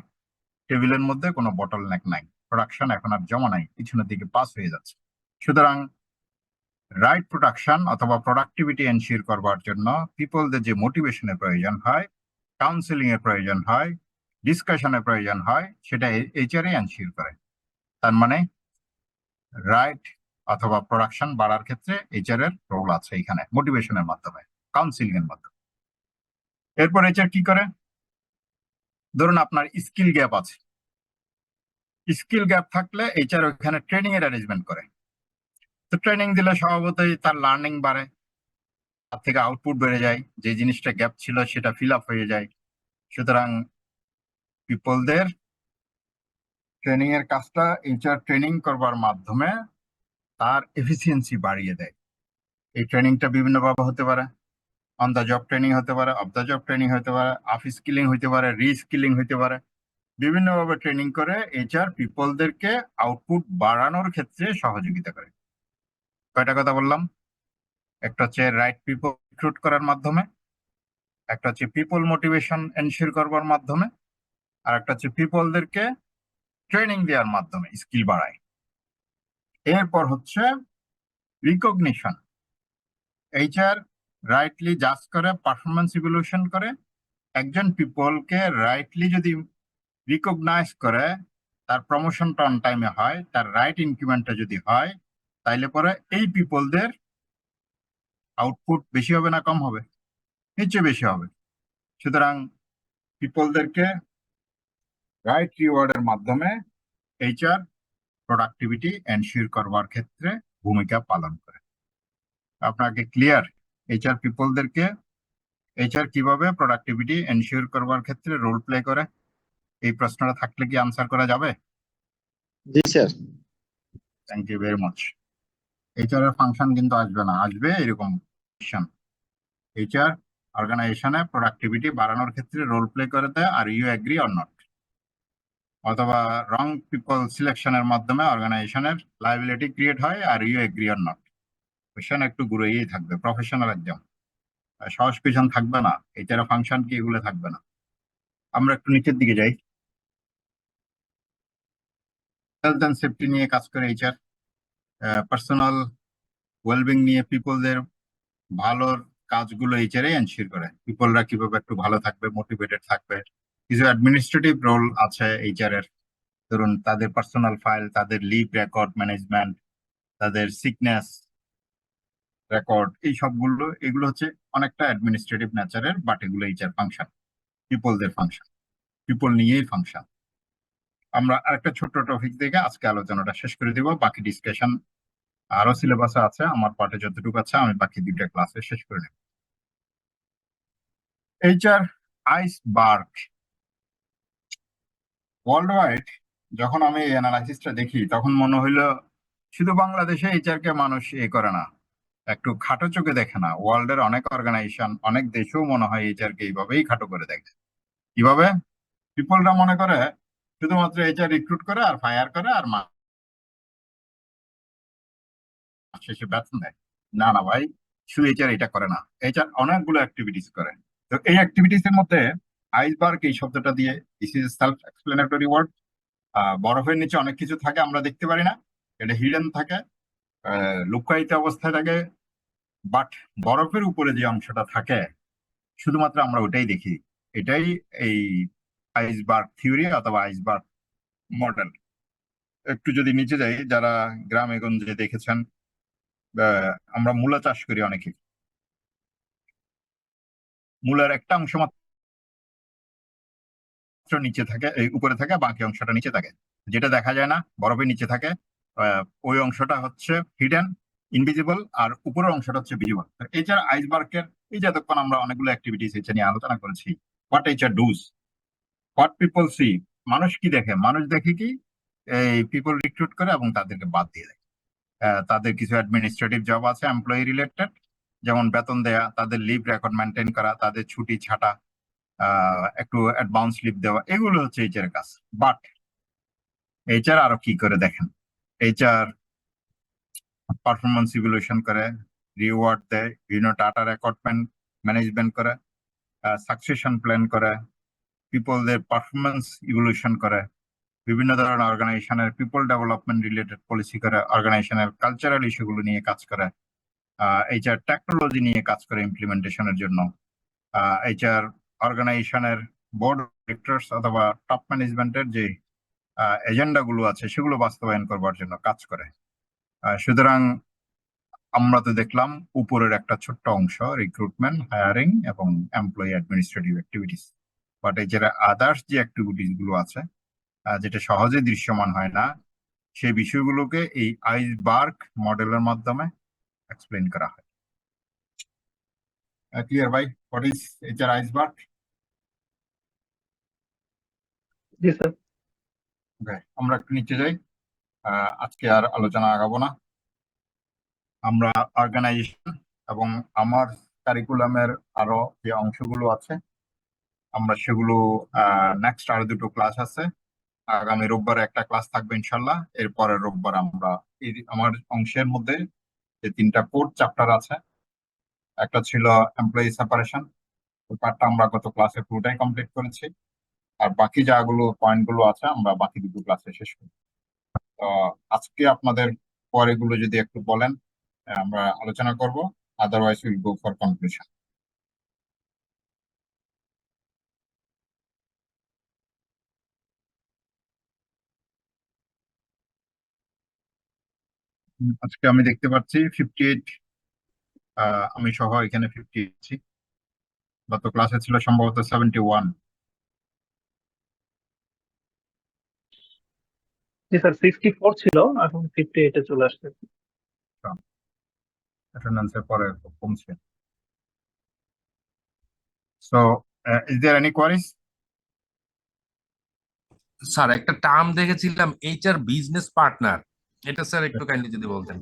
[SPEAKER 1] টেবিলের মধ্যে কোনো বটলনেক নাই, প্রোডাকশন এখন আর জমা নাই, পিছনের দিকে পাস হয়ে যাচ্ছে। সুতরাং রাইট প্রোডাকশন অথবা প্রোডাক্টিভিটি এনশিওর করবার জন্য পিপলদের যে মোটিভেশনের প্রয়োজন হয়, কাউন্সিলিং এর প্রয়োজন হয়, ডিসকাশনের প্রয়োজন হয়, সেটা HR এনশিওর করে। তার মানে রাইট অথবা প্রোডাকশন বাড়ার ক্ষেত্রে HR এর রোল আছে এখানে, মোটিভেশনের মাধ্যমে, কাউন্সিলিং এর মাধ্যমে। এরপর HR কি করে? ধরুন আপনার স্কিল গ্যাপ আছে, স্কিল গ্যাপ থাকলে HR ওখানে ট্রেনিং এর অ্যারেঞ্জমেন্ট করে। তো ট্রেনিং দিলে স্বভাবতই তার লার্নিং বাড়ে, তার থেকে আউটপুট বেড়ে যায়, যে জিনিসটা গ্যাপ ছিল সেটা ফিল আপ হয়ে যায়। সুতরাং পিপলদের ট্রেনিং এর কাজটা HR ট্রেনিং করবার মাধ্যমে তার এফিসিয়েন্সি বাড়িয়ে দেয়। এই ট্রেনিংটা বিভিন্ন ভাবে হতে পারে, অন দ্য জব ট্রেনিং হতে পারে, অফ দ্য জব ট্রেনিং হতে পারে, আপ স্কিলিং হতে পারে, রিস্কিলিং হতে পারে। বিভিন্নভাবে ট্রেনিং করে HR পিপলদেরকে আউটপুট বাড়ানোর ক্ষেত্রে সহযোগিতা করে। কয়টা কথা বললাম? একটা হচ্ছে রাইট পিপল রিক্রুট করার মাধ্যমে, একটা হচ্ছে পিপল মোটিভেশন এনশিওর করবার মাধ্যমে, আর একটা হচ্ছে পিপলদেরকে ট্রেনিং দেওয়ার মাধ্যমে স্কিল বাড়ায়। এরপর হচ্ছে রিকগনিশন। HR রাইটলি জাজ করে, পারফরমেন্স ইভ্যালুয়েশন করে। একজন পিপলকে রাইটলি যদি রিকগনাইজ করে, তার প্রমোশনটা অন টাইমে হয়, তার রাইট ইনক্রিমেন্টটা যদি হয়, তাইলে পরে এই পিপলদের আউটপুট বেশি হবে না কম হবে? নিশ্চয়ই বেশি হবে। সুতরাং পিপলদেরকে রাইট রিওয়ার্ডের মাধ্যমে HR প্রোডাক্টিভিটি এনশিওর করবার ক্ষেত্রে ভূমিকা পালন করে। আপনাকে ক্লিয়ার? HR পিপলদেরকে HR কিভাবে প্রোডাক্টিভিটি এনশিওর করবার ক্ষেত্রে রোল প্লে করে? এই প্রশ্নটা থাকলে কি আনসার করা যাবে?
[SPEAKER 3] জি sir.
[SPEAKER 1] Thank you very much. HR এর ফাংশন কিন্তু আসবে না, আসবে এরকম কোয়েশ্চেন। HR অর্গানাইজেশনে প্রোডাক্টিভিটি বাড়ানোর ক্ষেত্রে রোল প্লে করে দেয়, are you agree or not? অথবা রং পিপল সিলেকশনের মাধ্যমে অর্গানাইজেশনের লাইবিলিটি ক্রিয়েট হয়, are you agree or not. Question একটু ঘুরেই থাকবে, প্রফেশনাল একদম, সহজ কোয়েশ্চেন থাকবে না, এছাড়া ফাংশন কি এগুলো থাকবে না। আমরা একটু নিচের দিকে যাই। হেলথ অ্যান্ড সেফটি নিয়ে কাজ করে এইচআর, পার্সোনাল ওয়েলবিং নিয়ে পিপলদের ভালোর কাজগুলো এইচআর এনশিওর করে, পিপলরা কিভাবে একটু ভালো থাকবে, মোটিভেটেড থাকবে। কিছু অ্যাডমিনিস্ট্রেটিভ রোল আছে এইচআর এর, ধরুন তাদের পার্সোনাল ফাইল, তাদের লিভ রেকর্ড ম্যানেজমেন্ট, তাদের সিকনেস রেকর্ড, এই সবগুলো, এগুলো হচ্ছে অনেকটা অ্যাডমিনিস্ট্রেটিভ নেচারের, বাট এগুলো এইচআর ফাংশন, পিপলদের ফাংশন, পিপল নিয়েই ফাংশন। আমরা আরেকটা ছোট্ট টপিক দেখে আজকে আলোচনাটা শেষ করে দিব, বাকি ডিসকাশন আরো সিলেবাসে আছে, আমার পার্টে যতটুকু আছে আমি বাকি দুইটা ক্লাসে শেষ করে নেব। এইচআর আইসবার্গ, ওয়ার্ল্ড ওয়াইড যখন আমি এই অ্যানালাইসিসটা দেখি তখন মনে হইলো শুধু বাংলাদেশে এইচআর কে মানুষ করে না, একটু খাটো চোখে দেখে না। ওয়ার্ল্ডের অনেক অর্গানাইজেশন, অনেক দেশেও মনে হয় এইচআর কে এইভাবেই খাটো করে দেখে। কিভাবে? পিপলরা মনে করে শুধুমাত্র এইচআর রিক্রুট করে আর ফায়ার করে আর মাস শেষে বেতন দেয়। না না ভাই, শুধু এইচআর এটা করে না, এইচআর অনেকগুলো অ্যাক্টিভিটিস করে। তো এই অ্যাক্টিভিটিস এর মধ্যে আইসবার্গ এই শব্দটা দিয়ে, this is self explanatory word. বরফের নিচে অনেক কিছু থাকে, আমরা দেখতে পারি না, এটা হিডেন থাকে, লুকায়িত অবস্থায় থাকে, বাট বরফের উপরে যে অংশটা থাকে শুধুমাত্র আমরা ওটাই দেখি। এটাই এই আইসবার্গ থিওরি অথবা আইসবার্গ মডেল। একটু যদি নিচে যাই, যারা গ্রামে গঞ্জে দেখেছেন, আমরা মূলা চাষ করি অনেকে, মূলার একটা অংশ মাত্র নিচে থাকে, এই উপরে থাকে, বাকি অংশটা নিচে থাকে, যেটা দেখা যায় না, বরফের নিচে থাকে। ওই অংশটা হচ্ছে হিডেন, ইনভিজিবল, আর উপরের অংশটা হচ্ছে ভিজিবল। এছাড়া আইসবার্গের এই যে এতক্ষণ আমরা অনেকগুলো অ্যাক্টিভিটিস এটা নিয়ে আলোচনা করেছি, what HR does, what people see, মানুষ কি দেখে? মানুষ দেখে কি এই পিপল রিক্রুট করে এবং তাদেরকে বাদ দিয়ে দেয়। তাদের কিছু অ্যাডমিনিস্ট্রেটিভ জব আছে এমপ্লয়ি রিলেটেড, যেমন বেতন দেয়া, তাদের লিভ রেকর্ড মেনটেন করা, তাদের ছুটি ছাটা, একটু অ্যাডভান্স লিভ দেওয়া, এগুলো হচ্ছে এইচআর কাজ। বাট এইচআর আরো কি করে দেখেন? এইচআর পারফরমেন্স ইভ্যালুয়েশন করে, রিওয়ার্ড দেয়, বিভিন্ন ডাটা রেকর্ড ম্যানেজমেন্ট করে, সাকসেশন প্ল্যান করে, পিপলদের পারফরমেন্স ইভ্যালুয়েশন করে, বিভিন্ন ধরনের অর্গানাইজেশনের পিপল ডেভেলপমেন্ট রিলেটেড পলিসি করে, অর্গানাইজেশনের কালচারাল ইস্যুগুলো নিয়ে কাজ করে, এইচআর টেকনোলজি নিয়ে কাজ করে ইমপ্লিমেন্টেশনের জন্য, এইচআর অর্গানাইজেশনের বোর্ড ডিরেক্টরস অথবা টপ ম্যানেজমেন্টের যে এজেন্ডা গুলো আছে সেগুলো বাস্তবায়ন করবার জন্য কাজ করে। সুতরাং আমরা তো দেখলাম উপরের একটা ছোট্ট অংশ, রিক্রুটমেন্ট, হায়ারিং এবং এমপ্লয়ি অ্যাডমিনিস্ট্রেটিভ অ্যাক্টিভিটিস, বাট এই যে আদার্স যে অ্যাক্টিভিটিস গুলো আছে যেটা সহজে দৃশ্যমান হয় না, সেই বিষয়গুলোকে এই আইসবার্গ মডেলের মাধ্যমে এক্সপ্লেন করা হয়। ক্লিয়ার ভাই, হোয়াট ইজ এইচআর আইসবার্গ?
[SPEAKER 2] জি স্যার।
[SPEAKER 1] ওকে, আমরা একটু নিচে যাই, আজকে আর আলোচনা আগাবো না। আমরা অর্গানাইজেশন এবং আমার কারিকুলামের আরো যে অংশগুলো আছে আমরা সেগুলো নেক্সট আরো দুটো ক্লাস আছে, আগামী রোববার একটা ক্লাস থাকবে ইনশাল্লাহ, এরপরের রোববার আমরা আমার অংশের মধ্যে যে তিনটা কোর চ্যাপ্টার আছে, একটা ছিল এমপ্লয়ি সেপারেশন, ওই পার্টটা আমরা গত ক্লাসে পুরোটাই কমপ্লিট করেছি, আর বাকি যাগুলো পয়েন্ট গুলো আছে আমরা বাকি দুটো ক্লাসে শেষ করি। তো আজকে আপনাদের পরেগুলো যদি একটু বলেন আমরা আলোচনা করব, otherwise will go for conclusion. আজকে আমি দেখতে পাচ্ছি 58, আমি সহ এখানে 50 আছি, গত ক্লাসে ছিল সম্ভবত 71।
[SPEAKER 2] জি স্যার, 64 ছিল, এখন 58 এ চলে আসছে।
[SPEAKER 1] অ্যাটেন্ডেন্সের পরে খুব কমছে। So is there any queries?
[SPEAKER 6] Sir একটা টার্ম দেখেছিলাম এইচআর বিজনেস পার্টনার, এটা স্যার একটু কাইন্ডলি যদি বলতেন।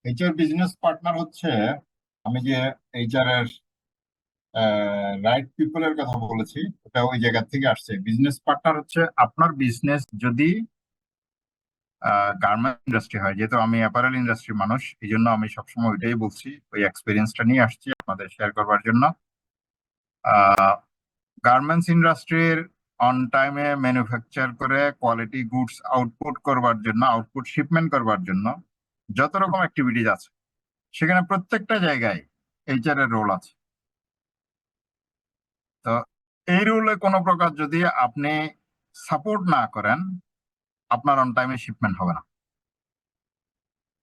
[SPEAKER 1] এইচআর বিজনেস পার্টনার হচ্ছে আমি যে এইচআর এর রাইট পিপলের কথা বলেছি, ওটা ওই জায়গা থেকে আসছে। বিজনেস পার্টনার হচ্ছে আপনার বিজনেস যদি গার্মেন্ট ইন্ডাস্ট্রি হয়, যেহেতু আমি অ্যাপারেল ইন্ডাস্ট্রি মানুষ, এই জন্য আমি সবসময় ওইটাই বলছি, ওই এক্সপিরিয়েন্সটা নিয়ে আসছি আপনাদের শেয়ার করবার জন্য। গার্মেন্টস ইন্ডাস্ট্রির অন টাইমে ম্যানুফ্যাকচার করে কোয়ালিটি গুডস আউটপুট করবার জন্য, আউটপুট শিপমেন্ট করবার জন্য যত রকম অ্যাক্টিভিটিজ আছে, সেখানে প্রত্যেকটা জায়গায় এইচআর এর রোল আছে। তো এই রোলে কোনো প্রকার যদি আপনি সাপোর্ট না করেন, আপনার অন টাইমে শিপমেন্ট হবে না।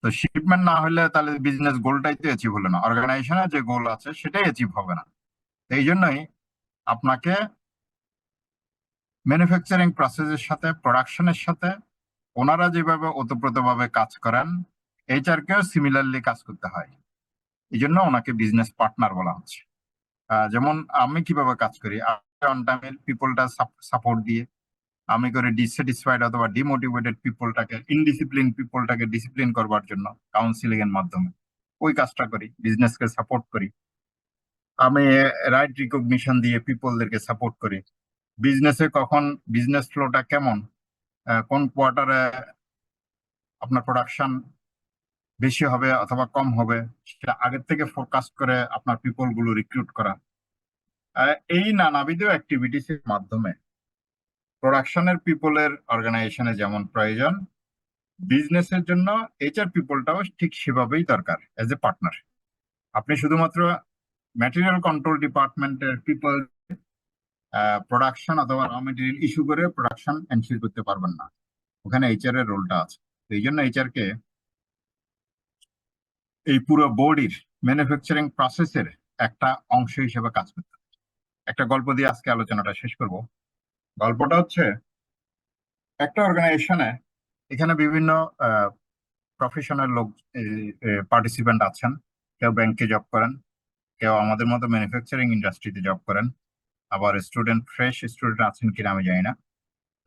[SPEAKER 1] তো শিপমেন্ট না হলে তাহলে বিজনেস গোলটাই তো অ্যাচিভ হলো না, অর্গানাইজেশনের যে গোল আছে সেটাই অ্যাচিভ হবে না। তো এই জন্যই আপনাকে ম্যানুফ্যাকচারিং প্রসেসের সাথে, প্রোডাকশনের সাথে ওনারা যেভাবে ওতপ্রোতভাবে কাজ করেন, এইচআর কেও সিমিলারলি কাজ করতে হয়। এই জন্য ওনাকে বিজনেস পার্টনার বলা হচ্ছে। যেমন আমি কিভাবে কাজ করি, অন টাইমের পিপলটা সাপোর্ট দিয়ে, আমি করে ডিসস্যাটিসফাইড অথবা ডিমোটিভেটেড পিপলটাকে, ইনডিসিপ্লিন পিপলটাকে ডিসিপ্লিন করবার জন্য কাউন্সিলিং এর মাধ্যমে ওই কাজটা করি, বিজনেসকে সাপোর্ট করি। আমি রাইট রিকগনিশন দিয়ে পিপলদেরকে সাপোর্ট করি। বিজনেসে কখন বিজনেস ফ্লোটা কেমন, কোন কোয়ার্টারে আপনার প্রোডাকশন বেশি হবে অথবা কম হবে, সেটা আগের থেকে ফোরকাস্ট করে আপনার পিপল গুলো রিক্রুট করা। এই নানাবিধ অ্যাক্টিভিটিস এর মাধ্যমে প্রোডাকশনের পিপলের অর্গানাইজেশনে যেমন প্রয়োজন, বিজনেসের জন্য এইচআর পিপলটাও ঠিক সেভাবেই দরকার এজ এ পার্টনার। আপনি শুধুমাত্র ম্যাটেরিয়াল কন্ট্রোল ডিপার্টমেন্টের পিপল প্রোডাকশন অথবা র মেটেরিয়াল ইস্যু করে প্রোডাকশন এনশিওর করতে পারবেন না, ওখানে এইচআর এর রোলটা আছে। তো এই জন্য এইচআর কে এই পুরো বডির ম্যানুফ্যাকচারিং প্রসেসের একটা অংশ হিসেবে কাজ করতে হবে। একটা গল্প দিয়ে আজকে আলোচনাটা শেষ করব। গল্পটা হচ্ছে, একটা অর্গানাইজেশনে, এখানে বিভিন্ন প্রফেশনাল লোক পার্টিসিপেন্ট আছেন। কেউ ব্যাংকে জব করেন, কেউ আমাদের মতো ম্যানুফ্যাকচারিং ইন্ডাস্ট্রিতে জব করেন, আবার স্টুডেন্ট, ফ্রেশ স্টুডেন্ট আছেন কিনা আমি জানি না।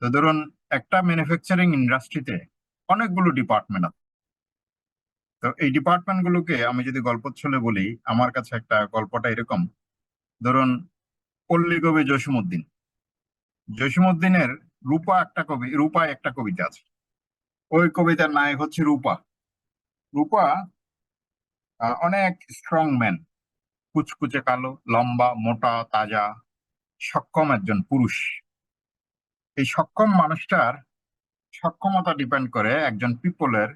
[SPEAKER 1] তো ধরুন একটা ম্যানুফ্যাকচারিং ইন্ডাস্ট্রিতে অনেকগুলো ডিপার্টমেন্ট আছে। তো এই ডিপার্টমেন্ট গুলোকে আমি যদি গল্প ছলে বলি, আমার কাছে একটা গল্পটা এরকম। ধরুন পল্লী কবি জসীমউদ্দিন, জসীমউদ্দিনের রূপায় একটা কবিতা আছে। ওই কবিতার নায়ক হচ্ছে রূপা। রূপা অনেক স্ট্রং ম্যান, কুচকুচে কালো, লম্বা, মোটা, তাজা, সক্ষম একজন পুরুষ। এই সক্ষম মানুষটার সক্ষমতা ডিপেন্ড করে একজন পিপলের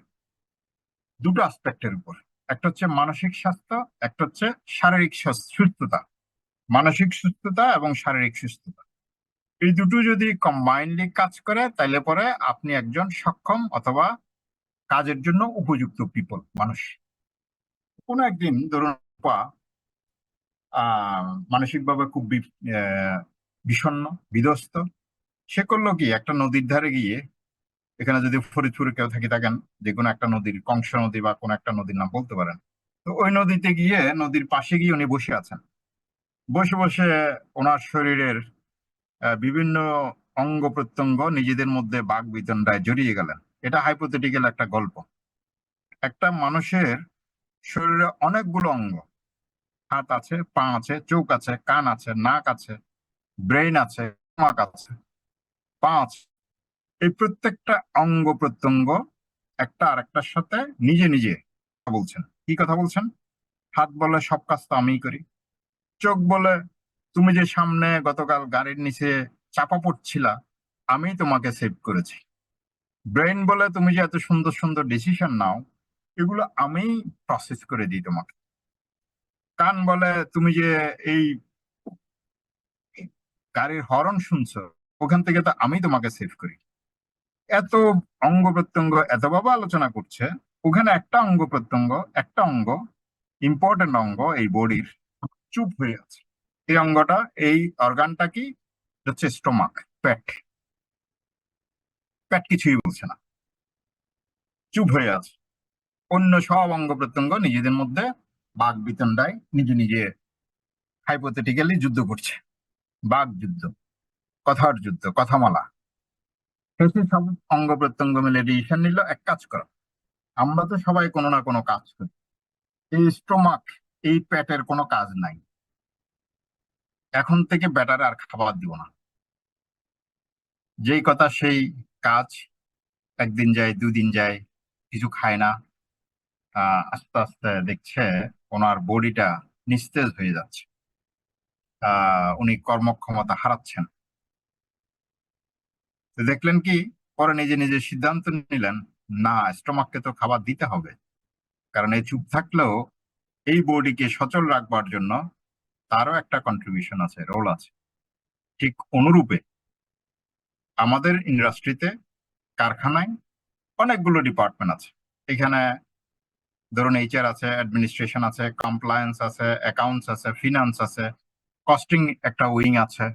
[SPEAKER 1] দুটো অ্যাসপেক্টের উপর। একটা হচ্ছে মানসিক স্বাস্থ্য, একটা হচ্ছে শারীরিক সুস্থতা। মানসিক সুস্থতা এবং শারীরিক সুস্থতা, এই দুটো যদি কম্বাইনলি কাজ করে, তাইলে পরে আপনি একজন সক্ষম অথবা কাজের জন্য উপযুক্ত পিপল, মানুষ। কোনো একদিন ধরুন রূপা মানসিকভাবে খুব বিষণ্ণ, বিধ্বস্ত। সে করলো কি, একটা নদীর ধারে গিয়ে, এখানে যদি ফরিদপুরে কেউ থাকেন, যে কোনো একটা নদীর, কংস নদী বা কোনো একটা নদীর নাম বলতে পারেন, তো ওই নদীতে গিয়ে, নদীর পাশে গিয়ে উনি বসে আছেন। বসে বসে ওনার শরীরের বিভিন্ন অঙ্গ প্রত্যঙ্গ নিজেদের মধ্যে বাক বিতণ্ডায় জড়িয়ে গেলেন। এটা হাইপোথেটিক্যাল একটা গল্প। একটা মানুষের শরীরে অনেকগুলো অঙ্গ, হাত আছে, পা আছে, চোখ আছে, কান আছে, নাক আছে, ব্রেইন আছে, দিমাগ আছে, পা আছে। এই প্রত্যেকটা অঙ্গ প্রত্যঙ্গ একটা আরেকটার সাথে নিজে নিজে কথা বলছেন। কি কথা বলছেন? হাত বলে সব কাজ তো আমিই করি। চোখ বলে তুমি যে সামনে গতকাল গাড়ির নিচে চাপা পড়ছিলা, আমি তোমাকে সেভ করেছি। ব্রেইন বলে তুমি যে এত সুন্দর সুন্দর ডিসিশন নাও, এগুলো আমি প্রসেস করে দিই তোমাকে। কান বলে তুমি যে এই গাড়ির হর্ন শুনছো, ওখান থেকে তো আমি তোমাকে সেভ করি। এত অঙ্গ প্রত্যঙ্গ এতভাবে আলোচনা করছে, ওখানে একটা অঙ্গ প্রত্যঙ্গ, একটা অঙ্গ, ইম্পর্টেন্ট অঙ্গ এই বডির, চুপ হয়ে আছে। এই অঙ্গটা, এই অর্গানটা কি হচ্ছে? স্টোমাক, পেট। পেট কিছুই বলছে না, চুপ হয়ে আছে। অন্য সব অঙ্গ প্রত্যঙ্গ নিজেদের মধ্যে বাক বিতণ্ডায় নিজে নিজে হাইপোথেটিক্যালি যুদ্ধ করছে। বাক যুদ্ধ, কথার যুদ্ধ, কথামালা। শেষে সব অঙ্গ প্রত্যঙ্গ মিলে ডিসিশন নিল, এক কাজ করো, আমরা তো সবাই কোনো না কোনো কাজ করি, এই স্টোমাক, এই পেটের কোনো কাজ নাই। এখন থেকে ব্যাটারে আর খাবার দিব না, যেই কথা সেই কাজ। একদিন যায়, দুদিন যায়, কিছু খায় না, আস্তে আস্তে দেখছে ওনার বডিটা নিস্তেজ হয়ে যাচ্ছে, উনি কর্মক্ষমতা হারাচ্ছেন। তো দেখলেন কি, পরে নিজে নিজে সিদ্ধান্ত নিলেন, না, স্টমাককে তো খাবার দিতে হবে, কারণ এই চুপ থাকলেও এই বডিকে সচল রাখবার জন্য তারও একটা কন্ট্রিবিউশন আছে, রোল আছে। ঠিক অনুরূপে আমাদের ইন্ডাস্ট্রিতে, কারখানায় অনেকগুলো ডিপার্টমেন্ট আছে। এখানে ধরুন এইচআর আছে, অ্যাডমিনিস্ট্রেশন আছে, কমপ্লায়েন্স আছে, অ্যাকাউন্টস আছে, ফিনান্স আছে, কস্টিং একটা উইং আছে।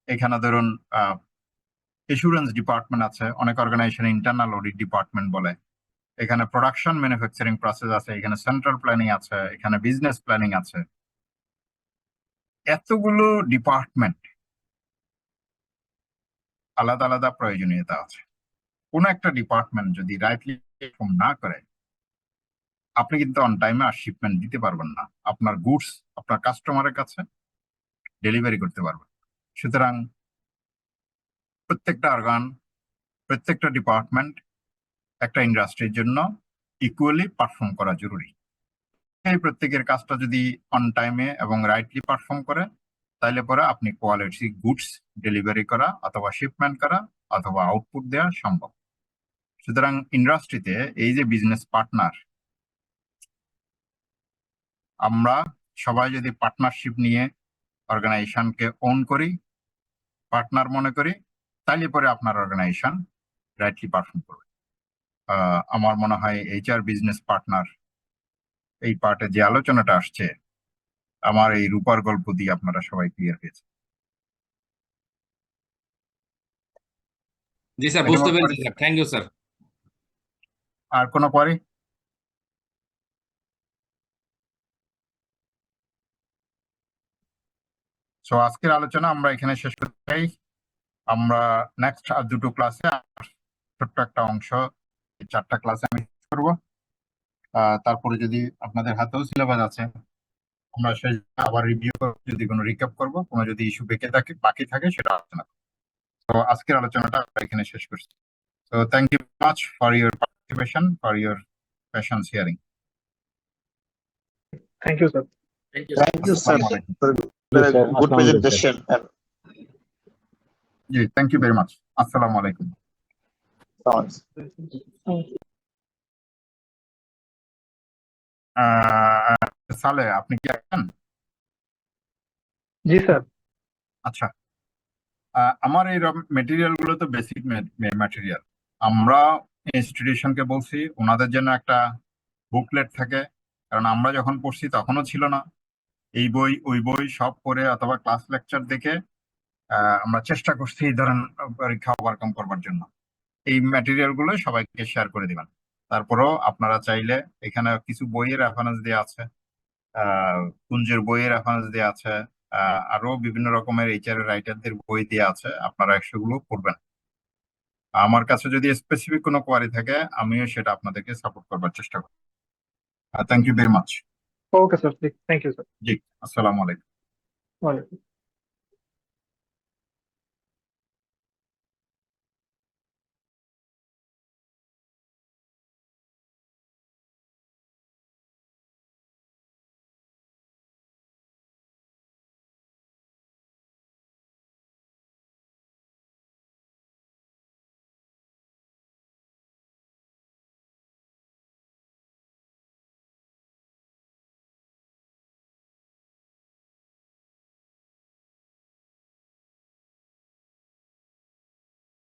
[SPEAKER 1] এখানে ধরুন এসুরেন্স ডিপার্টমেন্ট আছে, অনেক অর্গানাইজেশন ইন্টারনাল অডিট ডিপার্টমেন্ট বলে। এখানে প্রোডাকশন ম্যানুফ্যাকচারিং প্রসেস আছে, এখানে সেন্ট্রাল প্ল্যানিং আছে, এখানে বিজনেস প্ল্যানিং আছে। এতগুলো ডিপার্টমেন্ট, আলাদা আলাদা প্রয়োজনীয়তা আছে। কোন একটা ডিপার্টমেন্ট যদি রাইটলি পারফর্ম না করে, আপনি কিন্তু অন টাইমে আর শিপমেন্ট দিতে পারবেন না, আপনার গুডস আপনার কাস্টমারের কাছে ডেলিভারি করতে পারবেন। সুতরাং প্রত্যেকটা অর্গান, প্রত্যেকটা ডিপার্টমেন্ট একটা ইন্ডাস্ট্রির জন্য ইকুয়ালি পারফর্ম করা জরুরি। এই প্রত্যেকের কাজটা যদি অন টাইমে এবং রাইটলি পারফর্ম করে, তাইলে পরে আপনি কোয়ালিটি গুডস ডেলিভারি করা অথবা শিপমেন্ট করা অথবা আউটপুট দেওয়া সম্ভব। সুতরাং ইন্ডাস্ট্রিতে এই যে বিজনেস পার্টনার, আমরা সবাই যদি পার্টনারশিপ নিয়ে অর্গানাইজেশনকে ওন করি, পার্টনার মনে করি, তাইলে পরে আপনার অর্গানাইজেশন রাইটলি পারফর্ম করবে। আমার মনে হয় এইচআর বিজনেস পার্টনার এই পার্টে যে আলোচনাটা আসছে, আমার এই রূপার গল্প দিয়ে আপনারা সবাই ক্লিয়ার হয়েছে।
[SPEAKER 6] জি স্যার, বুঝতে পেরেছি স্যার, থ্যাংক ইউ স্যার।
[SPEAKER 1] আর কোনো পরে? সো আজকের আলোচনা আমরা এখানে শেষ করতে চাই। আমরা নেক্সট আর দুটো ক্লাসে, ছোট্ট একটা অংশ, 4টা ক্লাসে আমি করব। তারপরে যদি আপনাদের হাতেও সিলেবাস আছে, আমরা শেষ আবার রিভিউ করব, যদি কোনো রিক্যাপ করব, কোনো যদি ইস্যু বাকি থাকে সেটা আলোচনা করব। তো আজকের আলোচনাটা আমরা এখানে শেষ করছি। So thank you much for your participation, for your patience hearing.
[SPEAKER 2] Thank you sir.
[SPEAKER 4] Thank you
[SPEAKER 3] Thank you, sir,
[SPEAKER 1] Assalamualaikum.
[SPEAKER 3] for a good presentation. And
[SPEAKER 1] Yeah, thank you very much. Assalamualaikum.
[SPEAKER 3] sounds.
[SPEAKER 1] সালে, আপনি কি আছেন?
[SPEAKER 2] জি স্যার।
[SPEAKER 1] আচ্ছা, আমার এই মেটেরিয়াল গুলো তো বেসিক ম্যাটেরিয়াল। আমরা ইনস্টিটিউশনকে বলছি ওনাদের জন্য একটা বুকলেট থাকে, কারণ আমরা যখন পড়ছি তখনও ছিল না। এই বই ওই বই সব পড়ে অথবা ক্লাস লেকচার দেখে আমরা চেষ্টা করছি এই ধরনের পরীক্ষা ওভারকাম করবার জন্য। এই ম্যাটেরিয়াল গুলো সবাইকে শেয়ার করে দিবেন। তারপরেও আপনারা চাইলে এখানে কিছু বইয়ের রেফারেন্স দেওয়া আছে, কুঞ্জের বইয়ের রেফারেন্স দেওয়া আছে, আরো বিভিন্ন রকমের এইচআর রাইটারদের বই দেওয়া আছে, আপনারা সেগুলো পড়বেন। আমার কাছে যদি স্পেসিফিক কোনো কোয়ারি থাকে, আমিও সেটা আপনাদেরকে সাপোর্ট করবার চেষ্টা করব। Thank you very much.
[SPEAKER 2] Okay sir, thank you sir.
[SPEAKER 1] জি, আসসালামু আলাইকুম।
[SPEAKER 2] ওয়ালাইকুম।